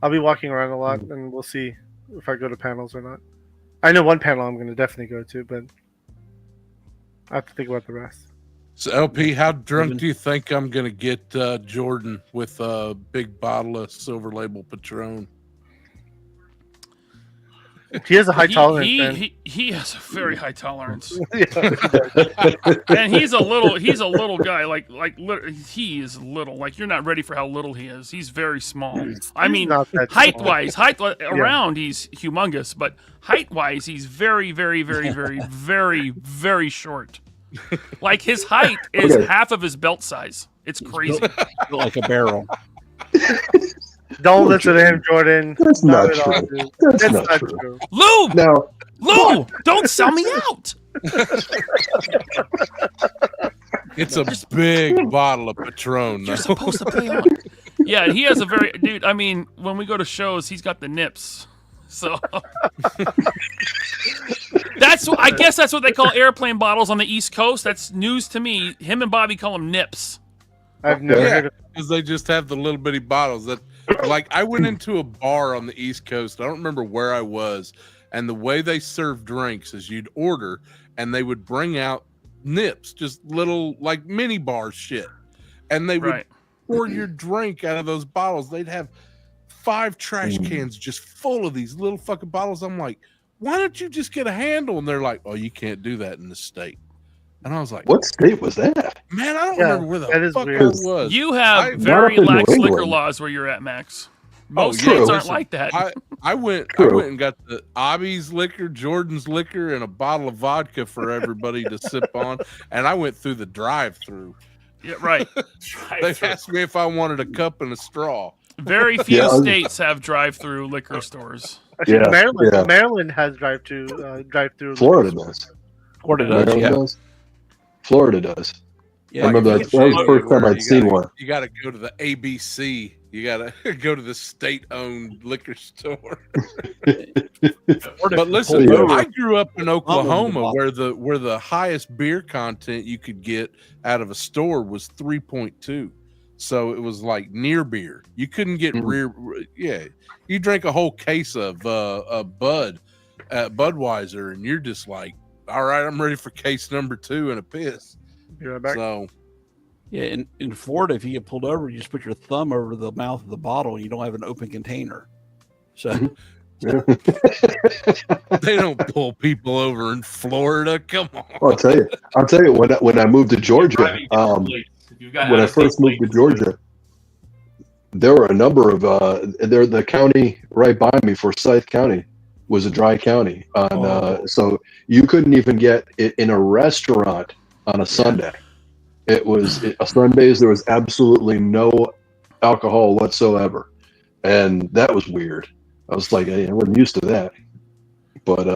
I'll be walking around a lot, and we'll see if I go to panels or not. I know one panel I'm gonna definitely go to, but I have to think about the rest. So LP, how drunk do you think I'm gonna get Jordan with a big bottle of Silver Label Patron? He has a high tolerance. He has a very high tolerance. And he's a little guy. Like he is little. Like, you're not ready for how little he is. He's very small. I mean, height wise, around he's humongous, but height wise, he's very, very, very, very, very, very short. Like, his height is half of his belt size. It's crazy. Built like a barrel. Don't listen to him, Jordan. That's not true. That's not true. Lou! No. Lou! Don't sell me out! It's a big bottle of Patron. You're supposed to play on. Yeah, he has a very... Dude, I mean, when we go to shows, he's got the nips. So... I guess that's what they call airplane bottles on the East Coast. That's news to me. Him and Bobby call them nips. I've never heard of because they just have the little bitty bottles that, like, I went into a bar on the East Coast. I don't remember where I was, and the way they serve drinks is you'd order, and they would bring out nips, just little like mini bar shit, and they would pour your drink out of those bottles. They'd have 5 trash cans just full of these little fucking bottles. I'm like, why don't you just get a handle? And they're like, oh, you can't do that in the state. And I was like, what state was that? Man, I don't remember where the fuck it was. You have very lax liquor laws where you're at, Max. Most states aren't like that. I went and got the Obby's liquor, Jordan's liquor, and a bottle of vodka for everybody to sip on. And I went through the drive-through. Yeah, right. They asked me if I wanted a cup and a straw. Very few states have drive-through liquor stores. Actually, Maryland has drive-through. Florida does. Florida does. Yeah, I remember that was the first time I'd seen one. You got to go to the ABC. You got to go to the state-owned liquor store. But listen, I grew up in Oklahoma, where the highest beer content you could get out of a store was 3.2. So it was like near beer. You couldn't get rear. Yeah, you drank a whole case of Bud at Budweiser, and you're just like, all right, I'm ready for case number 2 and a piss. Be right back. So, yeah, in Florida, if you get pulled over, you just put your thumb over the mouth of the bottle, and you don't have an open container. So they don't pull people over in Florida. Come on. Well, I'll tell you. When I moved to Georgia, when I first moved to Georgia, there were a number of the county right by me, Forsyth County, was a dry county. So you couldn't even get it in a restaurant on a Sunday. Sundays there was absolutely no alcohol whatsoever, and that was weird. I was like, I wasn't used to that, but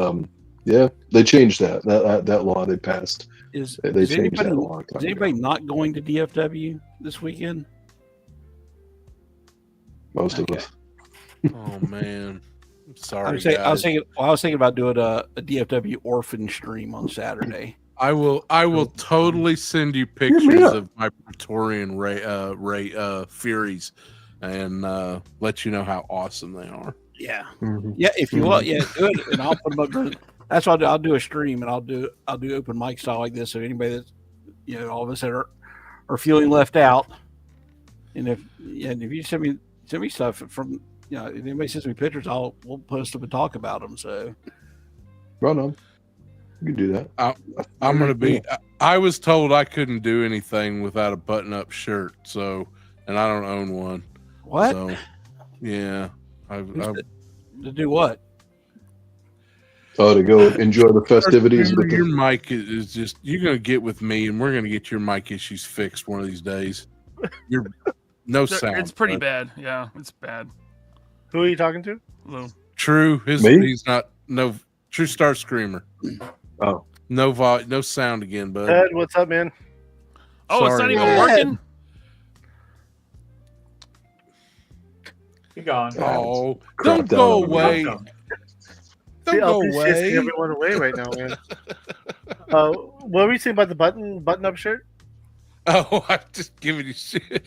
yeah, they changed that law they passed. They changed that a long time Is anybody not going to DFW this weekend? Most of us. Oh man, I'm sorry. I was thinking about doing a DFW orphan stream on Saturday. I will totally send you pictures of my Praetorian Furies and let you know how awesome they are. Yeah, yeah. If you want, do it, and I'll put them up. That's what I'll do a stream, and I'll do open mic style like this. So anybody that's all of us that are feeling left out, and if you send me stuff from if anybody sends me pictures, we'll post them and talk about them. So, run on. You can do that. I'm gonna be. I was told I couldn't do anything without a button-up shirt. So, and I don't own one. What? So, yeah. To do what? Oh, to go enjoy the festivities with your mic is just. You're gonna get with me, and we're gonna get your mic issues fixed one of these days. You're no sound. It's pretty bad. Yeah, it's bad. Who are you talking to? Lou. True. He's not True Star Screamer. Oh, no sound again, bud. Ed, what's up, man? Oh, it's not even working. You gone? Oh, don't go away. Don't go away. Chasing everyone away right now, man. What were you saying about the button-up shirt? Oh, I'm just giving you shit.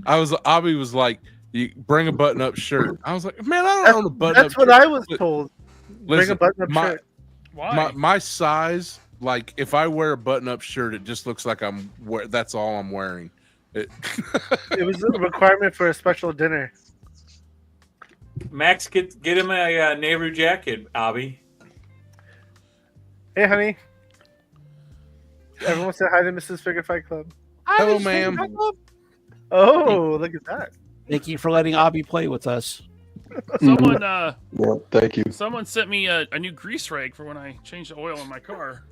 Abby was like, "You bring a button-up shirt." I was like, "Man, I don't own a button-up." That's what I was told. Bring a button-up shirt. Why? My size, like if I wear a button-up shirt, it just looks like that's all I'm wearing. It was a requirement for a special dinner. Max, get him a Nehru jacket, Abby. Hey, honey. Everyone say hi to Mrs. Figure Fight Club. Hello, ma'am. Oh, look at that. Thank you for letting Abby play with us. Someone, thank you. Someone sent me a new grease rag for when I changed the oil in my car.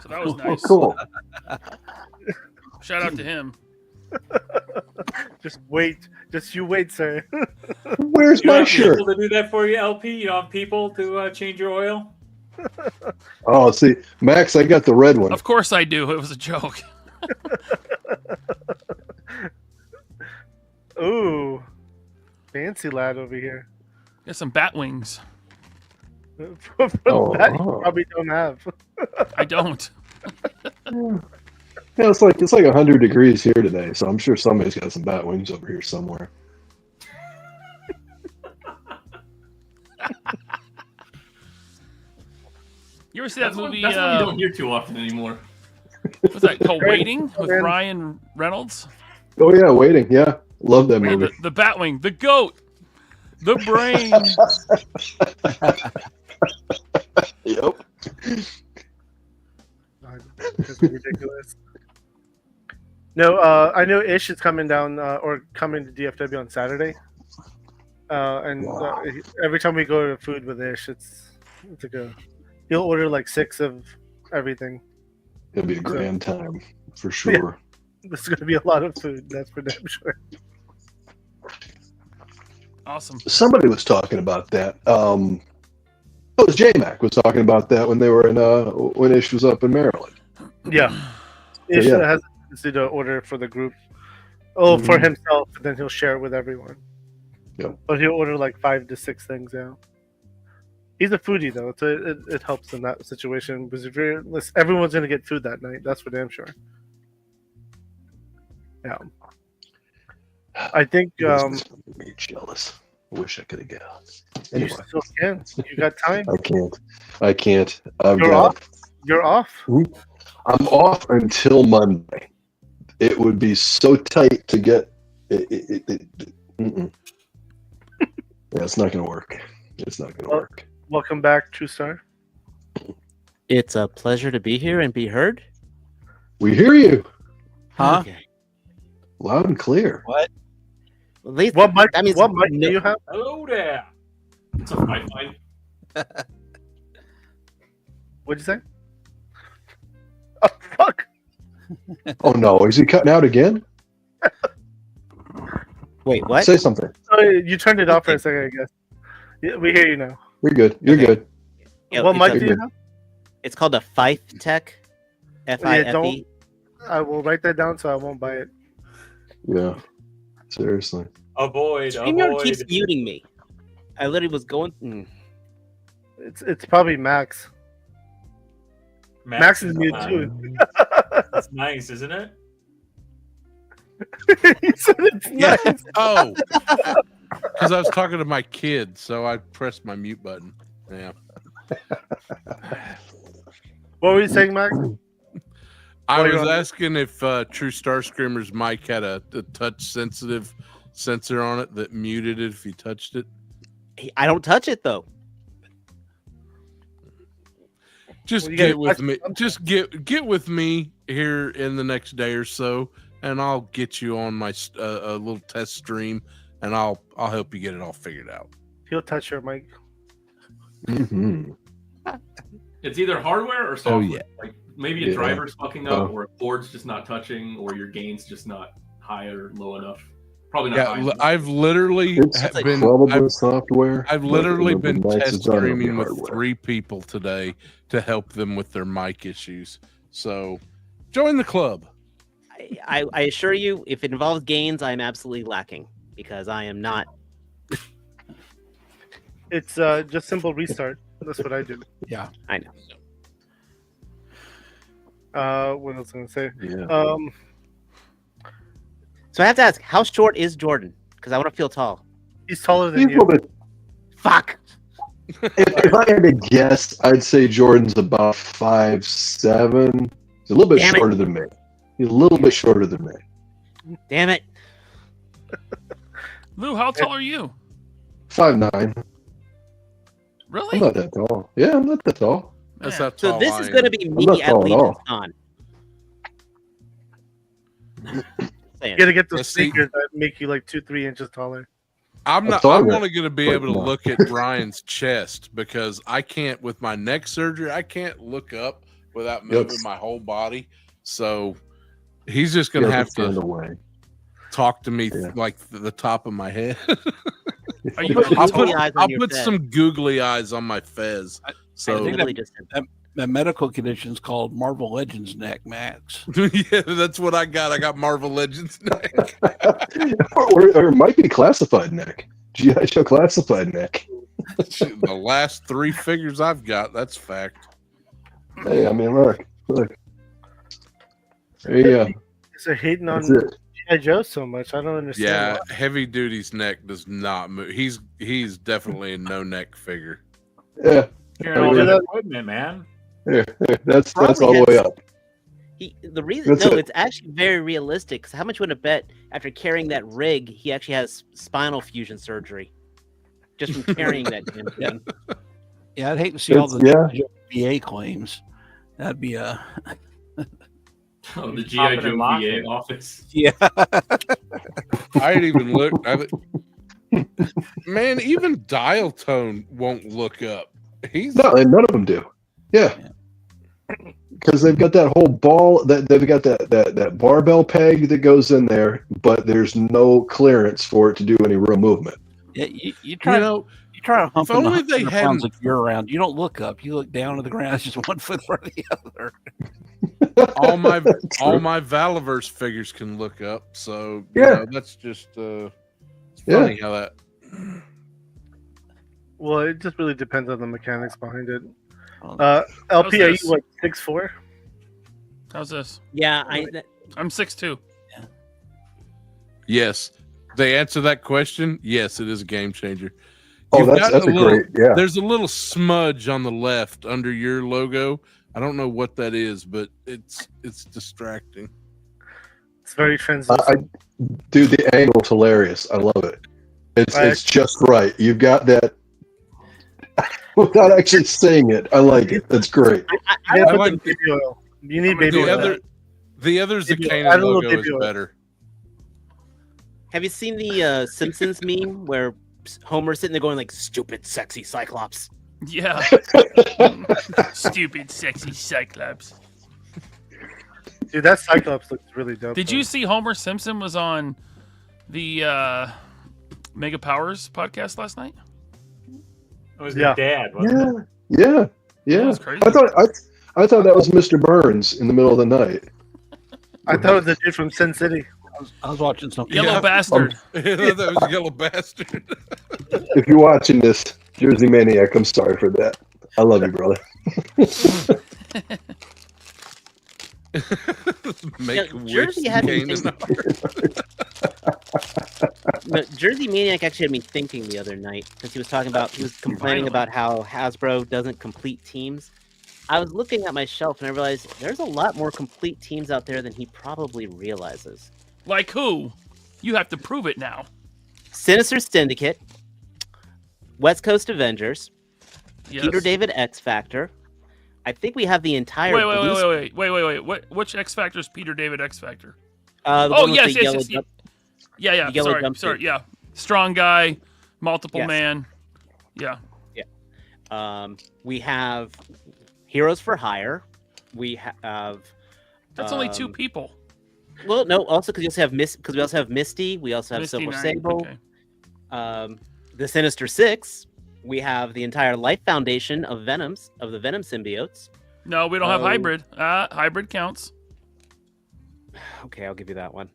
So that was nice. Oh, cool. Shout out to him. Just wait. Just you wait, sir. Where's You my have shirt? people to do that for you, LP? You don't have people to change your oil? Oh, see, Max, I got the red one. Of course I do. It was a joke. Ooh, fancy lad over here. Get some bat wings. That you probably don't have. I don't. Yeah, it's like 100 degrees here today, so I'm sure somebody's got some bat wings over here somewhere. You ever see that movie? That's one you don't hear too often anymore. What's that called? Waiting with Ryan Reynolds. Oh yeah, Waiting. Yeah, love that movie. The Batwing, the goat, the brain. Yep. That's ridiculous. No, I know Ish is coming down or coming to DFW on Saturday, and every time we go to food with Ish, it's like he'll order like 6 of everything. It'll be a grand time for sure. Yeah, there's going to be a lot of food. That's for damn sure. Awesome. Somebody was talking about that. It was J-Mac was talking about that when they were in when Ish was up in Maryland. Yeah, Ish has a tendency to order for the group. Oh, for himself, and then he'll share it with everyone. Yeah, but he'll order like 5 to 6 things. Yeah, he's a foodie though, so it helps in that situation because if everyone's gonna get food that night, that's for damn sure. Yeah, I think. Me jealous. I wish I could have got. Anyway. You still can. You got time. I can't. You're off. You're off. I'm off until Monday. It would be so tight to get. Yeah, it's not going to work. It's not going to work. Welcome back, True Star. It's a pleasure to be here and be heard. We hear you. Huh? Okay. Loud and clear. What? At least what mic do you have? Hello there. It's a pipeline. What'd you say? Oh, fuck. Oh no, is he cutting out again? Wait, what? Say something. Oh, you turned it off for a second, I guess. Yeah, we hear you now. You're good. You're Okay. good. Yeah, What mic it's, do a, you have? it's called a Fife Tech. Fife. I will write that down so I won't buy it. Yeah. Seriously. Avoid. Streamyard keeps muting me. I literally was going. It's probably Max. Max is mute too. That's nice, isn't it? He said it's Yeah. nice. Oh, because I was talking to my kid, so I pressed my mute button. Yeah. What were you saying, Max? I While you're was on- asking if True Starscreamer's mic had a touch sensitive sensor on it that muted it if you touched it. I don't touch it though. Just Well, you get gotta with touch me. something. Just get with me here in the next day or so, and I'll get you on my a little test stream, and I'll help you get it all figured out. He'll touch your mic. Mm-hmm. It's either hardware or software. yeah. Like maybe a Yeah. driver's fucking up, Oh. or a board's just not touching, or your gain's just not high or low enough. Probably not Yeah, high enough. I've literally It's been. probably software. I've literally but been the Max test is done on the streaming with hardware. 3 people today to help them with their mic issues. So join the club. I assure you, if it involves gains, I'm absolutely lacking because I am not. It's just simple restart. That's what I do. Yeah. I know. What else was I gonna say? Yeah. So I have to ask, how short is Jordan? Because I want to feel tall. He's taller He's than a you. little bit. Fuck. If I had to guess, I'd say Jordan's about 5'7". He's a little bit Damn it. shorter than me. He's a little bit shorter than me. Damn it. Lou, how tall are you? 5'9". Really? I'm not that tall. Yeah, I'm not that tall. That's Man. how So tall this I is am. going to be not me at tall at Legion's all. Con. Saying. You gotta get those Let's see. sneakers that make you like 2-3 inches taller. I'm not. thought I'm of it, only going to be but able to no. look at Brian's chest because I can't with my neck surgery. I can't look up without moving Yep. my whole body. So he's just going to Yeah, have stand to away. talk to me Yeah. like the top of my head. Are you Put I'll googly put, eyes on I'll your put fez. some googly eyes on my fez. I So literally just said That medical condition is called Marvel Legends neck, Max. yeah, that's what I got. I got Marvel Legends neck. or it might be classified neck. G.I. Joe classified neck. The last 3 figures I've got, that's fact. Hey, I mean, look. There you go. They're hating on That's it. G.I. Joe so much. I don't understand. Yeah, why. Heavy Duty's neck does not move. He's definitely a no neck figure. Yeah, Carrying all Yeah. that equipment, man. that's Probably all the way has- up. the reason. That's No, it. it's actually very realistic. 'Cause how much would I bet after carrying that rig, he actually has spinal fusion surgery just from carrying that damn thing? Yeah, I'd hate to see all the Yeah. VA claims. That'd be a Oh, the GI Popping and Joe locking. VA office. yeah. I ain't even looked. Man, even Dial Tone won't look up. He's No, and none of them do. Yeah, because they've got that whole ball. That they've got that barbell peg that goes in there, but there's no clearance for it to do any real movement. Yeah, you try you try to hump if in the only they 100 pounds hadn't- if you're around. You don't look up. You look down to the ground. It's just one foot for the other. all my Valiverse figures can look up. So you Yeah. know, that's just it's funny how that. Well, it just really depends on the mechanics behind it. Well, LP, are you this? what 6'4"? How's this? Yeah, I'm 6'2". Yes, they answer that question. Yes, it is a game changer. Oh, You've got that's a little- great. Yeah, There's a little smudge on the left under your logo. I don't know what that is, but it's distracting. It's very translucent. dude, the angle's hilarious. I love it. It's just right. You've got that. Without actually saying it, I like it. That's great. You gotta I put like the baby oil. You need baby the oil. other Baby oil. Zacana Add a little logo baby is oil. better. have you seen the Simpsons meme where Homer's sitting there going like, "Stupid, sexy Cyclops"? Yeah. Stupid, sexy Cyclops. Dude, that Cyclops looks really dope. Did you see Homer Simpson was on the Mega Powers podcast last night? It was your dad, wasn't it? Yeah. That was crazy. I thought that was Mr. Burns in the middle of the night. I thought it was the dude from Sin City. I was watching something. Yellow bastard. That was Yellow Bastard. If you're watching this, Jersey Maniac, I'm sorry for that. I love you, brother. Make Jersey had me Jersey Maniac actually had me thinking the other night because he was complaining about how Hasbro doesn't complete teams. I was looking at my shelf and I realized there's a lot more complete teams out there than he probably realizes. Like who? You have to prove it now. Sinister Syndicate, West Coast Avengers, Yes. Peter David X Factor. I think we have the entire. Wait. Which X Factor is Peter David X Factor? The one with the yellow Yeah. yellow Sorry. jumpsuit. Yeah. Strong guy, multiple Yes. man. Yeah. We have Heroes for Hire. We have. That's only two people. Well, no. Also, because we also have Misty. We also have Misty Silver Knight, Sable. okay. The Sinister Six. We have the entire Life Foundation of the Venom symbiotes. No, we don't have hybrid. Hybrid counts. Okay, I'll give you that one.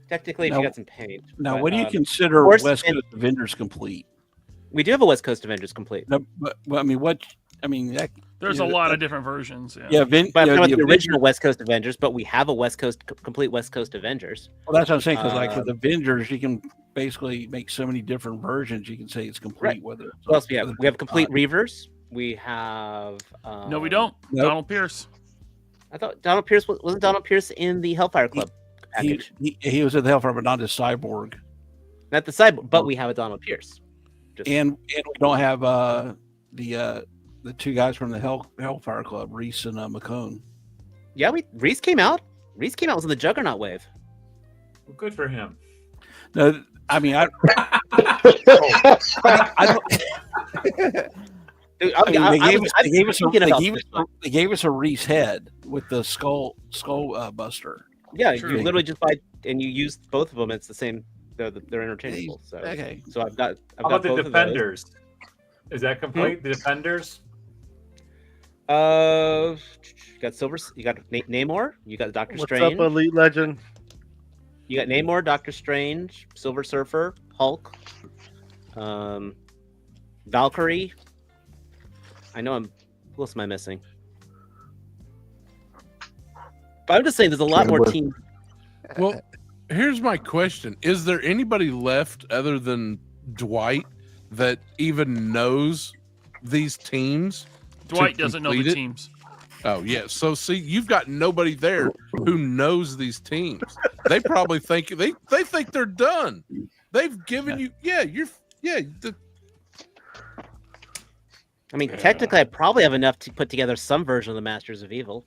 Technically, if Now- you got some paint. Now, but, what do you consider Force West and- Coast Avengers complete? We do have a West Coast Avengers complete. No, but I mean, There's a lot of different versions. Yeah. Yeah, But I'm you talking know, about the the Avengers- original West Coast Avengers, but we have a complete West Coast Avengers. Well, that's what I'm saying. Because like with Avengers, you can basically make so many different versions. You can say it's complete. Right. Whether What else we have? We have complete Reavers. We have. No, we don't. Nope. Donald Pierce. I thought Donald Pierce wasn't Donald Pierce in the Hellfire Club package. he was in the Hellfire, but not as Cyborg. Not the cyborg, but we have a Donald Pierce. And we don't have the two guys from the Hellfire Club, Reese and McCone. Yeah, Reese came out. Reese came out was in the Juggernaut wave. Well, good for him. No, I mean I don't. Dude, They gave us a Reese head with the skull buster. Yeah, True. you literally just buy and you use both of them. It's the same. They're interchangeable. So Okay. So I've got How about the both of those. Defenders? Is that complete? The Defenders? You got Silver. You got Namor. You got Doctor What's Strange. up, Elite Legend? You got Namor, Doctor Strange, Silver Surfer, Hulk, Valkyrie. I know who else am I missing? But I'm just saying, there's a lot more teams. Well, here's my question: is there anybody left other than Dwight that even knows these teams? Dwight doesn't know the teams. Oh yeah, so see, you've got nobody there who knows these teams. They probably think they think they're done. They've given you, I mean, technically, I probably have enough to put together some version of the Masters of Evil.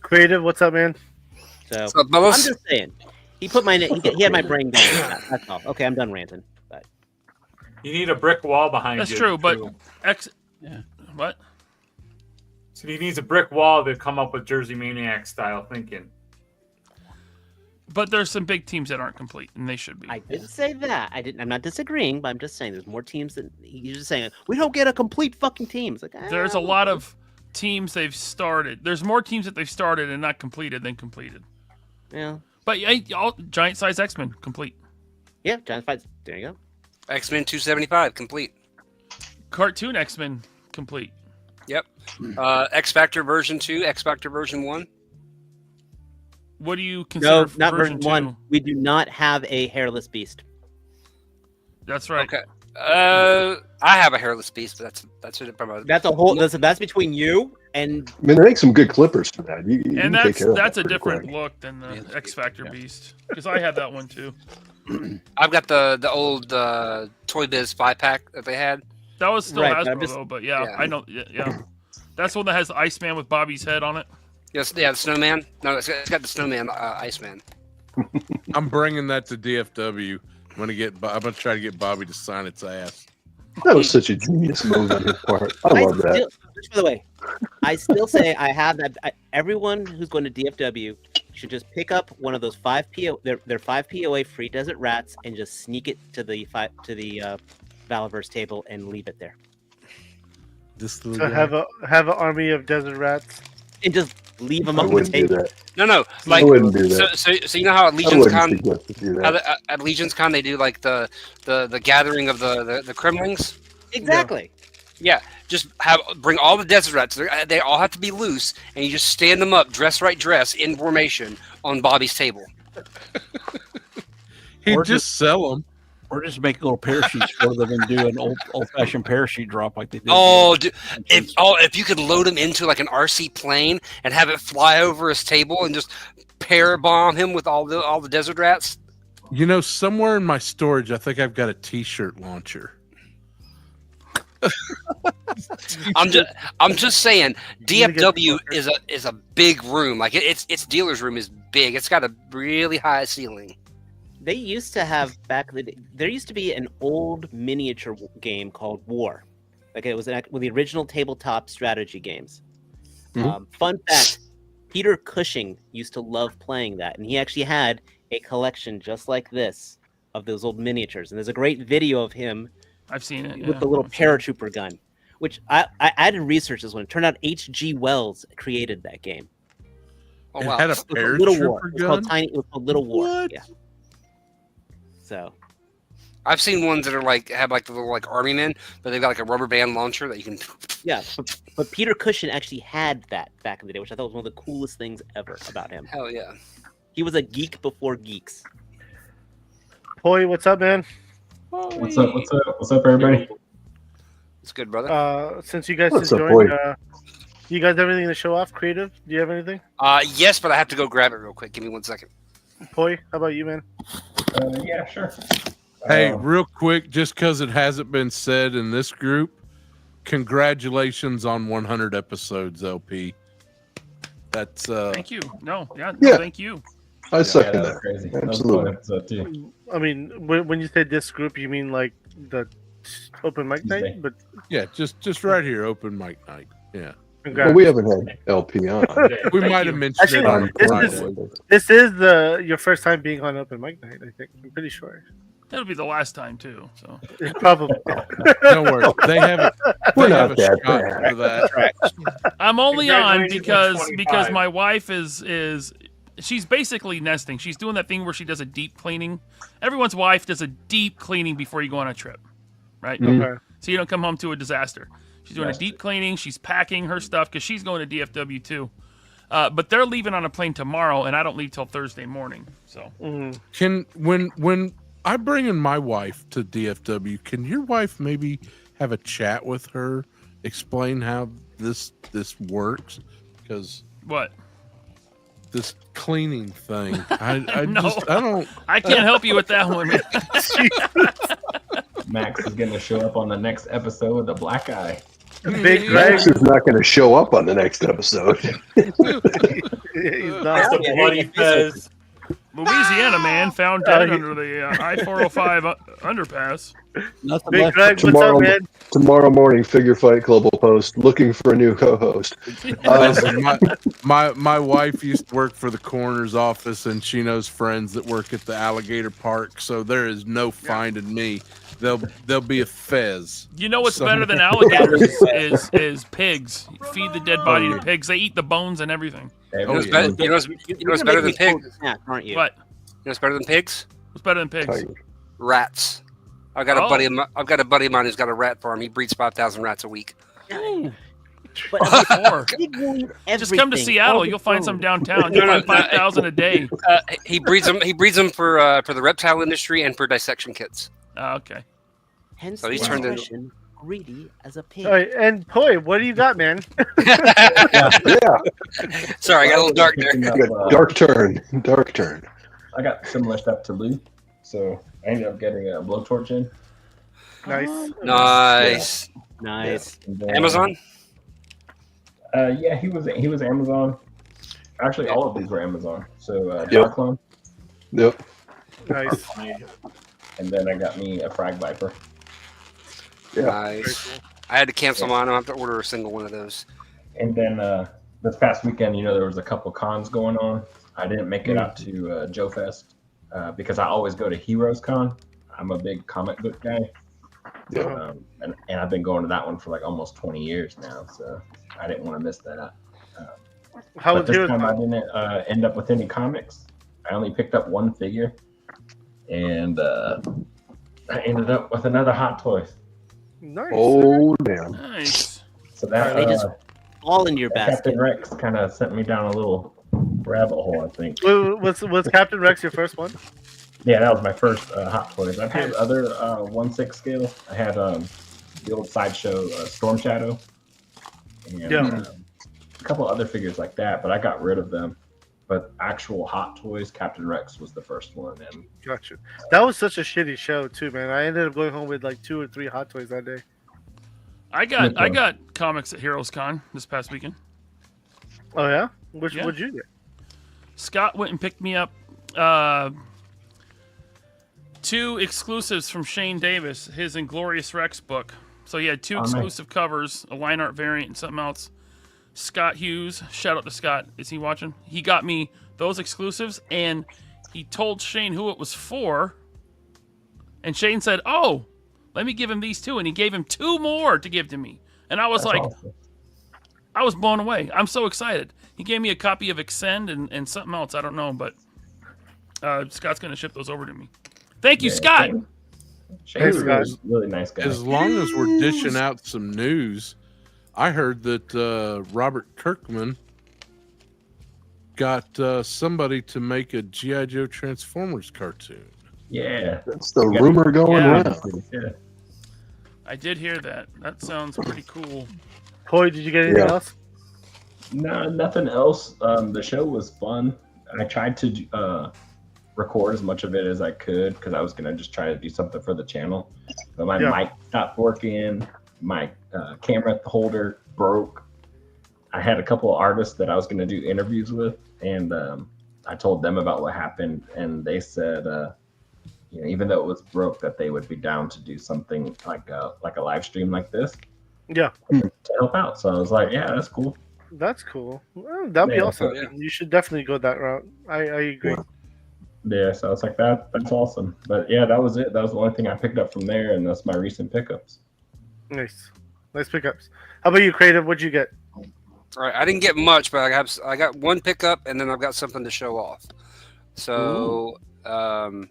Creative, what's up, man? So What's up, I'm fellas? just saying, he put my he had my brain down. That's all. Okay, I'm done ranting. But You need a brick wall behind That's you. true, but too. what? So he needs a brick wall to come up with Jersey Maniac style thinking. But there's some big teams that aren't complete, and they should be. I didn't say that. I'm not disagreeing, but I'm just saying there's more teams than you're just saying. We don't get a complete fucking team. It's like There's a lot of teams they've started. There's more teams that they've started and not completed than completed. Yeah. But all giant size X-Men complete. Yeah, giant fights. There you go. X-Men 275 complete. Cartoon X-Men complete. Yep. X Factor version 2, X Factor version 1. What do you consider No, not version two? 1. We do not have a hairless beast. That's right. Okay. I have a hairless beast, but that's it. That's a whole. That's between you and. I mean, they make some good clippers for that. You And can take that's care of that's that a pretty different quick. look than the X Factor Beast, because I have that one too. I've got the old Toy Biz 5-pack that they had. That was still Right, but Hasbro I'm just- though, but yeah, I know. Yeah, that's one that has the Iceman with Bobby's head on it. Yes, yeah, the Snowman. No, it's got the Snowman, Iceman. I'm bringing that to DFW. I'm gonna try to get Bobby to sign its ass. That was such a genius move on his part. I love that. Just by the way, I still say I have that. Everyone who's going to DFW should just pick up one of those 5 their 5 POA free desert rats and just sneak it to the Valaverse table and leave it there. So have an army of desert rats and just leave them I on the wouldn't do table. that. No, like I wouldn't do that. So you know how at I Legion's wouldn't Con, suggest to do that. at Legion's Con they do like the gathering of the Kremlings. Exactly. Yeah, just bring all the desert rats. They all have to be loose, and you just stand them up, dress in formation on Bobby's table. He'd just sell them. Or just make little parachutes for them and do an old-fashioned parachute drop like they did. If you could load him into like an RC plane and have it fly over his table and just parabomb him with all the desert rats. You know, somewhere in my storage, I think I've got a T-shirt launcher. I'm just saying, DFW is a big room. Like its dealer's room is big. It's got a really high ceiling. They used to have there used to be an old miniature game called War. Like it was one of the original tabletop strategy games. Mm-hmm. Fun fact, Peter Cushing used to love playing that. And he actually had a collection just like this of those old miniatures. And there's a great video of him. I've seen it. With the little paratrooper gun, which I did research this one. It turned out H.G. Wells created that game. Oh, wow. It had a paratrooper gun? It was called Little War. What? Yeah. So, I've seen ones that are have the little army men, but they've got like a rubber band launcher that you can. Yeah, but Peter Cushing actually had that back in the day, which I thought was one of the coolest things ever about him. Hell yeah. He was a geek before geeks. Poi, what's up, man? What's up, everybody? It's good, brother. Since you guys What's just up, joined, boy? you guys have anything to show off? Creative? Do you have anything? Yes, but I have to go grab it real quick. Give me 1 second. Poi, how about you, man? Yeah, sure. Hey, real quick, just because it hasn't been said in this group, congratulations on 100 episodes, LP. That's Thank you. No, Yeah. thank you. I second that's that. crazy. Absolutely. That was a fun episode, too. I mean, when you say this group, you mean like the open mic night? But yeah, just right here, open mic night. Yeah. Well, we haven't had LP on. We might have mentioned it on Friday. this is your first time being on open mic night, I think. I'm pretty sure. It'll be the last time too. So probably. Don't worry, they have a not that shot bad. for that. I'm only on Congratulations because on 25. my wife is she's basically nesting. She's doing that thing where she does a deep cleaning. Everyone's wife does a deep cleaning before you go on a trip, right? Okay. So you don't come home to a disaster. She's doing a deep cleaning. She's packing her stuff because she's going to DFW too. But they're leaving on a plane tomorrow, and I don't leave till Thursday morning. So Can when I bring in my wife to DFW, can your wife maybe have a chat with her, explain how this works? Because what? This cleaning thing, I No. don't. I can't help you with that one. Man. Max is going to show up on the next episode with a black eye. Big Greg. Max is not going to show up on the next episode. He's That's not. the bloody fez. Louisiana man found dead under the I-405 underpass. Nothing Big left. Greg, what's up, man? Tomorrow morning, Figure Fight Club will post looking for a new co-host. Listen, my wife used to work for the coroner's office, and she knows friends that work at the alligator park. So there is no finding me. There'll be a fez. You know what's better than alligators is pigs. Feed the dead body to pigs. They eat the bones and everything. You know what's better than pigs? Aren't you? What? You know what's better than pigs? What's better than pigs? Rats. I've got a buddy of mine who's got a rat farm. He breeds 5,000 rats a week. But just come to Seattle. You'll find some downtown. You'll find 5,000 a day. He breeds them. He breeds them for the reptile industry and for dissection kits. Okay. Hence So he's the turned expression, greedy as a pig. All right, and Poi, what do you got, man? Yeah. Sorry, I got a little dark there. Dark turn. Dark turn. I got similar stuff to Lou, so I ended up getting a blowtorch in. Nice. Nice. Nice. And then, Amazon? Yeah, he was Amazon. Actually, all of these were Amazon. So Yep. Darklon, Yep. Nice. and then I got me a Frag Viper. Nice. I had to cancel mine. I don't have to order a single one of those. And then this past weekend, there was a couple cons going on. I didn't make it out to Joe Fest because I always go to Heroes Con. I'm a big comic book guy. And I've been going to that one for like almost 20 years now, so I didn't want to miss that. How but was this time I didn't end up with any comics. I only picked up one figure, and I ended up with another Hot Toys. Nice. Oh, damn. Nice. So that They just all in your basket. Captain Rex kind of sent me down a little rabbit hole, I think. Was Captain Rex your first one? Yeah, that was my first Hot Toys. I've had other 1/6 scale. I had the old Sideshow Storm Shadow, and a couple other figures like that, but I got rid of them. But actual Hot Toys, Captain Rex was the first one. And Gotcha. That was such a shitty show too, man. I ended up going home with like 2 or 3 Hot Toys that day. I got comics at Heroes Con this past weekend. Oh yeah? What'd you get? Scott went and picked me up 2 exclusives from Shane Davis, his Inglorious Rex book. So he had 2 exclusive covers, a line art variant and something else. Scott Hughes, shout out to Scott. Is he watching? He got me those exclusives, and he told Shane who it was for. And Shane said, "Oh, let me give him these 2," and he gave him 2 more to give to me. And I was awesome. I was blown away. I'm so excited. He gave me a copy of Extend and something else. I don't know, but Scott's going to ship those over to me. Thank you, Scott. Shane's a really nice guy. As long as we're dishing out some news, I heard that Robert Kirkman got somebody to make a G.I. Joe Transformers cartoon. Yeah. That's the rumor going around. Yeah. I did hear that. That sounds pretty cool. Coy, did you get anything else? No, nothing else. The show was fun. I tried to record as much of it as I could because I was going to just try to do something for the channel. But my mic stopped working. My camera holder broke. I had a couple of artists that I was going to do interviews with, and I told them about what happened, and they said, even though it was broke, that they would be down to do something like a live stream like this. Yeah. To help out. So I was like, yeah, that's cool. That's cool. Well, that'd be awesome. You should definitely go that route. I agree. Yeah, so it's like that's awesome. But yeah, that was it. That was the only thing I picked up from there, and that's my recent pickups. Nice pickups. How about you, Creative? What'd you get? All right, I didn't get much, but I got one pickup, and then I've got something to show off. So, mine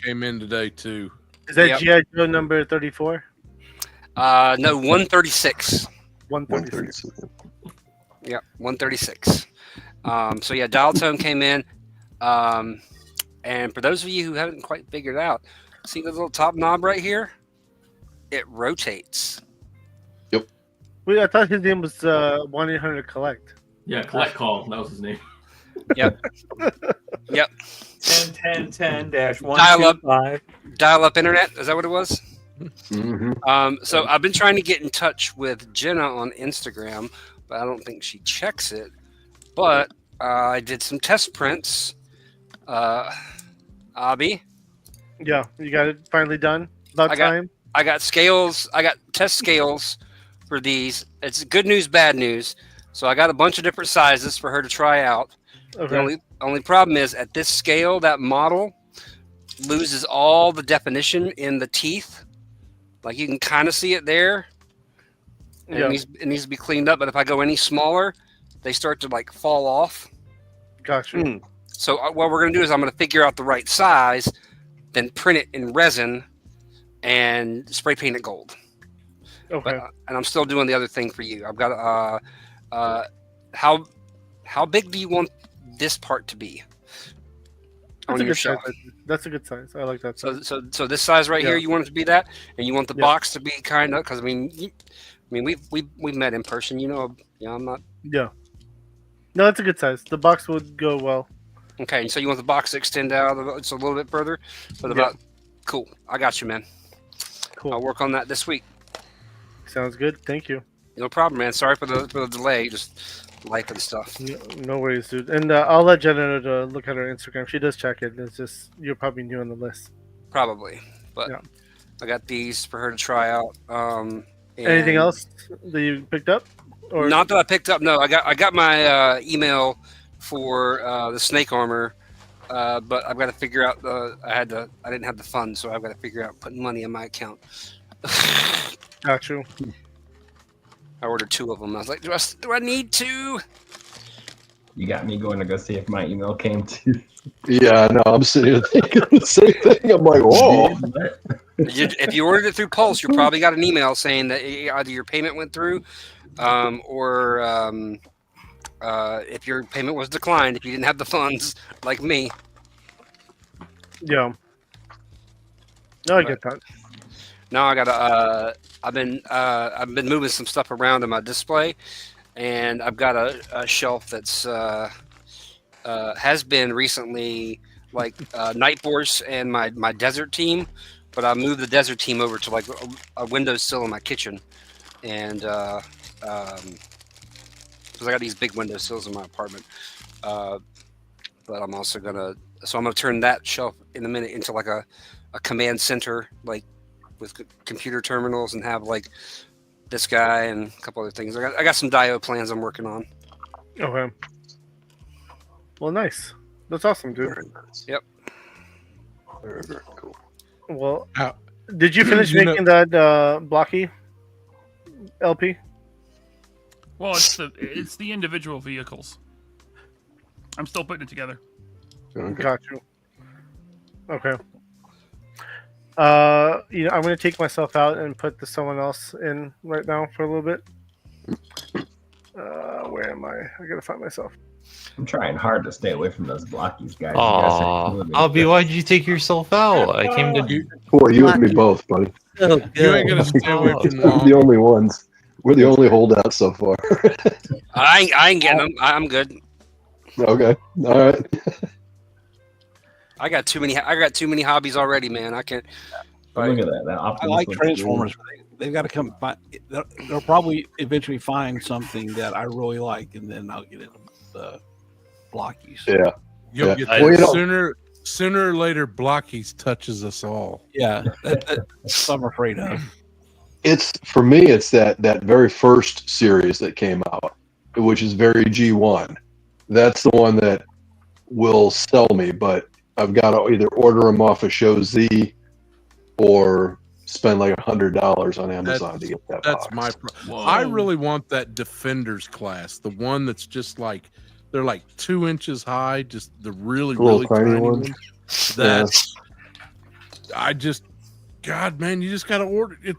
came in today too. Is that G.I. Joe number 34? No, 136. 136. Yeah, 136. Dial tone came in. And for those of you who haven't quite figured out, see the little top knob right here? It rotates. Yep. Wait, I thought his name was 1-800-COLLECT. Yeah, Collect Call. That was his name. Yep. Yep. 10-10-10-125. Dial up internet. Is that what it was? Mm-hmm. So I've been trying to get in touch with Jenna on Instagram, but I don't think she checks it. But I did some test prints. Abby. Yeah, you got it finally done. About time. I got scales. I got test scales for these. It's good news, bad news. So I got a bunch of different sizes for her to try out. Okay. The only problem is at this scale, that model loses all the definition in the teeth. Like you can kind of see it there. And it needs to be cleaned up. But if I go any smaller, they start to like fall off. Gotcha. So what we're going to do is I'm going to figure out the right size, then print it in resin and spray paint it gold. Okay. And I'm still doing the other thing for you. I've got how big do you want this part to be on your shelf? That's a good size. I like that size. So this size right here, you want it to be that, and you want the box to be kind of because we've met in person. I'm not. Yeah. No, it's a good size. The box would go well. Okay, and so you want the box to extend out just a little bit further, but about cool. I got you, man. Cool. I'll work on that this week. Sounds good. Thank you. No problem, man. Sorry for the delay. Just life and stuff. No worries, dude. And I'll let Jenna know to look at her Instagram. She does check it. It's just you're probably new on the list. Probably. But I got these for her to try out. Anything else that you picked up? Or not that I picked up. No, I got my email for the snake armor, but I've got to figure out I didn't have the funds, so I've got to figure out putting money in my account. Got you. I ordered 2 of them. I was like, do I need 2? You got me going to go see if my email came too. Yeah, no, I'm sitting here thinking the same thing. I'm like, whoa. If you ordered it through Pulse, you probably got an email saying that either your payment went through, or if your payment was declined, if you didn't have the funds, like me. Yeah. No, I get that. Now I got I've been moving some stuff around in my display, and I've got a shelf that's has been recently like Night Force and my desert team, but I moved the desert team over to like a windowsill in my kitchen, and because I got these big windowsills in my apartment, but I'm also gonna turn that shelf in a minute into like a command center, like with computer terminals, and have like this guy and a couple other things. I got some Dio plans I'm working on. Okay. Well, nice. That's awesome, dude. Very nice. Yep. Very, very cool. Well, did you finish making that blocky LP? Well, it's the individual vehicles. I'm still putting it together. Okay. Got you. Okay. I'm gonna take myself out and put someone else in right now for a little bit. Where am I? I gotta find myself. I'm trying hard to stay away from those blockies, guys. Aw, Albie, why'd you take yourself out? I came to do. Boy, you and me both, buddy. You ain't gonna stay away from We're the only ones. We're the only holdouts so far. I ain't getting them. I'm good. Okay. All right. I got too many hobbies already, man. I can't. Look at that. I like Transformers. They've got to come. They'll probably eventually find something that I really like, and then I'll get into the blockies. Yeah. You'll get there. Sooner or later, blockies touches us all. Yeah, that's what I'm afraid of. It's for me. It's that very first series that came out, which is very G1. That's the one that will sell me, but I've got to either order them off of Show Z or spend like $100 on Amazon to get that That's box. I really want that Defenders class, the one that's just like they're like 2 inches high, just the really tiny ones. That's God, man, you just got to order it.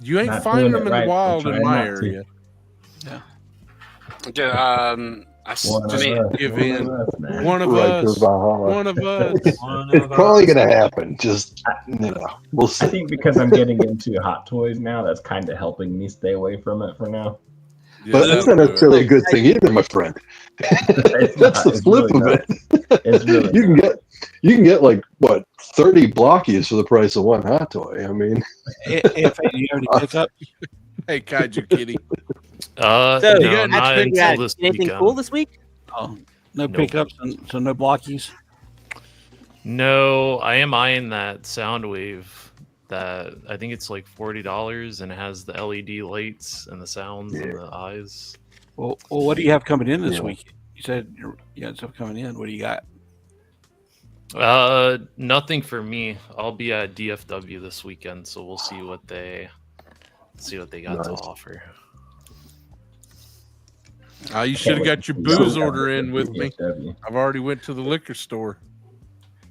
You ain't finding them in the wild in my area. Yeah. Give in. One of us. It's probably gonna happen. Just we'll see. I think because I'm getting into Hot Toys now, that's kind of helping me stay away from it for now. But that's not necessarily a good thing either, my friend. That's the flip of it. It's really you can get like what 30 blockies for the price of one Hot Toy. I mean, if you already pick up. Hey, Kaiju Kitty. No, not until this anything weekend. cool this week? Oh, no pickups, so no blockies. No, I am eyeing that Soundwave. That I think it's like $40, and it has the LED lights and the sounds and the eyes. Well, what do you have coming in this week? You said you had stuff coming in. What do you got? Nothing for me. I'll be at DFW this weekend, so we'll see what they got to offer. You should have got your booze order in with me. I've already went to the liquor store.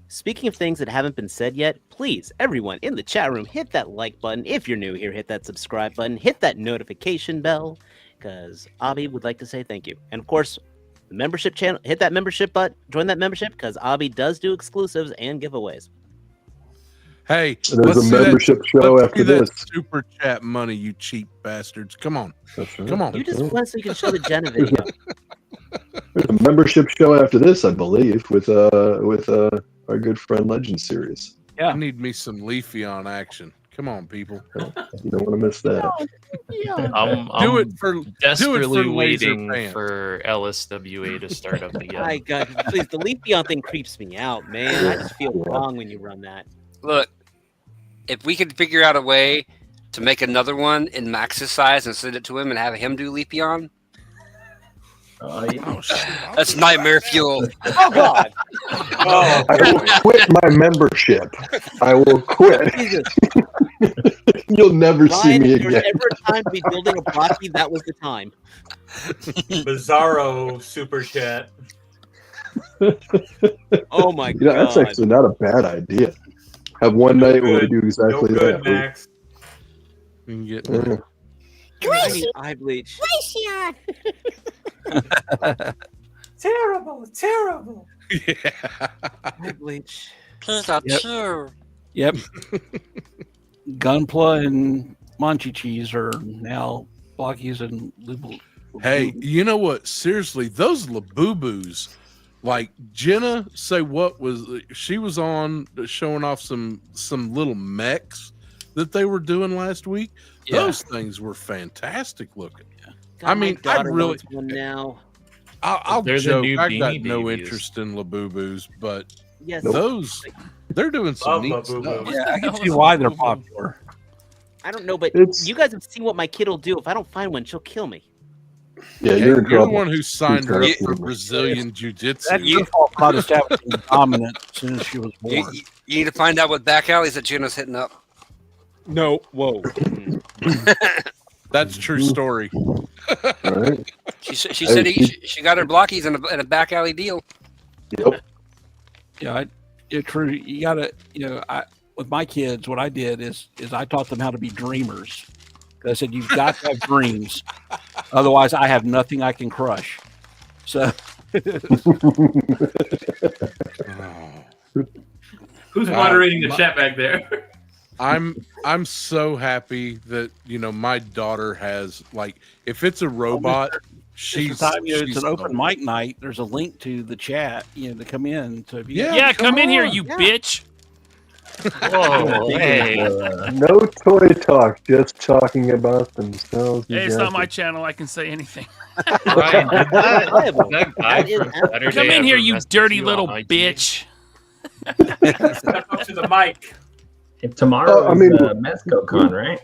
Speaking of things that haven't been said yet, please, everyone in the chat room, hit that like button. If you're new here, hit that subscribe button. Hit that notification bell, because Abby would like to say thank you. And of course, the membership channel, hit that membership button. Join that membership, because Abby does do exclusives and giveaways. Hey, there's a membership show after this. Super chat money, you cheap bastards! Come on, come on. You just want so you can show the Jenna video. There's a membership show after this, I believe, with our good friend Legend Series. Yeah, I need me some Leafy on action. Come on, people. You don't want to miss that. I'm do it for desperately Laser waiting Pants. for LSWA to start up again. My God, please, the Leafeon thing creeps me out, man. I just feel wrong when you run that. Look, if we could figure out a way to make another one in Max's size and send it to him and have him do Leafeon. That's nightmare fuel. Oh God! I will quit my membership. I will quit. You'll never see me If there's again. ever a time to be building a blocky, that was the time. Bizarro super chat. Oh my You know, that's God! actually not a bad idea. Have one night where we do exactly No good, that. Max. You can get Yeah. I need eye bleach. Terrible, terrible. Eye bleach. Yep. Gunpla and Monchi Cheese are now blockies and Hey, you know what? Seriously, those Labubus, like Jenna, she was on showing off some little mechs that they were doing last week. Yeah. Those things were fantastic looking. God, I mean, my daughter I'd really. wants one now. I'll They're the joke. new I got Beanie no Babies. interest in Labubus, but Yes. they're doing some Love neat Labubu. stuff. Yeah, I can see why they're popular. I don't know, but It's- you guys have seen what my kid will do. If I don't find one, she'll kill me. Yeah, Hey, you're in the trouble. one who signed her up You're for in trouble. Brazilian That's jiu-jitsu. your fault not establishing dominance as soon as she was You, born. you need to find out what back alleys that Jenna's hitting up. No. Whoa. That's a true story. All right. She said she got her blockies in a back alley deal. Yep. Yeah, it's true. You gotta, with my kids, what I did is I taught them how to be dreamers. I said, you've got to have dreams. Otherwise, I have nothing I can crush. So, Who's moderating the chat back there? I'm so happy that my daughter has, like, if it's a robot, she's it's an open mic night. There's a link to the chat, to come in. So if you Yeah, come in here, you bitch. Whoa, hey. No toy talk, just talking about themselves. Hey, it's not my channel. I can say anything. Ryan, did that guy from Saturday Come in here, ever you message dirty you on little IG? bitch. Step up to the mic. If tomorrow I is mean- MezcoCon, right?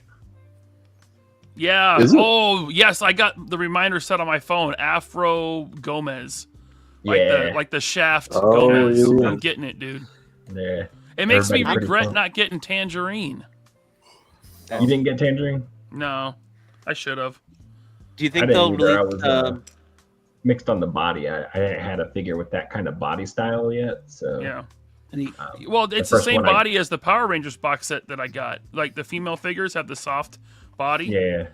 Yeah. Is it? Oh, yes. I got the reminder set on my phone. Afro Gomez. Yeah. Like the Shaft Oh, Gomez. yeah. I'm getting it, dude. Yeah. It makes me Everybody's pretty regret pumped. not getting Tangerine. You didn't get Tangerine? No, I should have. Do you I think didn't they'll either. I release? was mixed on the body. I hadn't had a figure with that kind of body style yet. So Yeah. And he, Well, it's the first same one I- body as the Power Rangers box set that I got. Like the female figures have the soft body. yeah.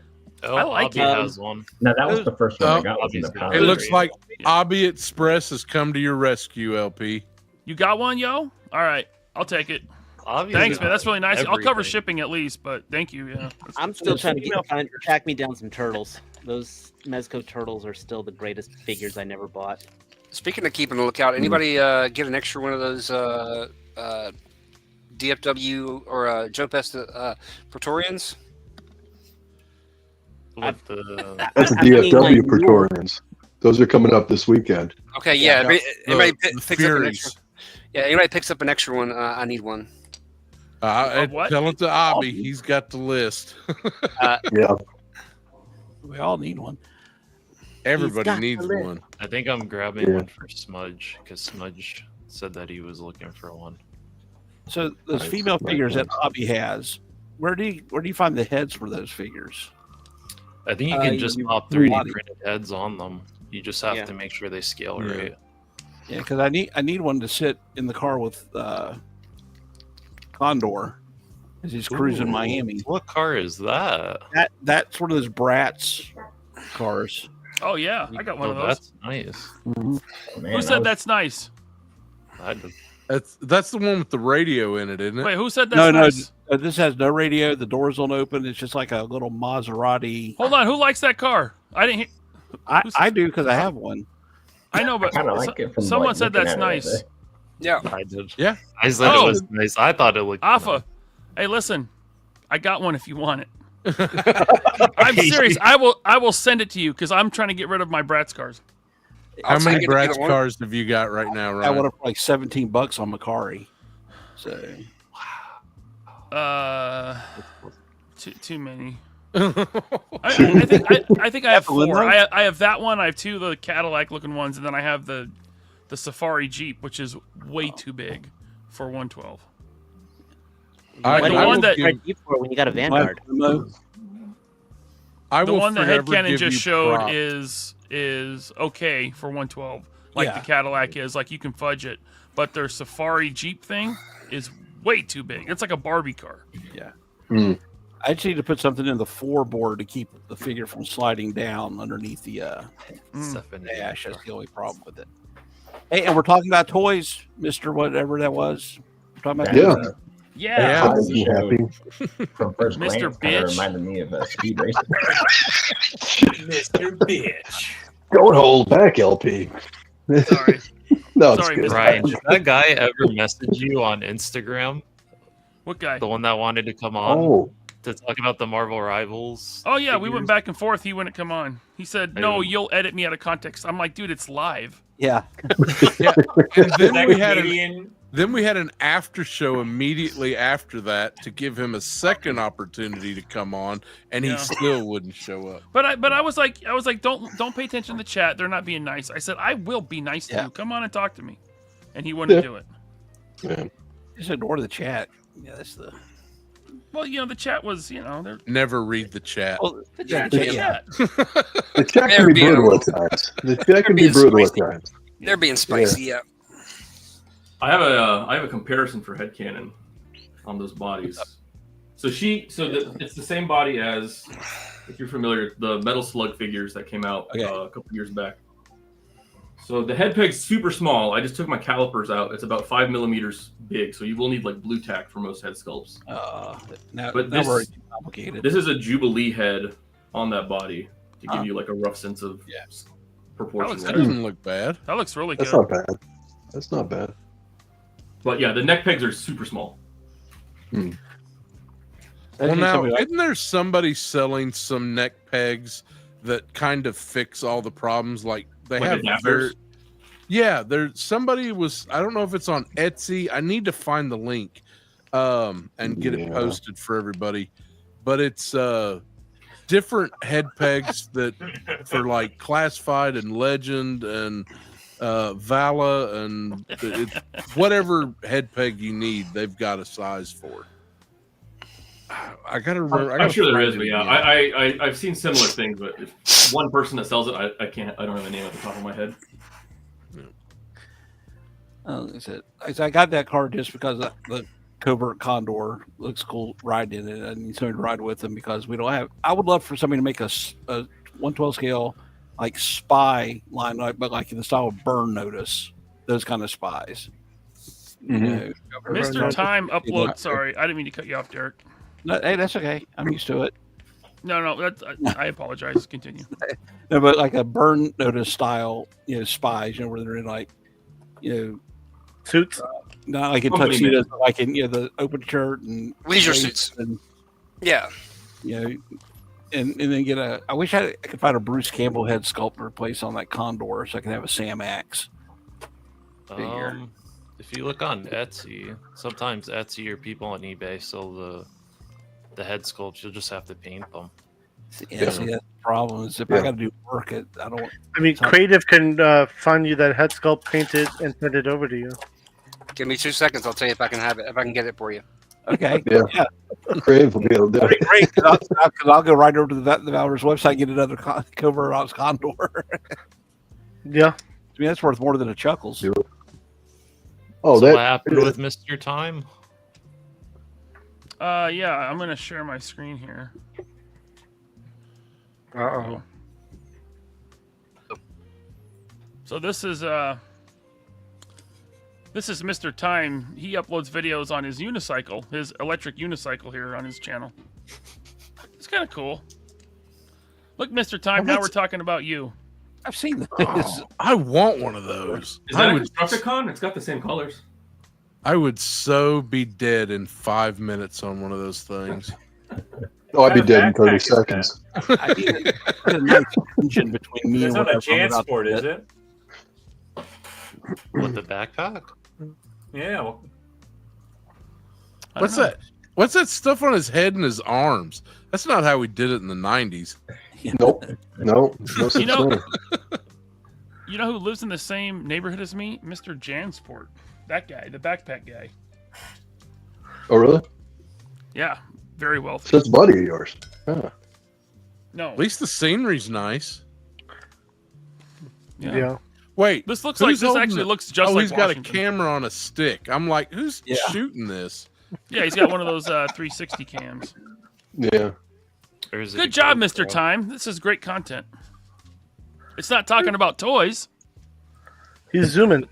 Oh, I like Abby it. has one. No, that was the first one I Oh, got. Was in the Obviously. Power It looks Rangers. like Abby Express has come to your rescue, LP. You got one, yo? All right, I'll take it. Obviously Thanks, man. That's really nice. I'll cover everything. shipping at least, but thank you. Yeah. I'm still trying to track me down some turtles. Those Mezco turtles are still the greatest figures I never bought. Speaking of keeping a lookout, anybody get an extra one of those DFW or Joe Pest Praetorians? With the That's a I mean, DFW like, Praetorians. Those are coming up this weekend. Okay, yeah. Anybody The picks up an Furies. extra? Yeah, anybody picks up an extra one? I need one. What? Tell it to Abby. He's got the list. Yeah. we all need one. Everybody got needs the list. one. I think I'm grabbing Yeah. one for Smudge because Smudge said that he was looking for one. So those Nice, female nice, figures that nice. Bobby has, where do you find the heads for those figures? I think you can just you- pop 3D body. printed heads on them. You just have Yeah. to make sure they scale Yeah. right. Yeah, because I need one to sit in the car with Condor as he's cruising Ooh, Miami. What car is that? That's one of those Bratz cars. Oh yeah, I got one Oh, of those. that's nice. Man, Who I said was- that's nice? That's the one with the radio in it, isn't it? Wait, who said that's No, nice? this has no radio. The doors don't open. It's just like a little Maserati. Hold on, who likes that car? I didn't hear. I do because I have one. I know, but kinda like it from, someone like, said looking that's at it, I nice. think. Yeah. I did. Yeah. I said Oh. it was nice. I thought it looked Alpha. nice. Hey, listen, I got one if you want it. I'm serious. I will send it to you because I'm trying to get rid of my Bratz cars. How many take it if you Bratz don't want it. cars have you got right now, I Ryan? want it for like $17 on Macari. So Too many. I think I have 4. I have that one. I have 2 of the Cadillac looking ones, and then I have the Safari Jeep, which is way too big for 112. What do you want that Jeep for when you got a Vanguard? The one that Head Cannon just showed is okay for 112, like the Cadillac is. Like you can fudge it, but their Safari Jeep thing is way too big. It's like a Barbie car. Yeah. I just need to put something in the 4 board to keep the figure from sliding down underneath the dash. That's the only problem with it. Hey, and we're talking about toys, Mr. Whatever that was. We're talking about Yeah. From first glance, Mr. kind of Bitch. reminded me of Speed Racer. Mr. Bitch. Don't hold back, LP. Sorry. No, it's Sorry, good. Mr. Ryan, did that guy ever message you on Instagram? What guy? The one that wanted to come on Oh. to talk about the Marvel Rivals. Oh yeah, we went figures? back and forth. He wouldn't come on. He said, "No, you'll edit me out of context." I'm like, "Dude, it's live." Yeah. Yeah. And then That we had an after show immediately after that to give him a second opportunity to come on, and he still wouldn't show up. But I was like, don't pay attention to the chat. They're not being nice. I said, I will be nice to you. Come on and talk to me, and he wouldn't do it. Yeah. Just ignore the chat. Yeah, that's the. Well, the chat was, they're Never read the chat. Well, the chat. Yeah. The chat can be brutal at times. The chat can be brutal at times. They're being spicy, yeah. I have a comparison for headcanon on those bodies. It's the same body as, if you're familiar, the Metal Slug figures that came out a couple years back. So the head peg's super small. I just took my calipers out. It's about 5 millimeters big, so you will need like blue tack for most head sculpts. But this is a Jubilee head on that body to give you like a rough sense of proportion. That doesn't look bad. That looks really That's good. not bad. That's not bad. But yeah, the neck pegs are super small. Well, now, isn't there somebody selling some neck pegs that kind of fix all the problems? Like they Like have adapters? there's somebody was, I don't know if it's on Etsy. I need to find the link and get it posted for everybody. But it's different head pegs that for like Classified and Legend and Vala and whatever head peg you need, they've got a size for. I gotta remember. I'm sure there is, but yeah, I've seen similar things, but if one person that sells it, I don't have a name at the top of my head. I got that card just because the Covert Condor looks cool riding in it. I need somebody to ride with them because we don't have. I would love for somebody to make a 112 scale like spy line, but like in the style of Burn Notice, those kind of spies. Mr. Time upload. Sorry, I didn't mean to cut you off, Derek. No, hey, that's okay. I'm used to it. No, I apologize. Continue. No, but like a Burn Notice style, spies, where they're in like, suits. Not like in tuxedos, but like in the open shirt and leisure suits. And, yeah. And then get a. I wish I could find a Bruce Campbell head sculpt to replace on that Condor, so I can have a Sam Axe figure. If you look on Etsy, sometimes Etsy or people on eBay sell the head sculpts. You'll just have to paint them. See, that's the problem. Is if I got to do work, I don't. I mean, Creative can find you that head sculpt, paint it, and send it over to you. Give me 2 seconds. I'll tell you if I can have it. If I can get it for you. Okay. Yeah. Creative will be able to do it. Great. Because I'll go right over to the Valor's website and get another Covert Ops Condor. Yeah. I mean, that's worth more than a Chuckles. Oh, so what happened with Mr. Time? Yeah, I'm gonna share my screen here. Uh-oh. So this is Mr. Time. He uploads videos on his unicycle, his electric unicycle here on his channel. It's kind of cool. Look, Mr. Time, now we're talking about you. I've seen this. Oh, I want one of those. Is that a Constructicon? It's got the same colors. I would so be dead in 5 minutes on one of those things. Oh, I'd be dead in 30 seconds. I need a nice tension between me That's and not a whatever I'm about to JanSport, is get. it? With the backpack? Yeah. Well, What's that? What's that stuff on his head and his arms? That's not how we did it in the 90s. Nope. No such You know, thing. you know who lives in the same neighborhood as me? Mr. Jansport. That guy, the backpack guy. Oh, really? Yeah, very wealthy. So it's a buddy of yours. Huh. No. At least the scenery's nice. Yeah. Wait, This looks like who's this holding actually it? looks just oh, like he's got a Washington. camera on a stick. I'm like, who's shooting this? Yeah, he's got one of those 360 cams. Yeah. Good job, Mr. Time. This is great content. It's not talking about toys. He's zooming.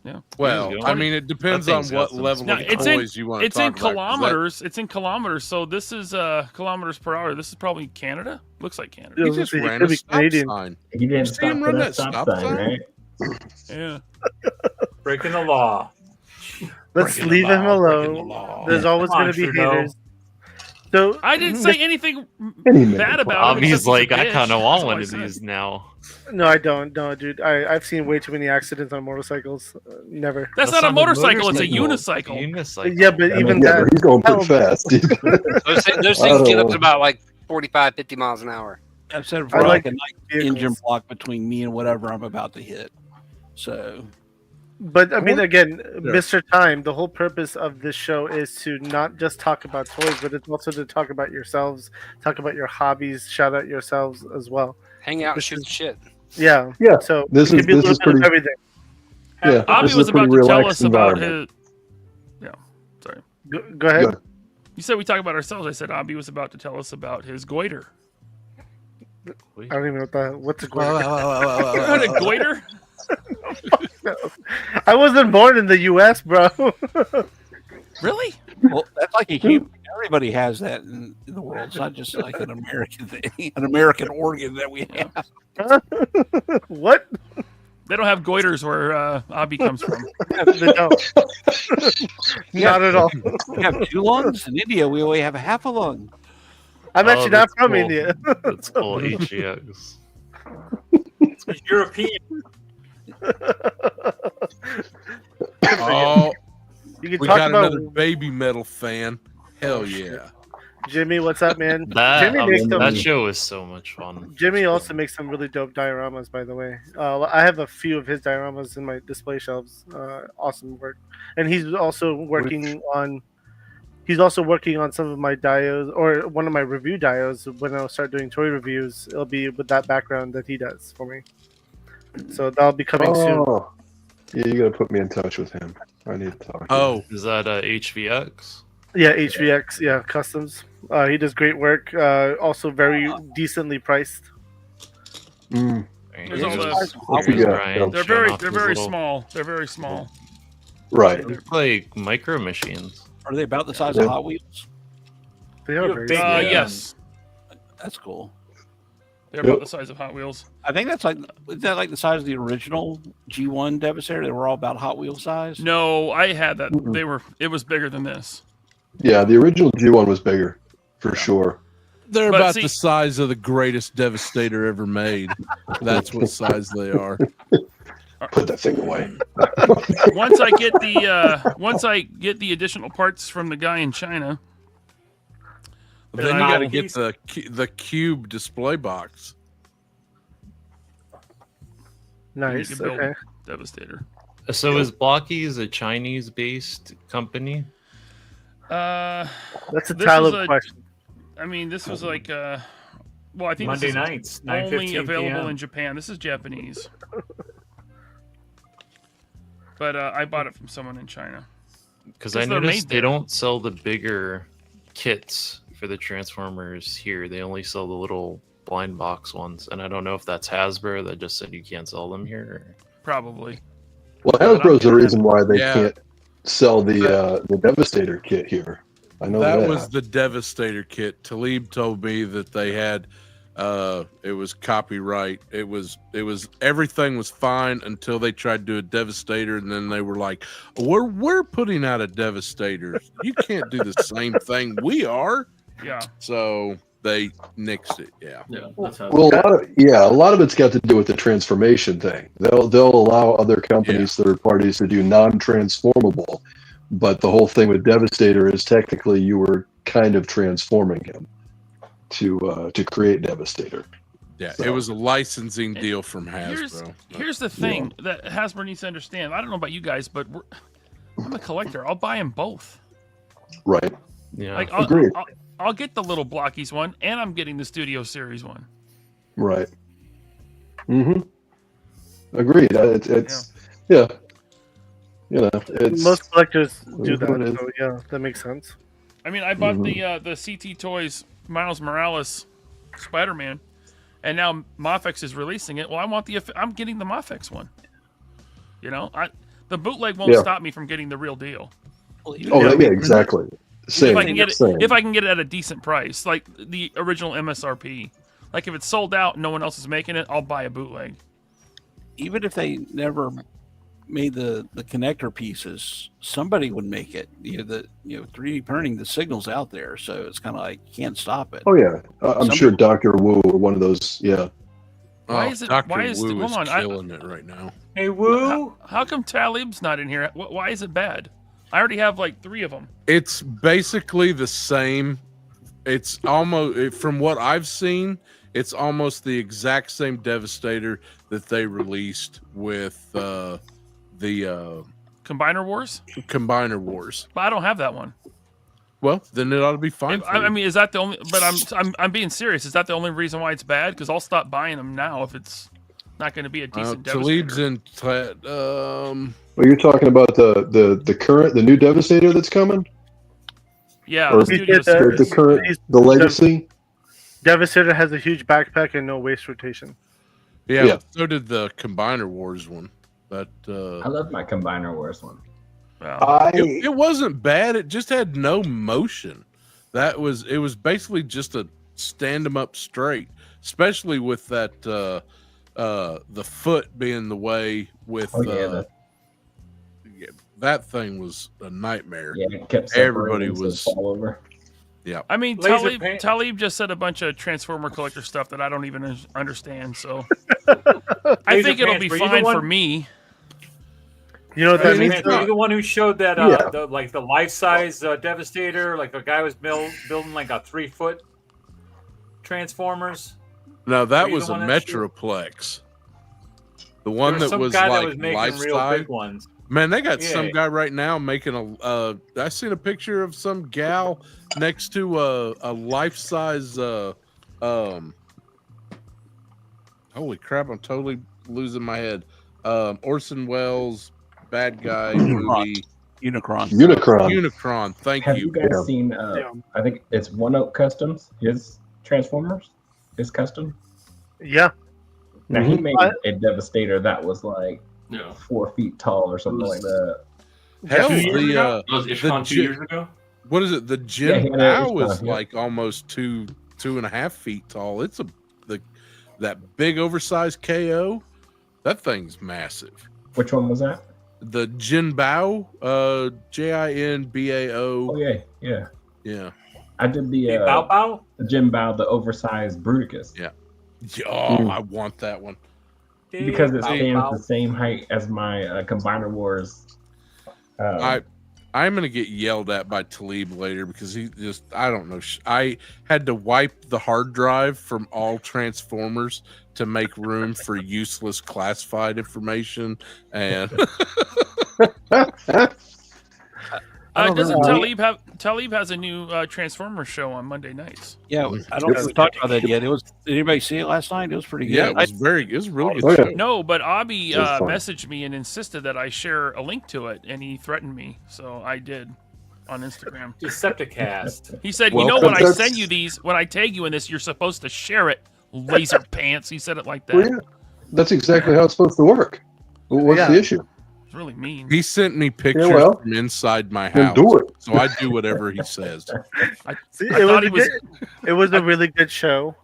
Yeah. Well, I mean, it depends on what level No, of it's toys in, you want to It's talk in about, 'cause kilometers. It's in kilometers. So this is kilometers per hour. This is probably Canada. Looks like Canada. He just ran a stop sign. He didn't You stop see him for run that that stop sign, right? Yeah. Breaking the law. Let's Breaking leave the him law, alone. breaking the law. There's always Come on, going to be Trudeau. haters. So I didn't say anything bad about him. Abby's except like, he's a I bitch. kind of want That's one what of I these said. now. No, I don't. No, dude. I've seen way too many accidents on motorcycles. Never. That's not a motorcycle. It's a unicycle. Yeah, but even Yeah, that. but he's going hell, pretty fast. Those things I don't get up to know. about like 45, 50 miles an hour. I've said I before, like like a nice engine block between me and whatever I'm about to hit. So, But I mean, again, Yeah. Mr. Time, the whole purpose of this show is to not just talk about toys, but it's also to talk about yourselves, talk about your hobbies, shout out yourselves as well. Hang out and shoot the shit. Yeah. Yeah. So This it is can be a this little is bit of pretty. everything. Yeah. Abby this is was a pretty about to tell relaxed us about environment. his. Yeah. Sorry. Go ahead. Good. You said we talk about ourselves. I said Abby was about to tell us about his goiter. I don't even know what's a goiter. You heard of goiter? No. I wasn't born in the U.S., bro. Really? well, that's like a human. Everybody has that in the world. It's not just like an American thing, an American organ that we have. What? They don't have goiters where Abby comes from. They don't. Not at all. We have 2 lungs. In India, we only have a half a lung. I'm actually not that's from cool. India. That's cool. HGX. It's European. Oh, You can we talk got about another baby metal fan. Hell yeah. Jimmy. What's up, man? That Jimmy makes that some. show was so much fun. Jimmy also makes some really dope dioramas, by the way. I have a few of his dioramas in my display shelves. Awesome work, and he's also working on. He's also working on some of my dios, or one of my review dios. When I start doing toy reviews, it'll be with that background that he does for me. So that'll be coming soon. Oh, yeah, you gotta put me in touch with him. I need to talk. Oh, Is that HVX? Yeah, HVX. Yeah, customs. He does great work. Also, very decently priced. Mm. There's all Just- the- What you got, Brian, Phil? They're showing very, off they're his very little- small. They're very small. Right. They're like micro machines. Are they about the size Yeah. of Hot Wheels? They are You very. big small. man. Yes, That's cool. they're Yep. about the size of Hot Wheels. I think that's like, is that like the size of the original G1 Devastator? They were all about Hot Wheel size. No, I had that. Mm-mm. They were. It was bigger than this. Yeah, the original G1 was bigger, for sure. They're But about see- the size of the greatest Devastator ever made. That's what size they are. Put that thing away. Once I get the additional parts from the guy in China. But then you got to get Piece. the cube display box. You Nice. can build Okay. Devastator. So is Blockies a Chinese-based company? That's a This was Tyler a- question. I mean, this was like, well, I think Monday this is nights, only 9:15 available PM. in Japan. This is Japanese, but I bought it from someone in China. Because I 'Cause they're noticed made they there. don't sell the bigger kits for the Transformers here. They only sell the little blind box ones, and I don't know if that's Hasbro that just said you can't sell them here. Or... Probably. Well, Hasbro's the reason why they Yeah. can't sell the Devastator kit here. I know that. That was the Devastator kit. Talib told me that they had it was copyright. It was everything was fine until they tried to do a Devastator, and then they were like, we're putting out a Devastator. You can't do the same thing we are. Yeah. So they nixed it. Yeah. Yeah, that's how. Well, a lot of it's got to do with the transformation thing. They'll allow other companies, third parties, to do non-transformable, But the whole thing with Devastator is technically you were kind of transforming him to create Devastator. Yeah, So- it was a licensing deal from Hasbro. Here's the thing that Hasbro needs to understand. I don't know about you guys, but I'm a collector. I'll buy them both. Right. Yeah. Like Agreed. I'll get the little blockies one, and I'm getting the Studio Series one. Right. Mm-hmm. Agreed. It's yeah. You know, it's Most collectors do It is what it that. is. So yeah, that makes sense. I mean, I bought Mm-hmm. the CT Toys Miles Morales Spider-Man, and now Mafex is releasing it. Well, I'm getting the Mafex one. You know, the bootleg won't Yeah. stop me from getting the real deal. Oh, yeah, exactly. Same. If I can get same. it, if I can get it at a decent price, like the original MSRP. Like if it's sold out and no one else is making it, I'll buy a bootleg. Even if they never made the connector pieces, somebody would make it. 3D printing, the signal's out there, so it's kind of like you can't stop it. Oh yeah, I'm sure Dr. Wu or one of those. Yeah. Why is it? Dr. Why is Wu hold is on? killing it right now. Hey, Woo. How come Talib's not in here? Why is it bad? I already have like 3 of them. It's basically the same. It's almost, from what I've seen, it's almost the exact same Devastator that they released with the Combiner Wars. Combiner Wars. But I don't have that one. Well, then it ought to be fine. For I you. mean, is that the only? But I'm being serious. Is that the only reason why it's bad? Because I'll stop buying them now if it's not going to be a decent Talib's Devastator. in. Well, you're talking about the new Devastator that's coming, Yeah, or the Studio Series. the current, the legacy. Devastator has a huge backpack and no waist rotation. Yeah, Yeah. so did the Combiner Wars one. But I love my Combiner Wars one. it wasn't bad. It just had no motion. It was basically just a stand them up straight, especially with that the foot being the way with that thing was a nightmare. Yeah, it kept Everybody separating, so was it'd fall over. Yeah. I mean, Laser paint. Talib just said a bunch of Transformer collector stuff that I don't even understand. So I Laser think it'll Pants, be were you the fine for one- me. You know what that Laser means? Pants, were you the one who showed that Yeah. the life size Devastator? Like a guy was building like a 3-foot Transformers. No, that Were you was the a one that showed- Metroplex. The one There was that some was guy like that was making life real size. big ones. Man, they got Yeah. some guy right now making I seen a picture of some gal next to a life size. Holy crap! I'm totally losing my head. Orson Welles bad guy movie. Unicron. Unicron. Thank Have you. you guys seen? I think it's One Oak Customs. His Transformers, his custom. Yeah. Now he made a Devastator that was like Yeah. 4 feet tall or something like that. Hell, 2 years ago? That was the Ishkan 2 Jin- years ago. What is it? The Yeah, Jin he had Bao Ishkan, is yeah. like almost 2.5 feet tall. It's that big oversized KO. That thing's massive. Which one was that? The Jin Bao, Jinbao. Oh yeah. Yeah. I did the Bao Bao? the Jim Bao, the oversized Bruticus. Yeah. Oh, I want that one. Because it Bao stands Bao. the same height as my Combiner Wars. I'm gonna get yelled at by Talib later because I don't know. I had to wipe the hard drive from all Transformers to make room for useless classified information, and Doesn't Talib has a new Transformers show on Monday nights? Yeah, I don't think we talked about that yet. Did anybody see it last night? It was pretty good. yeah, it was really good. Oh, yeah. show. No, but Abby It was fun. messaged me and insisted that I share a link to it, and he threatened me, so I did on Instagram. Decepticast. He said, Well, "You know, when I that's- send you these, when I tag you in this, you're supposed to share it." Laser pants. He said it like that. Well, yeah. That's exactly how it's supposed to work. What's Yeah. the issue? It's really mean. He sent me pictures well, from inside my then house, do it. so I do whatever he says. See, I thought he was. It was a really good show.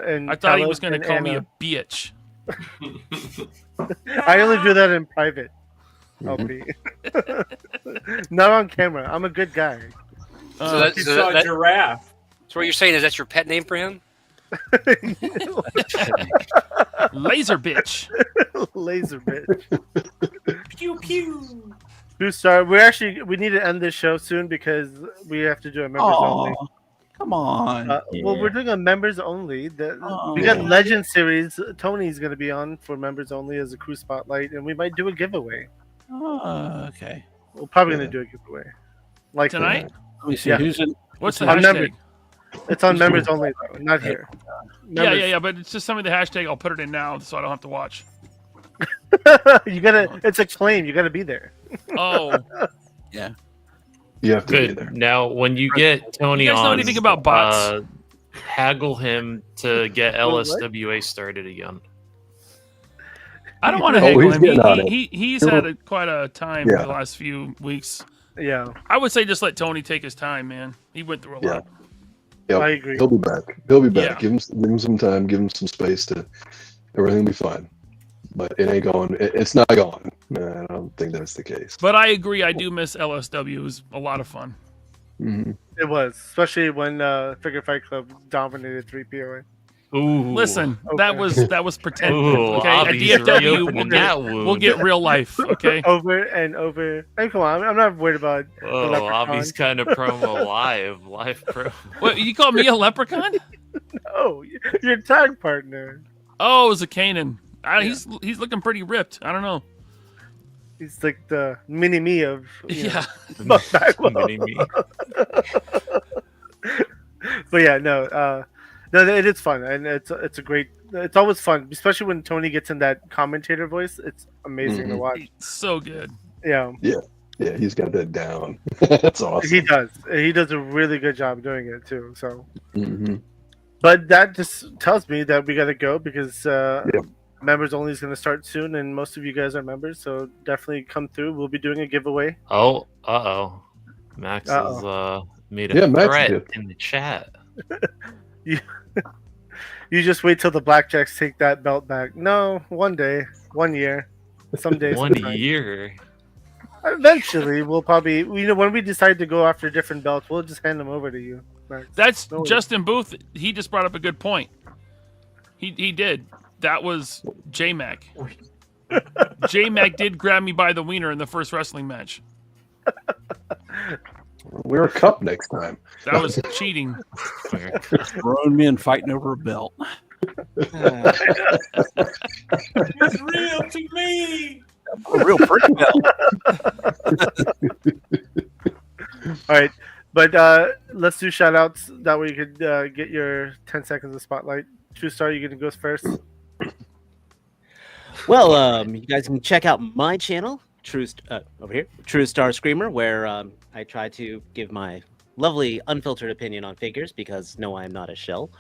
And I thought he Talos was going to and call me Anna- a bitch. I only do that in private. LP. Not on camera. I'm a good guy. So that- You so saw a that- giraffe. So what you're saying is that's your pet name for him? Laser bitch. Laser bitch. Pew pew. 2-star. We need to end this show soon because we have to do a members only. Come on. Well, we're doing a members only. We got Legend Series. Tony's going to be on for members only as a crew spotlight, and we might do a giveaway. Okay. We're probably going to do a giveaway. Like tonight? Let me see. Who's in? What's the on hashtag? members. It's on members only, though, not here. Yeah. But it's just some of the hashtag. I'll put it in now so I don't have to watch. You gotta. It's a claim. You gotta be there. Oh. Yeah. You have to be Good. there. Now, when you get Tony You guys on, know anything about bots? Haggle him to get LSWA started again. I don't want to Oh, haggle he's him. getting on it. He's had quite a time Yeah. the last few weeks. Yeah. I would say just let Tony take his time, man. He went through a lot. Yep. I agree. He'll be back. He'll be back. Yeah. Give him some time. Give him some space to. Everything will be fine. But it ain't going. It's not going. I don't think that's the case. But I agree. I do miss LSW. It was a lot of fun. Mm-hmm. It was, especially when Figure Fight Club dominated 3PO. Ooh. Listen, that was pretend. Ooh, Okay, at Obby's DFW reopening that wound. we'll get real life. Okay. Over and over. Hey, come on, I'm not worried about. Oh, Obby's kind of promo live promo. What, you call me a leprechaun? No, your tag partner. Oh, it was a Kanan. He's looking pretty ripped. I don't know. He's like the mini me of Yeah. Mini me. But yeah, no, it is fun, and it's a great. It's always fun, especially when Tony gets in that commentator voice. It's amazing to watch. So good. Yeah. Yeah, he's got that down. That's awesome. He does. He does a really good job doing it too. So, Mm-hmm. but that just tells me that we got to go because members only is going to start soon, and most of you guys are members, so definitely come through. We'll be doing a giveaway. Oh, Max has made a Max threat did. in the chat. You just wait till the Blackjacks take that belt back. No, one day, 1 year, someday. 1 sometime. year. Eventually, we'll probably, when we decide to go after different belts, we'll just hand them over to you. Max. That's No worries. Justin Booth. He just brought up a good point. He did. That was J-Mac. J-Mac did grab me by the wiener in the first wrestling match. Wear a cup next time. That was cheating. Grown men fighting over a belt. It's real to me. A real pretty belt. All right, but let's do shout outs. That way you could get your 10 seconds of spotlight. True Star, you can go first. Well, you guys can check out my channel, over here, True Star Screamer, where I try to give my lovely unfiltered opinion on figures because no, I am not a shell.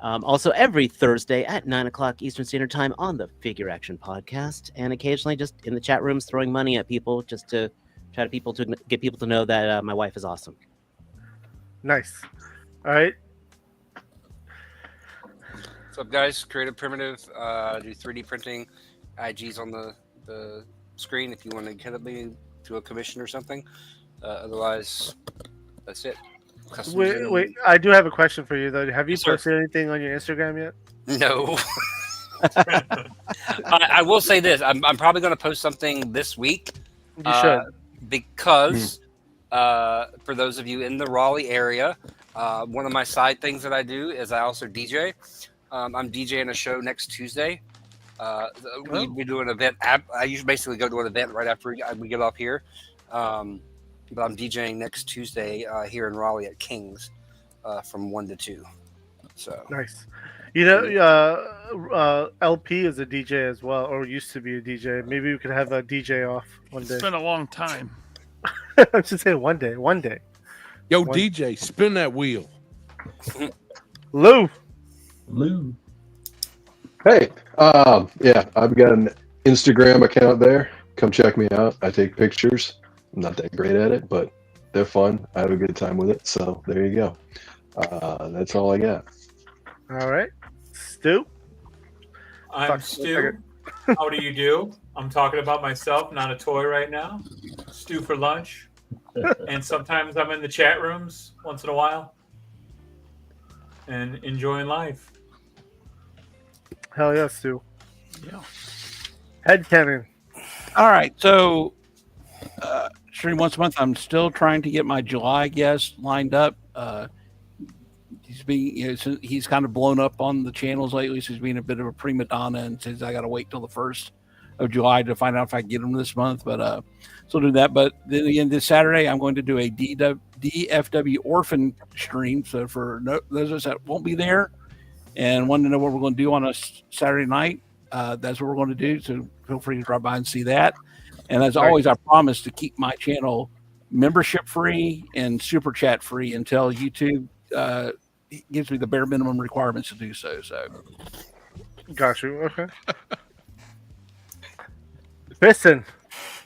Also, every Thursday at 9 o'clock Eastern Standard Time on the Figure Action Podcast, and occasionally just in the chat rooms throwing money at people just to try to get people to know that my wife is awesome. Nice. All right. What's up, guys? Creative Primitive. Do 3D printing. IG's on the screen if you want to get me to a commission or something. Otherwise, that's it. Wait, I do have a question for you though. Have you Yes, sir. posted anything on your Instagram yet? No. I will say this. I'm probably going to post something this week. You should. Because for those of you in the Raleigh area, one of my side things that I do is I also DJ. I'm DJing a show next Tuesday. We do an event. I usually basically go to an event right after we get off here. But I'm DJing next Tuesday here in Raleigh at King's from 1 to 2. So Nice. You know, LP is a DJ as well, or used to be a DJ. Maybe we could have a DJ off one day. It's been a long time. I should say one day. Yo, DJ, spin that wheel. Lou. Hey, yeah, I've got an Instagram account there. Come check me out. I take pictures. I'm not that great at it, but they're fun. I have a good time with it. So there you go. That's all I got. All right. Stu. I'm Stu. How do you do? I'm talking about myself, not a toy right now. Stu for lunch. And sometimes I'm in the chat rooms once in a while and enjoying life. Hell yeah, Stu. Yeah. Head cannon. All right. So, stream once a month. I'm still trying to get my July guest lined up. He's kind of blown up on the channels lately. So he's being a bit of a prima donna and says I got to wait till the 1st of July to find out if I can get him this month. But so I'll do that. But then again, this Saturday I'm going to do a DFW orphan stream. So for those of us that won't be there and want to know what we're going to do on a Saturday night, that's what we're going to do. So feel free to drop by and see that. And as always, I promise to keep my channel membership free and super chat free until YouTube gives me the bare minimum requirements to do so. So, got you. Okay. Listen,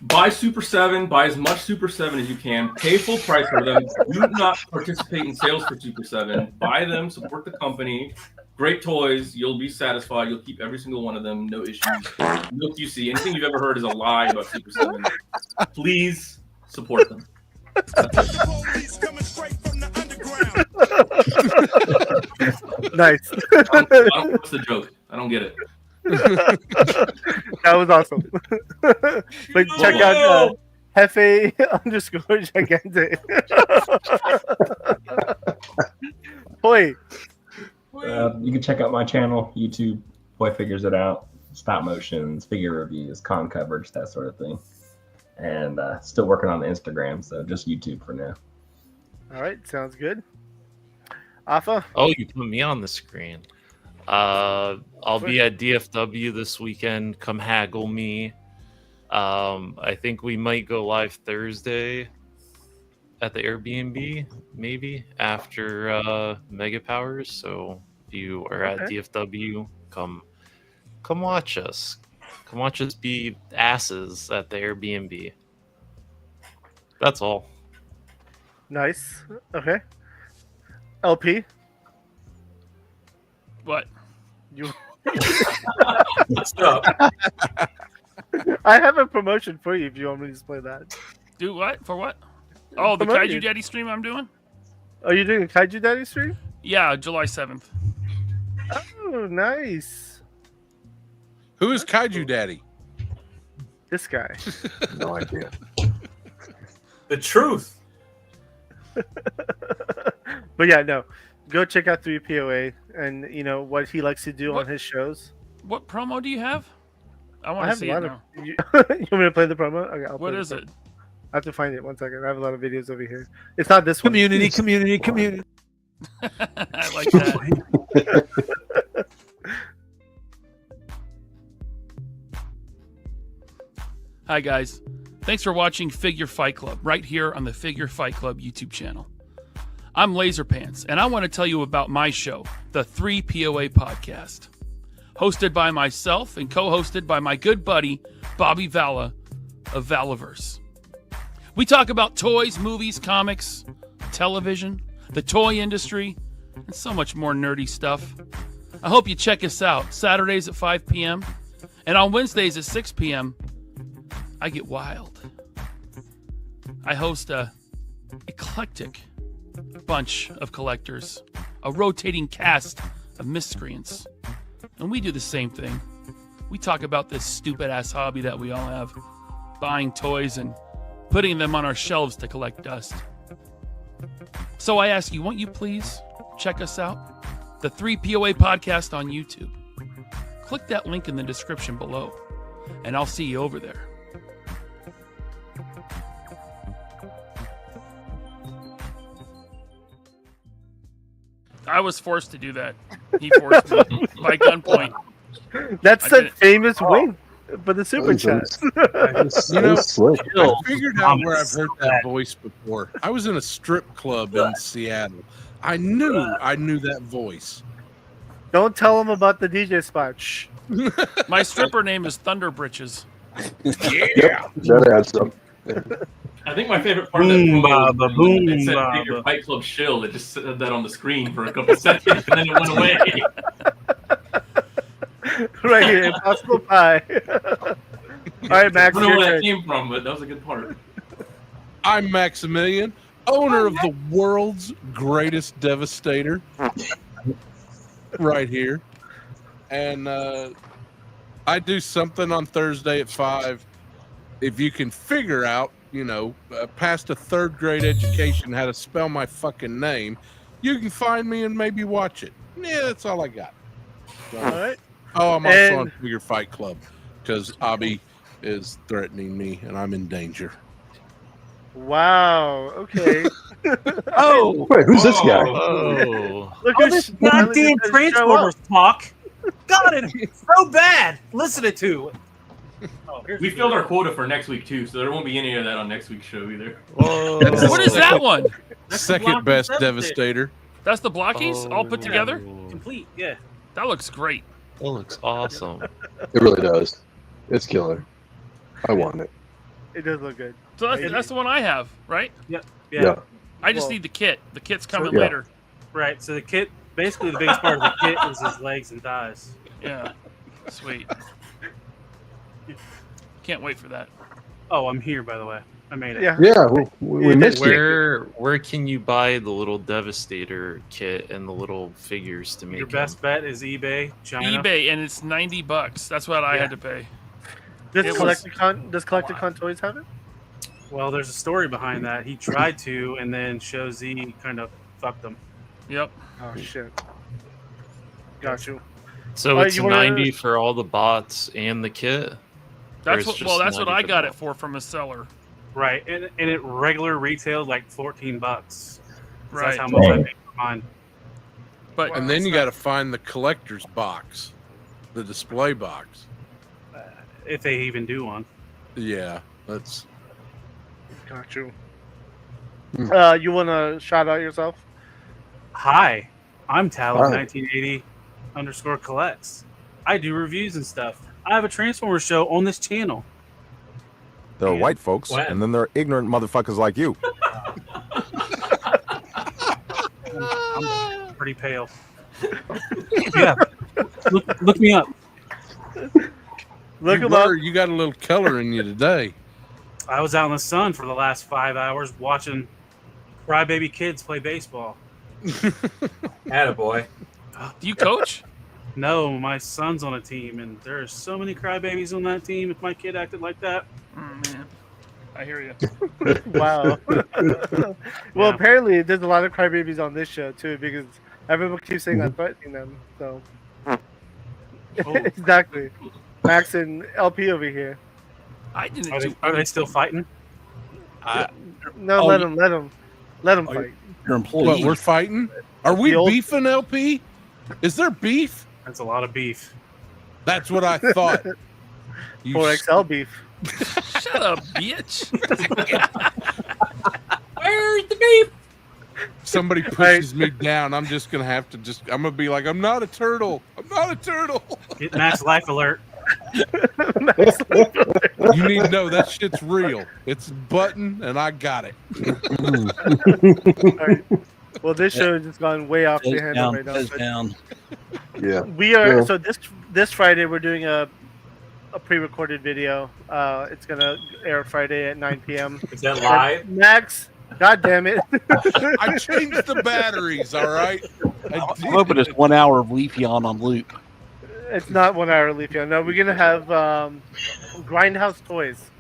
buy Super 7. Buy as much Super 7 as you can. Pay full price for them. Do not participate in sales for Super 7. Buy them. Support the company. Great toys. You'll be satisfied. You'll keep every single one of them. No issues. No QC. Anything you've ever heard is a lie about Super 7. Please support them. Nice. What's the joke? I don't get it. That was awesome. But check out Hefe_Gigante. Boy. You can check out my channel, YouTube. Boy Figures It Out. Stop motions, figure reviews, con coverage, that sort of thing. And still working on the Instagram, so just YouTube for now. All right, sounds good. Alpha? Oh, you put me on the screen. I'll be at DFW this weekend. Come haggle me. I think we might go live Thursday at the Airbnb, maybe after Mega Powers. So if you are at DFW, come watch us. Come watch us be asses at the Airbnb. That's all. Nice. Okay. LP? What? You. What's up? I have a promotion for you if you want me to display that. Do what? For what? Oh, the Promote Kaiju you. Daddy stream I'm doing? Are you doing a Kaiju Daddy stream? Yeah, July 7th. Oh, nice. Who is Kaiju Daddy? This guy. No idea. The truth. But yeah, no. Go check out 3POA and you know what he likes to do on his shows. What promo do you have? I I want to have see a it lot now. of. You want me to play the promo? Okay, I'll What play the is promo. it? I have to find it. 1 second. I have a lot of videos over here. It's not this one. community. I like that. Hi, guys. Thanks for watching Figure Fight Club right here on the Figure Fight Club YouTube channel. I'm Laserpants, and I want to tell you about my show, the 3POA Podcast. Hosted by myself and co-hosted by my good buddy, Bobby Valla of Valaverse. We talk about toys, movies, comics, television, the toy industry, and so much more nerdy stuff. I hope you check us out Saturdays at 5 p.m. and on Wednesdays at 6 p.m. I get wild. I host a eclectic bunch of collectors, a rotating cast of miscreants, and we do the same thing. We talk about this stupid-ass hobby that we all have, buying toys and putting them on our shelves to collect dust. So I ask you, won't you please check us out? The 3POA Podcast on YouTube. Click that link in the description below, and I'll see you over there. I was forced to do that. He forced me by gunpoint. That's I that did it. famous wing for the super chat. You know, I figured out where I've heard that voice before. I was in a strip club in Seattle. I knew that voice. Don't tell him about the DJ spot. Shh. My stripper name is Thunder Britches. Yeah. That adds up. I think my favorite part of that promo was when it said Figure Fight Club shill. It just said that on the screen for a couple seconds and then it went away. Right here, Impossible Pie. All right, Max. I don't know your where that turn. came from, but that was a good part. I'm Maximilian, owner of the world's greatest Devastator. Right here. And I do something on Thursday at 5. If you can figure out past a 3rd grade education, how to spell my fucking name, you can find me and maybe watch it. Yeah, that's all I got. All right. Oh, I'm also on Figure Fight Club because Abby is threatening me and I'm in danger. Wow. Okay. Oh, wait, who's this guy? Oh, Look All who's this goddamn show Transformers up. talk. God, it's so bad. Listen to it. Oh, We filled our quota for next week too, so there won't be any of that on next week's show either. What is that one? Second best Devastator. That's the blockies all put together? Complete, yeah. That looks great. That looks awesome. It really does. It's killer. I want it. It does look good. So that's the one I have, right? Yep. Yeah. I just need the kit. The kit's coming Yeah. later. Right. So the kit, basically, the biggest part of the kit is his legs and thighs. Yeah. Sweet. Can't wait for that. Oh, I'm here, by the way. I made it. Yeah. Yeah, we missed you. Where can you buy the little Devastator kit and the little figures to make Your them? best bet is eBay, China. eBay, and it's $90. That's what I had to pay. Does It Collecticon Toys have it? Well, there's a story behind that. He tried to, and then Show Z kind of fucked him. Yep. Oh shit. Got you. So it's you wanna- 90 for all the bots and the kit. That's it's what. That's what I got the it for from a seller. Right, and it regular retailed like $14. Right. That's how much I paid for mine. But And then you got to find the collector's box, the display box. If they even do one. Yeah, that's. Got you. You want to shout out yourself? Hi, I'm Talon Hi. 1980 _ collects. I do reviews and stuff. I have a Transformers show on this channel. There are white folks, When? and then there are ignorant motherfuckers like you. I'm pretty pale. Yeah, look me up. Look you him up. were, you got a little color in you today. I was out in the sun for the last 5 hours watching crybaby kids play baseball. attaboy. do you coach? No, my son's on a team, and there are so many crybabies on that team. If my kid acted like that, Oh, man, I hear you. Wow. Well, Yeah. apparently there's a lot of crybabies on this show too, because everyone keeps saying Mm-hmm. I'm threatening them. So Oh. exactly. Max and LP over here. I didn't. are they still fighting? No, Oh, let them Oh, fight. Your employee. What, we're fighting? Are we The old- beefing, LP? Is there beef? That's a lot of beef. That's what I thought. You 4XL beef. Shut up, bitch. Where's the beef? somebody pushes me down, I'm just gonna have to I'm gonna be like, I'm not a turtle. I'm not a turtle. Get Max life alert. You need to know that shit's real. It's a button, and I got it. All right. Well, this show has just gone way off the Goes handle down, right now. goes but down. Yeah. We are Yeah. so this Friday we're doing a pre-recorded video. It's gonna air Friday at 9 p.m. Is that live? Max, God damn it! I changed the batteries. All right. I'm hoping it's 1 hour of Leafeon on loop. It's not 1 hour leaf yet. No, we're gonna have Grindhouse Toys.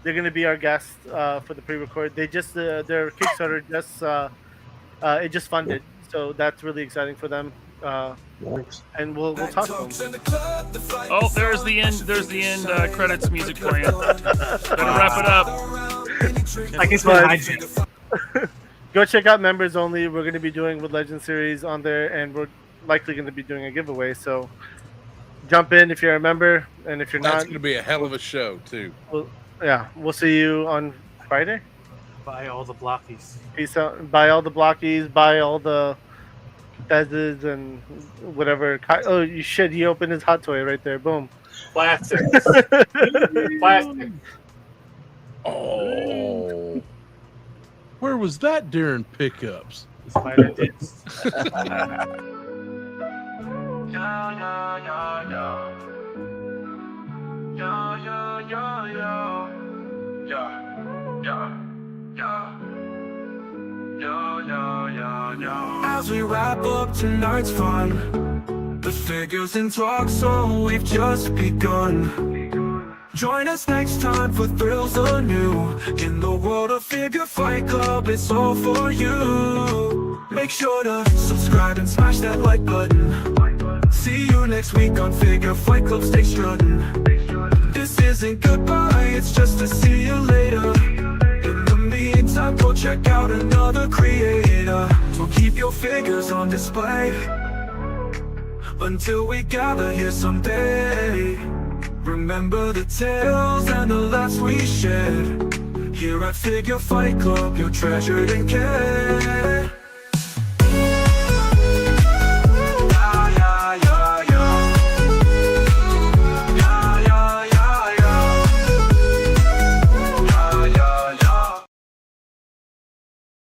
They're gonna be our guests for the pre-record. They just their Kickstarter it just funded, so that's really exciting for them. And we'll talk to them. Oh, there's the end. There's the end credits music playing. Better wrap it up. I guess Go check out members only. We're going to be doing with Legend series on there, and we're likely going to be doing a giveaway. So jump in if you're a member, and if you're That's not, going to be a hell of a show too. We'll see you on Friday. Buy all the blockies. Peace out. Buy all the blockies. Buy all the Fezes and whatever. Oh, you shit! He opened his hot toy right there. Boom. Plastic. Plastic. Oh, where was that during pickups? Spider dicks. As we wrap up tonight's fun, the figures in talk, so we've just begun. Join us next time for thrills anew. In the world of Figure Fight Club, it's all for you. Make sure to subscribe and smash that like button. See you next week on Figure Fight Club, stay strutting. This isn't goodbye, it's just to see you later. In the meantime, go check out another creator. So keep your figures on display until we gather here someday. Remember the tales and the laughs we shared. Here at Figure Fight Club, you're treasured and cared.